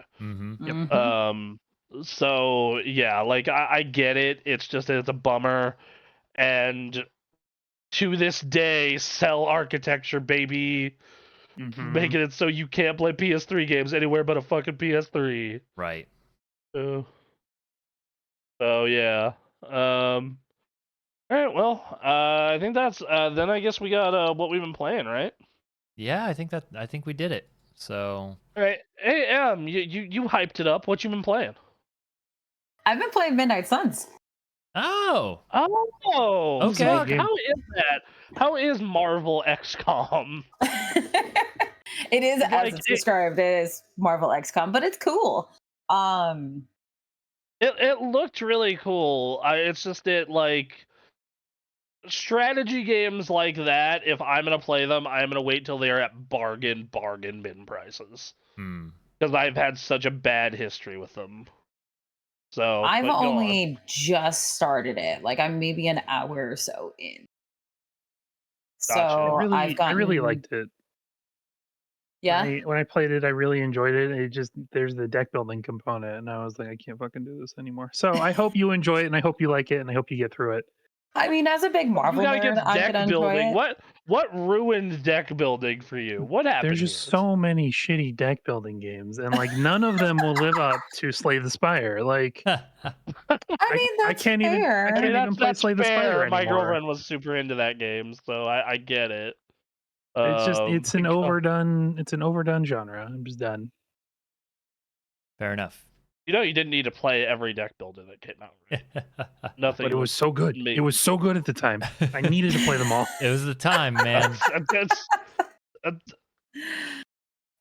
So yeah, like I get it. It's just it's a bummer, and to this day, cell architecture, baby. making it so you can't play PS3 games anywhere but a fucking PS3. Right. So yeah. All right. Well, I think that's. Then I guess we got what we've been playing, right? Yeah, I think we did it. So. All right. Hey, you hyped it up. What you been playing? I've been playing Midnight Suns. Oh. Oh. Okay. Fuck, how is that? How is Marvel XCOM? It is Like, as it's described. It is Marvel XCOM, but it's cool. It looked really cool. It's just like strategy games like that. If I'm gonna play them, I'm gonna wait till they're at bargain bin prices. Because I've had such a bad history with them. So I've but go on. only just started it. Like I'm maybe an hour or so in. Gotcha. So I really liked it. Yeah. When I played it, I really enjoyed it. It just there's the deck building component, and I was like, I can't fucking do this anymore. So I hope you enjoy it, and I hope you like it, and I hope you get through it. I mean, as a big Marvel You got nerd, against I'm deck gonna enjoy building. it. What ruined deck building for you? What happened? There's just so many shitty deck building games, and like none of them will live up to Slay the Spire. Like, I mean, that's I can't even play Slay the Spire anymore. My girlfriend was super into that game, so I get it. It's an overdone genre. I'm just done. Fair enough. You know, you didn't need to play every deck builder that came out. Right? Nothing. But it was so good. It was so good at the time. I needed to play them all. It was the time, man.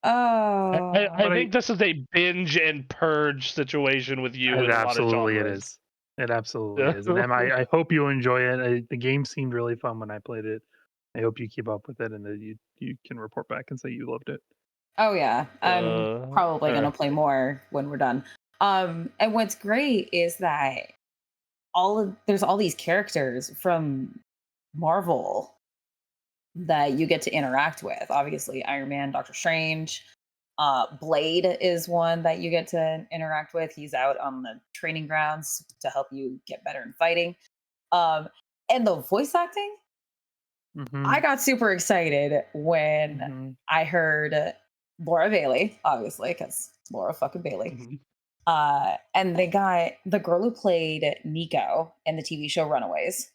I think this is a binge and purge situation with you. It absolutely is. It absolutely is. And I hope you enjoy it. The game seemed really fun when I played it. I hope you keep up with it and that you can report back and say you loved it. Oh yeah, I'm probably gonna play more when we're done. And what's great is that there's all these characters from Marvel that you get to interact with. Obviously, Iron Man, Doctor Strange, Blade is one that you get to interact with. He's out on the training grounds to help you get better in fighting. And the voice acting, I got super excited when I heard Laura Bailey, obviously, because it's Laura fucking Bailey. And they got the girl who played Nico in the TV show Runaways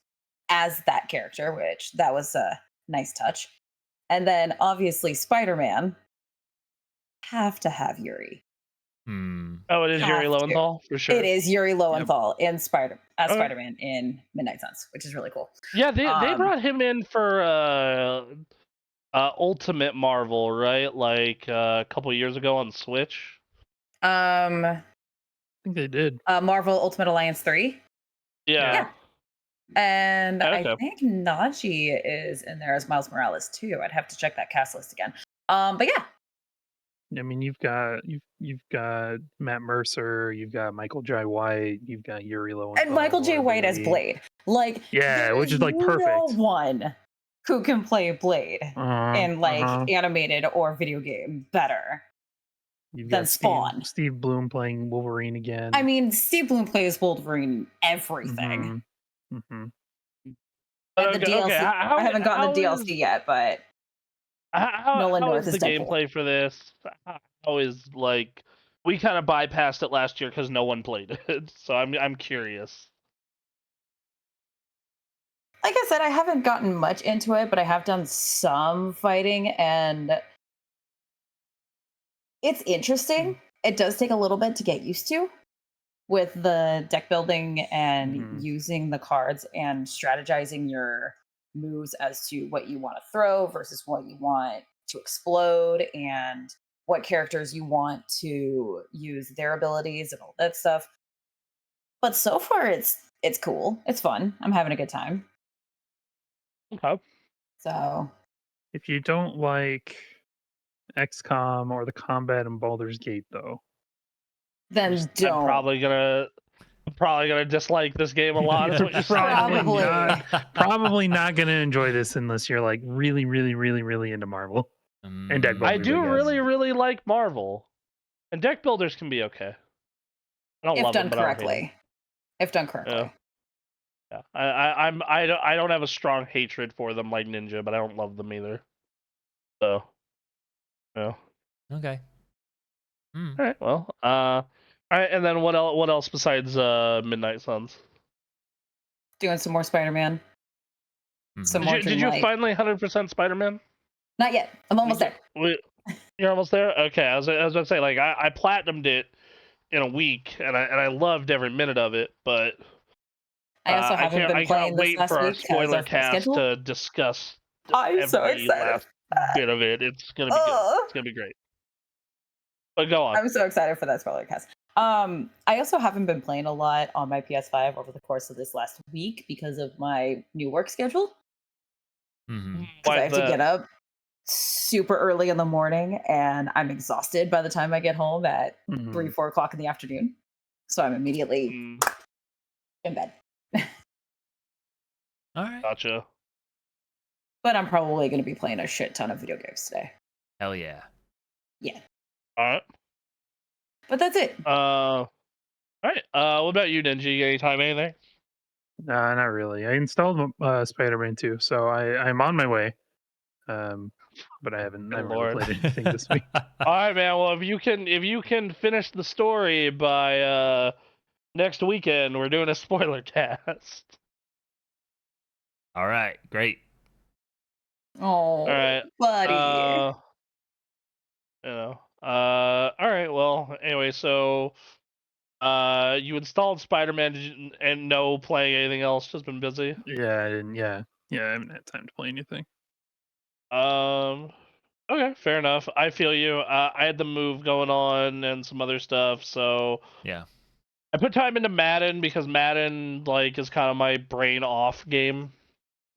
as that character, which that was a nice touch. And then obviously Spider-Man, have to have Yuri. Oh, it is Yuri Lowenthal for sure. It is Yuri Lowenthal in Spider-Man in Midnight Suns, which is really cool. Yeah, they brought him in for Ultimate Marvel, right? Like a couple years ago on Switch. I think they did. Marvel Ultimate Alliance 3. Yeah. And I think Najee is in there as Miles Morales too. I'd have to check that cast list again. But yeah. I mean, you've got Matt Mercer, you've got Michael J. White, you've got Yuri Lowenthal, and Michael J. White as Blade. Like, yeah, which is like perfect. No one who can play Blade in like animated or video game better than Spawn. Steve Bloom playing Wolverine again. I mean, Steve Bloom plays Wolverine everything. And the DLC. I haven't gotten the DLC yet, but Nolan North is the gameplay for this? How is like we kind of bypassed it last year because no one played it, so I'm curious. Like I said, I haven't gotten much into it, but I have done some fighting, and it's interesting. It does take a little bit to get used to with the deck building and using the cards and strategizing your moves as to what you want to throw versus what you want to explode and what characters you want to use their abilities and all that stuff. But so far it's cool. It's fun. I'm having a good time. Okay. So if you don't like XCOM or the combat in Baldur's Gate though, then don't. I'm probably gonna dislike this game a lot. Is what you're saying. Probably not gonna enjoy this unless you're like really, really, really, really into Marvel and deck builders. I do really, really like Marvel, and deck builders can be okay. I don't love them, but correctly. If done correctly. Yeah, I don't have a strong hatred for them like Ninja, but I don't love them either. So Yeah. Okay. All right. Well. All right. And then what else? What else besides Midnight Suns? Doing some more Spider-Man. Some more Did you Dreamlight. finally 100% Spider-Man? Not yet. I'm almost there. You're almost there. Okay. I was about to say, like, I platinumed it in a week, and I loved every minute of it, but I also haven't been I playing can't this wait last for our week because spoiler of my cast schedule. to discuss I'm so every excited last for that. bit of it. It's gonna be good. It's gonna be great. But go on. I'm so excited for that spoiler cast. I also haven't been playing a lot on my PS5 over the course of this last week because of my new work schedule. Mm-hmm. Because I have to get up super early in the morning, and I'm exhausted by the time I get home at 3-4 o'clock in the afternoon. So I'm immediately in bed. All right. Gotcha. But I'm probably going to be playing a shit ton of video games today. Hell yeah. Yeah. All right. But that's it. All right. What about you, Ninja? Anytime, anything? Nah, not really. I installed Spider-Man 2, so I'm on my way. But I haven't really played anything this week. All right, man. Well, if you can finish the story by next weekend, we're doing a spoiler cast. All right. Great. Oh, all right, buddy. all right. Well, anyway, so you installed Spider-Man and no playing anything else. Just been busy. Yeah, I didn't. Yeah, I haven't had time to play anything. Okay, fair enough. I feel you. I had the move going on and some other stuff, so yeah. I put time into Madden because Madden like is kind of my brain off game,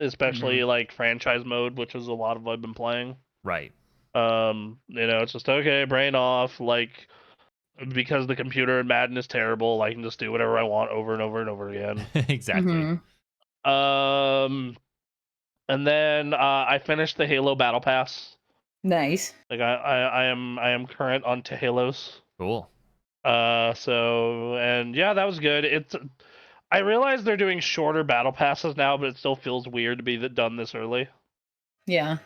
especially like franchise mode, which is a lot of what I've been playing. Right. It's just okay, brain off, like because the computer in Madden is terrible, I can just do whatever I want over and over and over again. Exactly. And then I finished the Halo Battle Pass. Nice. Like I am current on to Halos. Cool. So and yeah, that was good. I realize they're doing shorter battle passes now, but it still feels weird to be done this early. Yeah.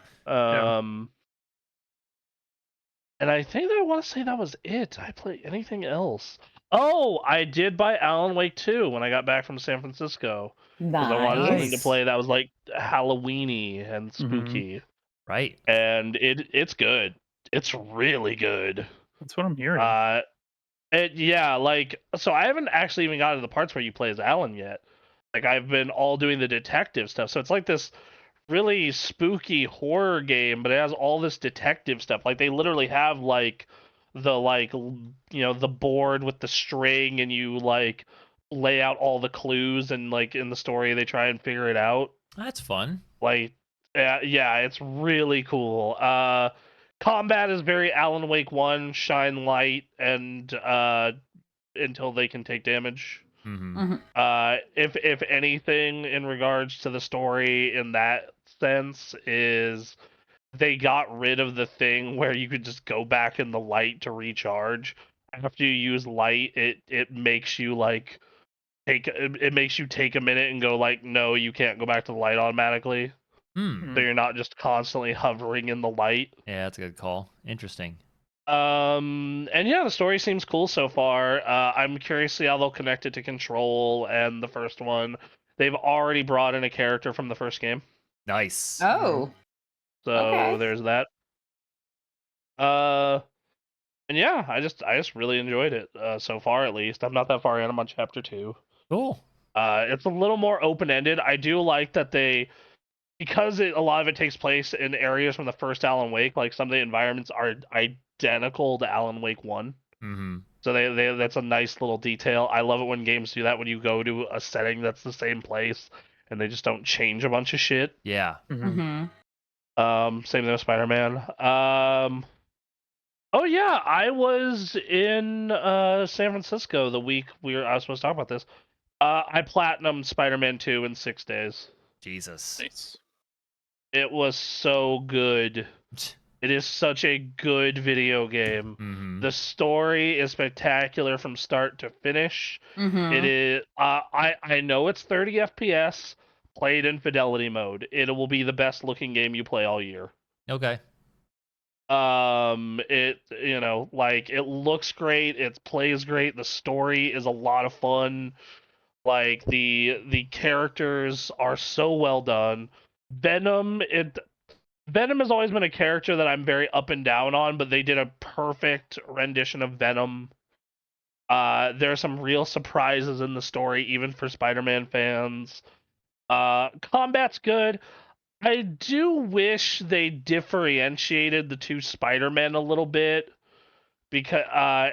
And I think I want to say that was it. I play anything else? Oh, I did buy Alan Wake 2 when I got back from San Francisco. Because I wanted something to play that was like Halloweeny and spooky. Right. And it's good. It's really good. That's what I'm hearing. So I haven't actually even gotten to the parts where you play as Alan yet. Like I've been all doing the detective stuff. So it's like this really spooky horror game, but it has all this detective stuff. Like they literally have like the board with the string, and you like lay out all the clues, and like in the story they try and figure it out. That's fun. Like yeah, it's really cool. Combat is very Alan Wake 1, shine light and until they can take damage. If anything in regards to the story in that sense is they got rid of the thing where you could just go back in the light to recharge. After you use light, it makes you like take a minute and go like, no, you can't go back to the light automatically. So you're not just constantly hovering in the light. Yeah, that's a good call. Interesting. And yeah, the story seems cool so far. I'm curious to see how they'll connect it to Control and the first one. They've already brought in a character from the first game. Nice. Oh. So there's that. And yeah, I just really enjoyed it so far, at least. I'm not that far in. I'm on chapter 2. Cool. It's a little more open-ended. I do like that because a lot of it takes place in areas from the first Alan Wake. Like some of the environments are identical to Alan Wake 1. So they that's a nice little detail. I love it when games do that, when you go to a setting that's the same place and they just don't change a bunch of shit. Yeah. Same thing with Spider-Man. Oh yeah, I was in San Francisco the week I was supposed to talk about this. I platinumed Spider-Man 2 in 6 days. Jesus. Nice. It was so good. It is such a good video game. The story is spectacular from start to finish. It is. I know it's 30 FPS, played in fidelity mode. It will be the best looking game you play all year. Okay. It like it looks great, it plays great, the story is a lot of fun. Like the characters are so well done. Venom has always been a character that I'm very up and down on, but they did a perfect rendition of Venom. There are some real surprises in the story, even for Spider-Man fans. Combat's good. I do wish they differentiated the two Spider-Men a little bit, because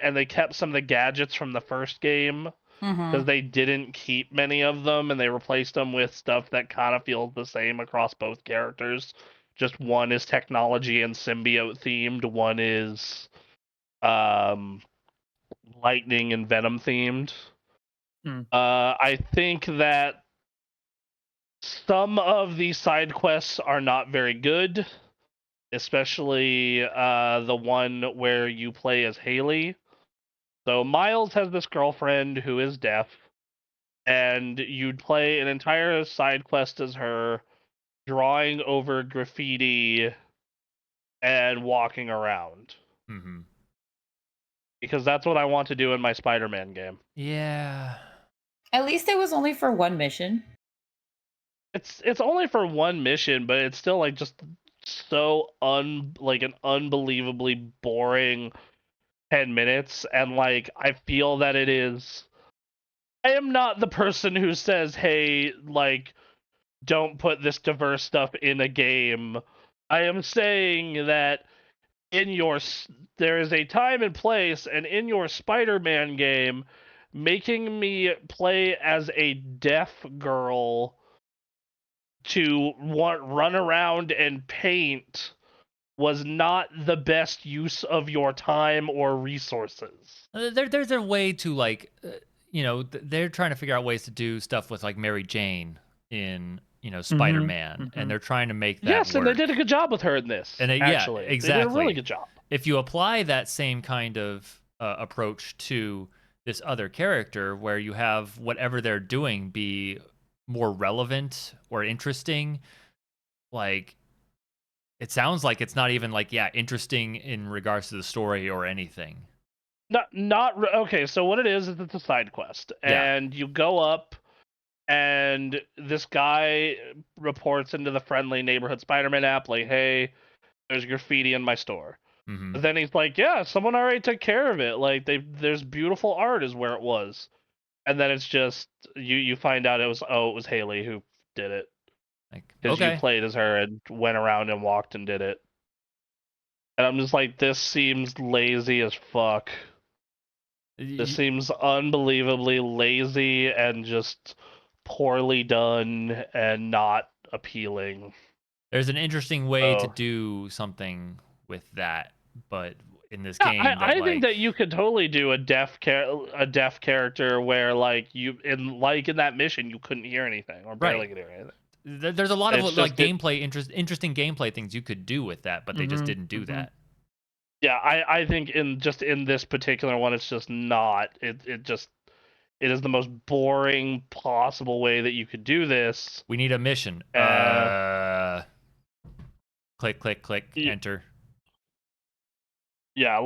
and they kept some of the gadgets from the first game, because they didn't keep many of them, and they replaced them with stuff that kind of feels the same across both characters. Just one is technology and symbiote themed, one is lightning and venom themed. I think that some of the side quests are not very good, especially the one where you play as Haley. So Miles has this girlfriend who is deaf, and you'd play an entire side quest as her, drawing over graffiti and walking around. Because that's what I want to do in my Spider-Man game. Yeah. At least it was only for one mission. It's only for one mission, but it's still like just so like an unbelievably boring 10 minutes, and like I feel that it is. I am not the person who says, "Hey, like, don't put this diverse stuff in a game." I am saying that there is a time and place, and in your Spider-Man game, making me play as a deaf girl to run around and paint was not the best use of your time or resources. There's a way to, like, they're trying to figure out ways to do stuff with, like, Mary Jane in, Spider-Man, and they're trying to make that Yes, work. and they did a good job with her in this. And actually, yeah, exactly. They did a really good job. If you apply that same kind of approach to this other character, where you have whatever they're doing be more relevant or interesting, like, it sounds like it's not even like, interesting in regards to the story or anything. Okay, so what it is it's a side quest, and you go up, and this guy reports into the friendly neighborhood Spider-Man app, like, "Hey, there's graffiti in my store." But then he's like, "Yeah, someone already took care of it. Like, there's beautiful art is where it was." And then it's just you find out it was Haley who did it, because you played as her and went around and walked and did it. And I'm just like, this seems lazy as fuck. This seems unbelievably lazy and just poorly done and not appealing. There's an interesting way to do something with that, but in this game, I think that you could totally do a deaf character where, like, in that mission you couldn't hear anything or barely could hear anything. There's a lot of like interesting gameplay things you could do with that, but they just didn't do that. Yeah, I think in this particular one, it's just not. It is the most boring possible way that you could do this. We need a mission. Click, click, click, enter. Yeah,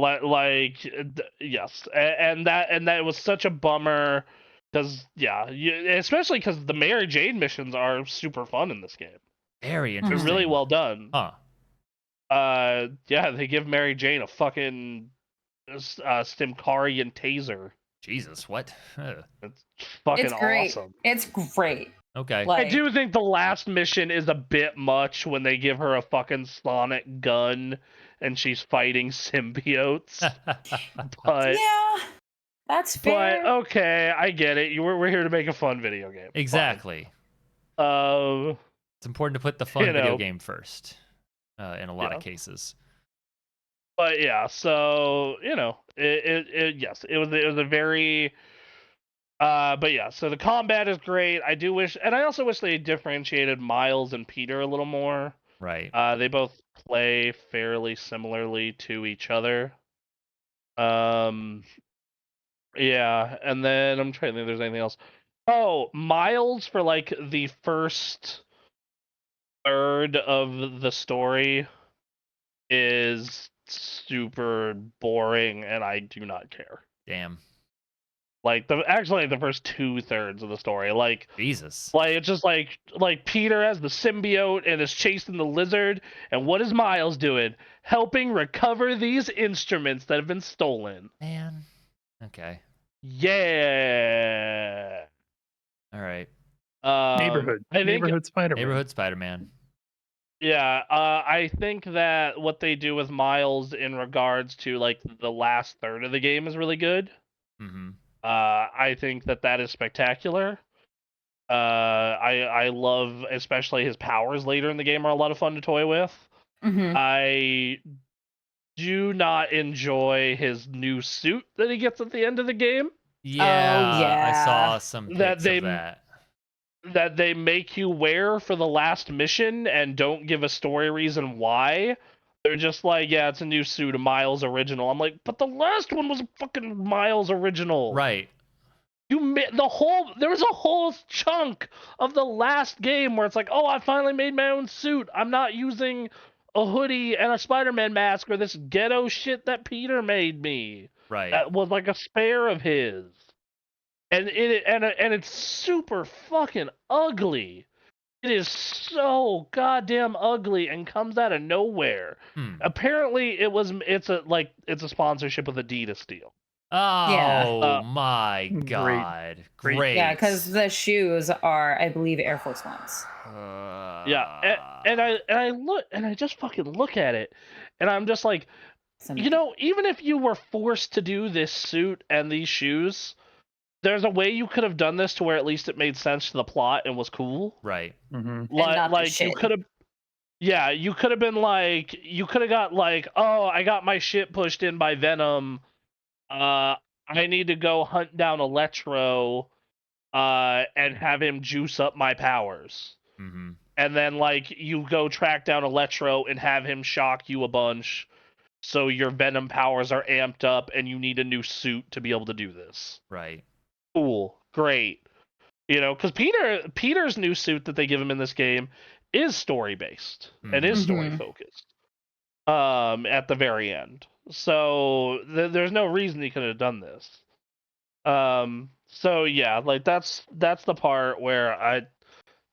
yes, and that was such a bummer, because especially because the Mary Jane missions are super fun in this game. Very interesting. They're really well done. Huh. Yeah, they give Mary Jane a fucking Stimkarian taser. Jesus, what? It's fucking awesome. It's great. Okay. I do think the last mission is a bit much when they give her a fucking sonic gun and she's fighting symbiotes. But yeah, that's fair. But okay, I get it. We're here to make a fun video game. Exactly. Fine. It's important to put the fun video game first, in a lot of cases. But yeah, so yes, it was a very. But yeah, so the combat is great. I also wish they differentiated Miles and Peter a little more. Right. They both play fairly similarly to each other. Yeah, and then I'm trying to think if there's anything else. Oh, Miles, for like the first third of the story, is super boring, and I do not care. Damn. Like the first 2/3 of the story, like Jesus. it's just like Peter as the symbiote and is chasing the lizard, and what is Miles doing? Helping recover these instruments that have been stolen. Man. Okay. Yeah. All right. Neighborhood Spider-Man. Neighborhood Spider-Man. Yeah, I think that what they do with Miles in regards to like the last third of the game is really good. Mm-hmm. I think that is spectacular. I love especially his powers later in the game are a lot of fun to toy with. Mm-hmm. I do not enjoy his new suit that he gets at the end of the game. Yeah, yeah. I saw some That pics of that. That they make you wear for the last mission and don't give a story reason why. They're just like, yeah, it's a new suit, a Miles original. I'm like, but the last one was a fucking Miles original. Right. There was a whole chunk of the last game where it's like, oh, I finally made my own suit. I'm not using a hoodie and a Spider-Man mask or this ghetto shit that Peter made me. Right. That was like a spare of his. And it's super fucking ugly. It is so goddamn ugly and comes out of nowhere. Apparently, it's a sponsorship with Adidas deal. Oh my god! Great. Yeah, because the shoes are, I believe, Air Force Ones. Yeah, and I just fucking look at it, and I'm just like, even if you were forced to do this suit and these shoes, there's a way you could have done this to where at least it made sense to the plot and was cool. Right. Mm-hmm. Like you could have. Yeah, you could have been like, you could have got like, oh, I got my shit pushed in by Venom. I need to go hunt down Electro, and have him juice up my powers. Mm-hmm. And then like you go track down Electro and have him shock you a bunch, so your Venom powers are amped up, and you need a new suit to be able to do this. Right. Cool, great. Because Peter's new suit that they give him in this game is story based and is story focused. At the very end, so there's no reason he could have done this. So yeah, like that's the part where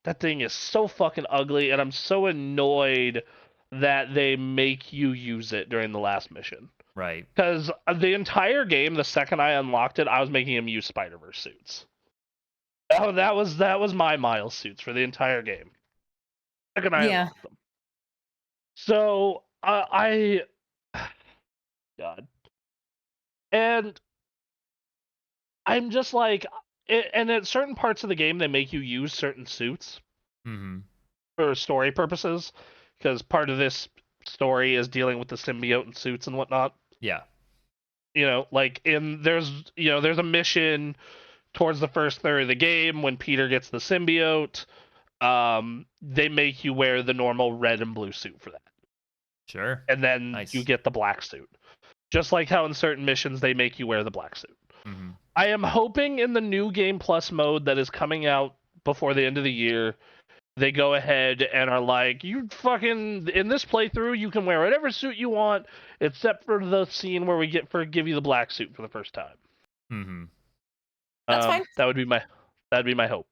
that thing is so fucking ugly, and I'm so annoyed that they make you use it during the last mission. Right. Because the entire game, the second I unlocked it, I was making him use Spider-Verse suits. Oh, that was my Miles suits for the entire game. Second I unlocked them. So God, and I'm just like, and at certain parts of the game, they make you use certain suits for story purposes, because part of this story is dealing with the symbiote and suits and whatnot. Yeah. Like there's a mission towards the first third of the game when Peter gets the symbiote. They make you wear the normal red and blue suit for that. Sure. And then you get the black suit. Just like how in certain missions they make you wear the black suit. Mm-hmm. I am hoping in the new Game Plus mode that is coming out before the end of the year, they go ahead and are like, you fucking, in this playthrough, you can wear whatever suit you want, except for the scene where we give you the black suit for the first time. Mm-hmm. That's fine. That'd be my hope.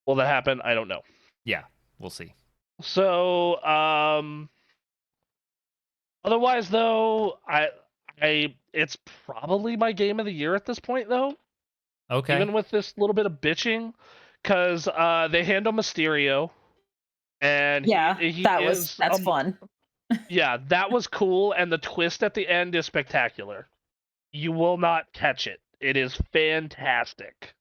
Will that happen? I don't know. Yeah, we'll see. So, otherwise though, it's probably my game of the year at this point though. Okay. Even with this little bit of bitching, because they handle Mysterio, and that's fun. Yeah, that was cool, and the twist at the end is spectacular. You will not catch it. It is fantastic.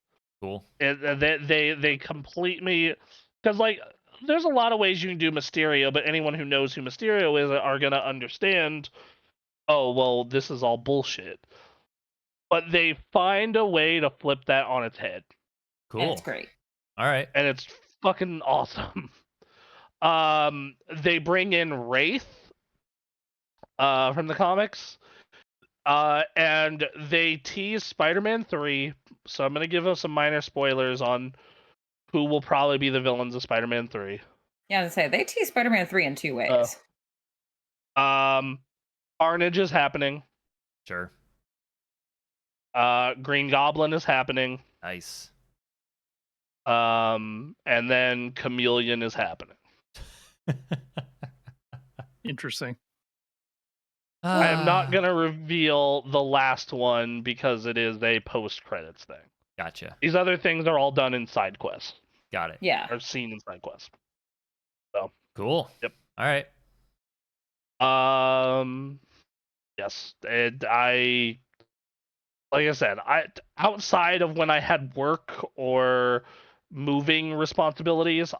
Cool. They complete me, because like there's a lot of ways you can do Mysterio, but anyone who knows who Mysterio is are gonna understand. Oh well, this is all bullshit. But they find a way to flip that on its head. Cool. And it's great. All right. And it's fucking awesome. They bring in Wraith from the comics. And they tease Spider-Man 3. So I'm going to give us some minor spoilers on who will probably be the villains of Spider-Man 3. Yeah, I was gonna say they tease Spider-Man 3 in two ways. Carnage is happening. Sure. Green Goblin is happening. Nice. And then Chameleon is happening. Interesting. I am not Ah, gonna reveal the last one because it is a post-credits thing. Gotcha. These other things are all done in side quests. Got it. Yeah. Or seen in side quests. Cool. Yep. All right. Yes. Like I said, outside of when I had work or moving responsibilities,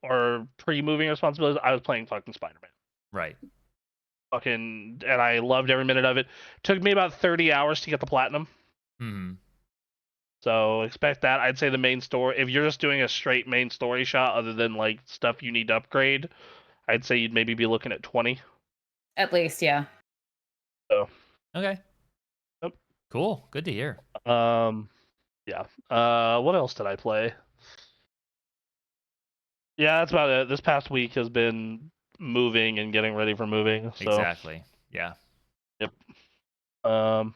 or pre-moving responsibilities, I was playing fucking Spider-Man. Right. And I loved every minute of it. Took me about 30 hours to get the platinum. Hmm. So expect that. I'd say the main story, if you're just doing a straight main story shot other than like stuff you need to upgrade, I'd say you'd maybe be looking at 20. At least, yeah. So Okay. Yep. Cool. Good to hear. Yeah. What else did I play? Yeah, that's about it. This past week has been moving and getting ready for moving. So Exactly. Yeah. Yep. All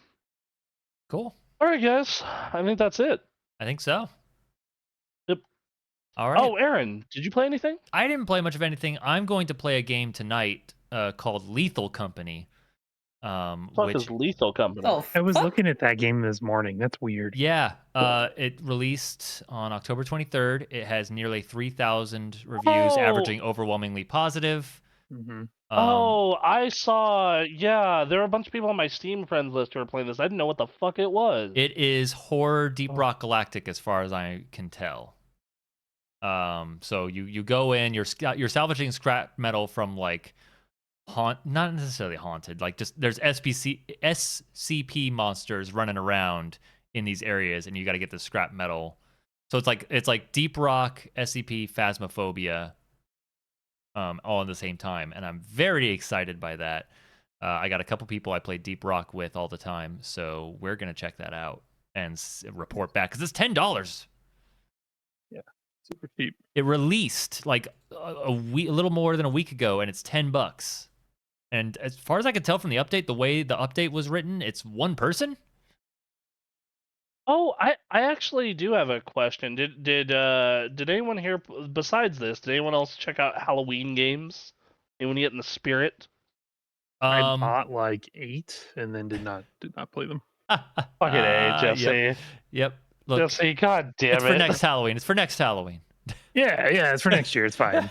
Cool. right, guys. I think that's it. I think so. Yep. All right. Oh, Aaron, did you play anything? I didn't play much of anything. I'm going to play a game tonight called Lethal Company. Fuck is Lethal Company? Oh, I was fuck. looking at that game this morning. That's weird. Yeah, it released on October 23rd. It has nearly 3,000 reviews, Oh! averaging overwhelmingly positive. Mm-hmm. I saw. Yeah, there were a bunch of people on my Steam friends list who were playing this. I didn't know what the fuck it was. It is horror Deep Oh. Rock Galactic, as far as I can tell. So you go in, you're salvaging scrap metal from like not necessarily haunted, like just there's SCP monsters running around in these areas, and you got to get the scrap metal. So it's like Deep Rock, SCP, Phasmophobia, all at the same time, and I'm very excited by that. I got a couple people I play Deep Rock with all the time, so we're gonna check that out and report back because it's $10. Yeah, super cheap. It released like a week, a little more than a week ago, and it's $10. And as far as I could tell from the update, the way the update was written, it's one person. Oh, I actually do have a question. Did anyone here besides this? Did anyone else check out Halloween games? Anyone get in the spirit? I bought like 8 and then did not play them. Fucking A, Jesse. Yep. Look, Jesse, god damn it's it. for next Halloween. It's for next Halloween. Yeah, it's for next year. It's fine.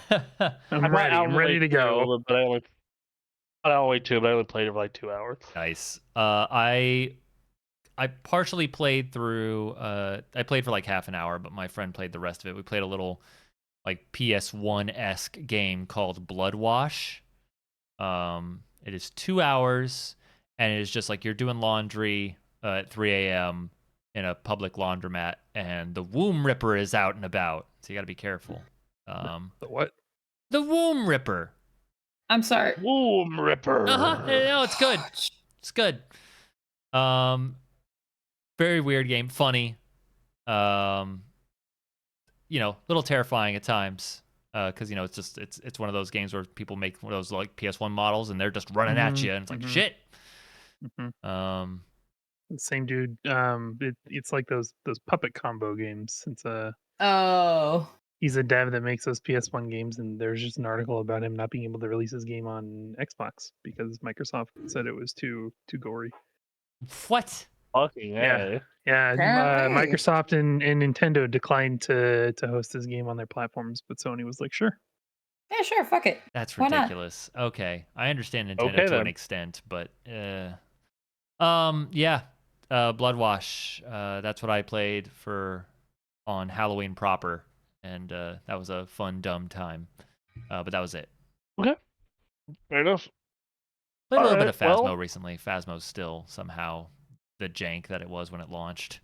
I'm ready. I'm ready to go. But I only played it for like 2 hours. Nice. I partially played through. I played for like half an hour, but my friend played the rest of it. We played a little like PS1-esque game called Blood Wash. It is 2 hours, and it is just like you're doing laundry at 3 a.m. in a public laundromat, and the Womb Ripper is out and about, so you got to be careful. The what? The Womb Ripper. I'm sorry. Womb Ripper. No, it's good. It's good. Very weird game, funny. Little terrifying at times. Because it's one of those games where people make one of those like PS1 models and they're just running at you, and it's like shit. The same dude. It's like those puppet combo games. He's a dev that makes those PS1 games, and there's just an article about him not being able to release his game on Xbox because Microsoft said it was too gory. What? Fucking A. Yeah. Apparently. Microsoft and Nintendo declined to host his game on their platforms, but Sony was like, sure. Yeah, sure. Fuck it. That's Why not? ridiculous. Okay, I understand Nintendo Okay, to then. an extent, but Blood Wash. That's what I played on Halloween proper, and that was a fun, dumb time. But that was it. Okay. Fair enough. Played a little bit Alright, of Phasmo well- recently. Phasmo's still somehow the jank that it was when it launched.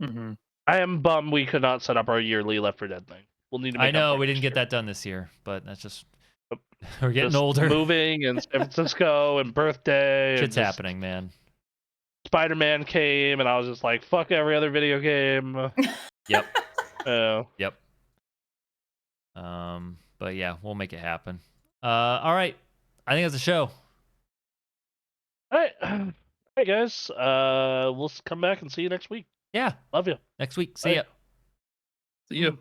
Mm-hmm. I am bummed we could not set up our yearly Left 4 Dead thing. We'll need to make I know up for we it didn't next get year. that done this year, but that's just Yep. we're getting Just older. Moving and San Francisco and birthday. and Shit's just happening, man. Spider-Man came, and I was just like, fuck every other video game. Yep. Yep. But yeah, we'll make it happen. All right. I think that's a show. All right, guys. We'll come back and see you next week. Yeah. Love you. Next week. See Bye. ya. See you.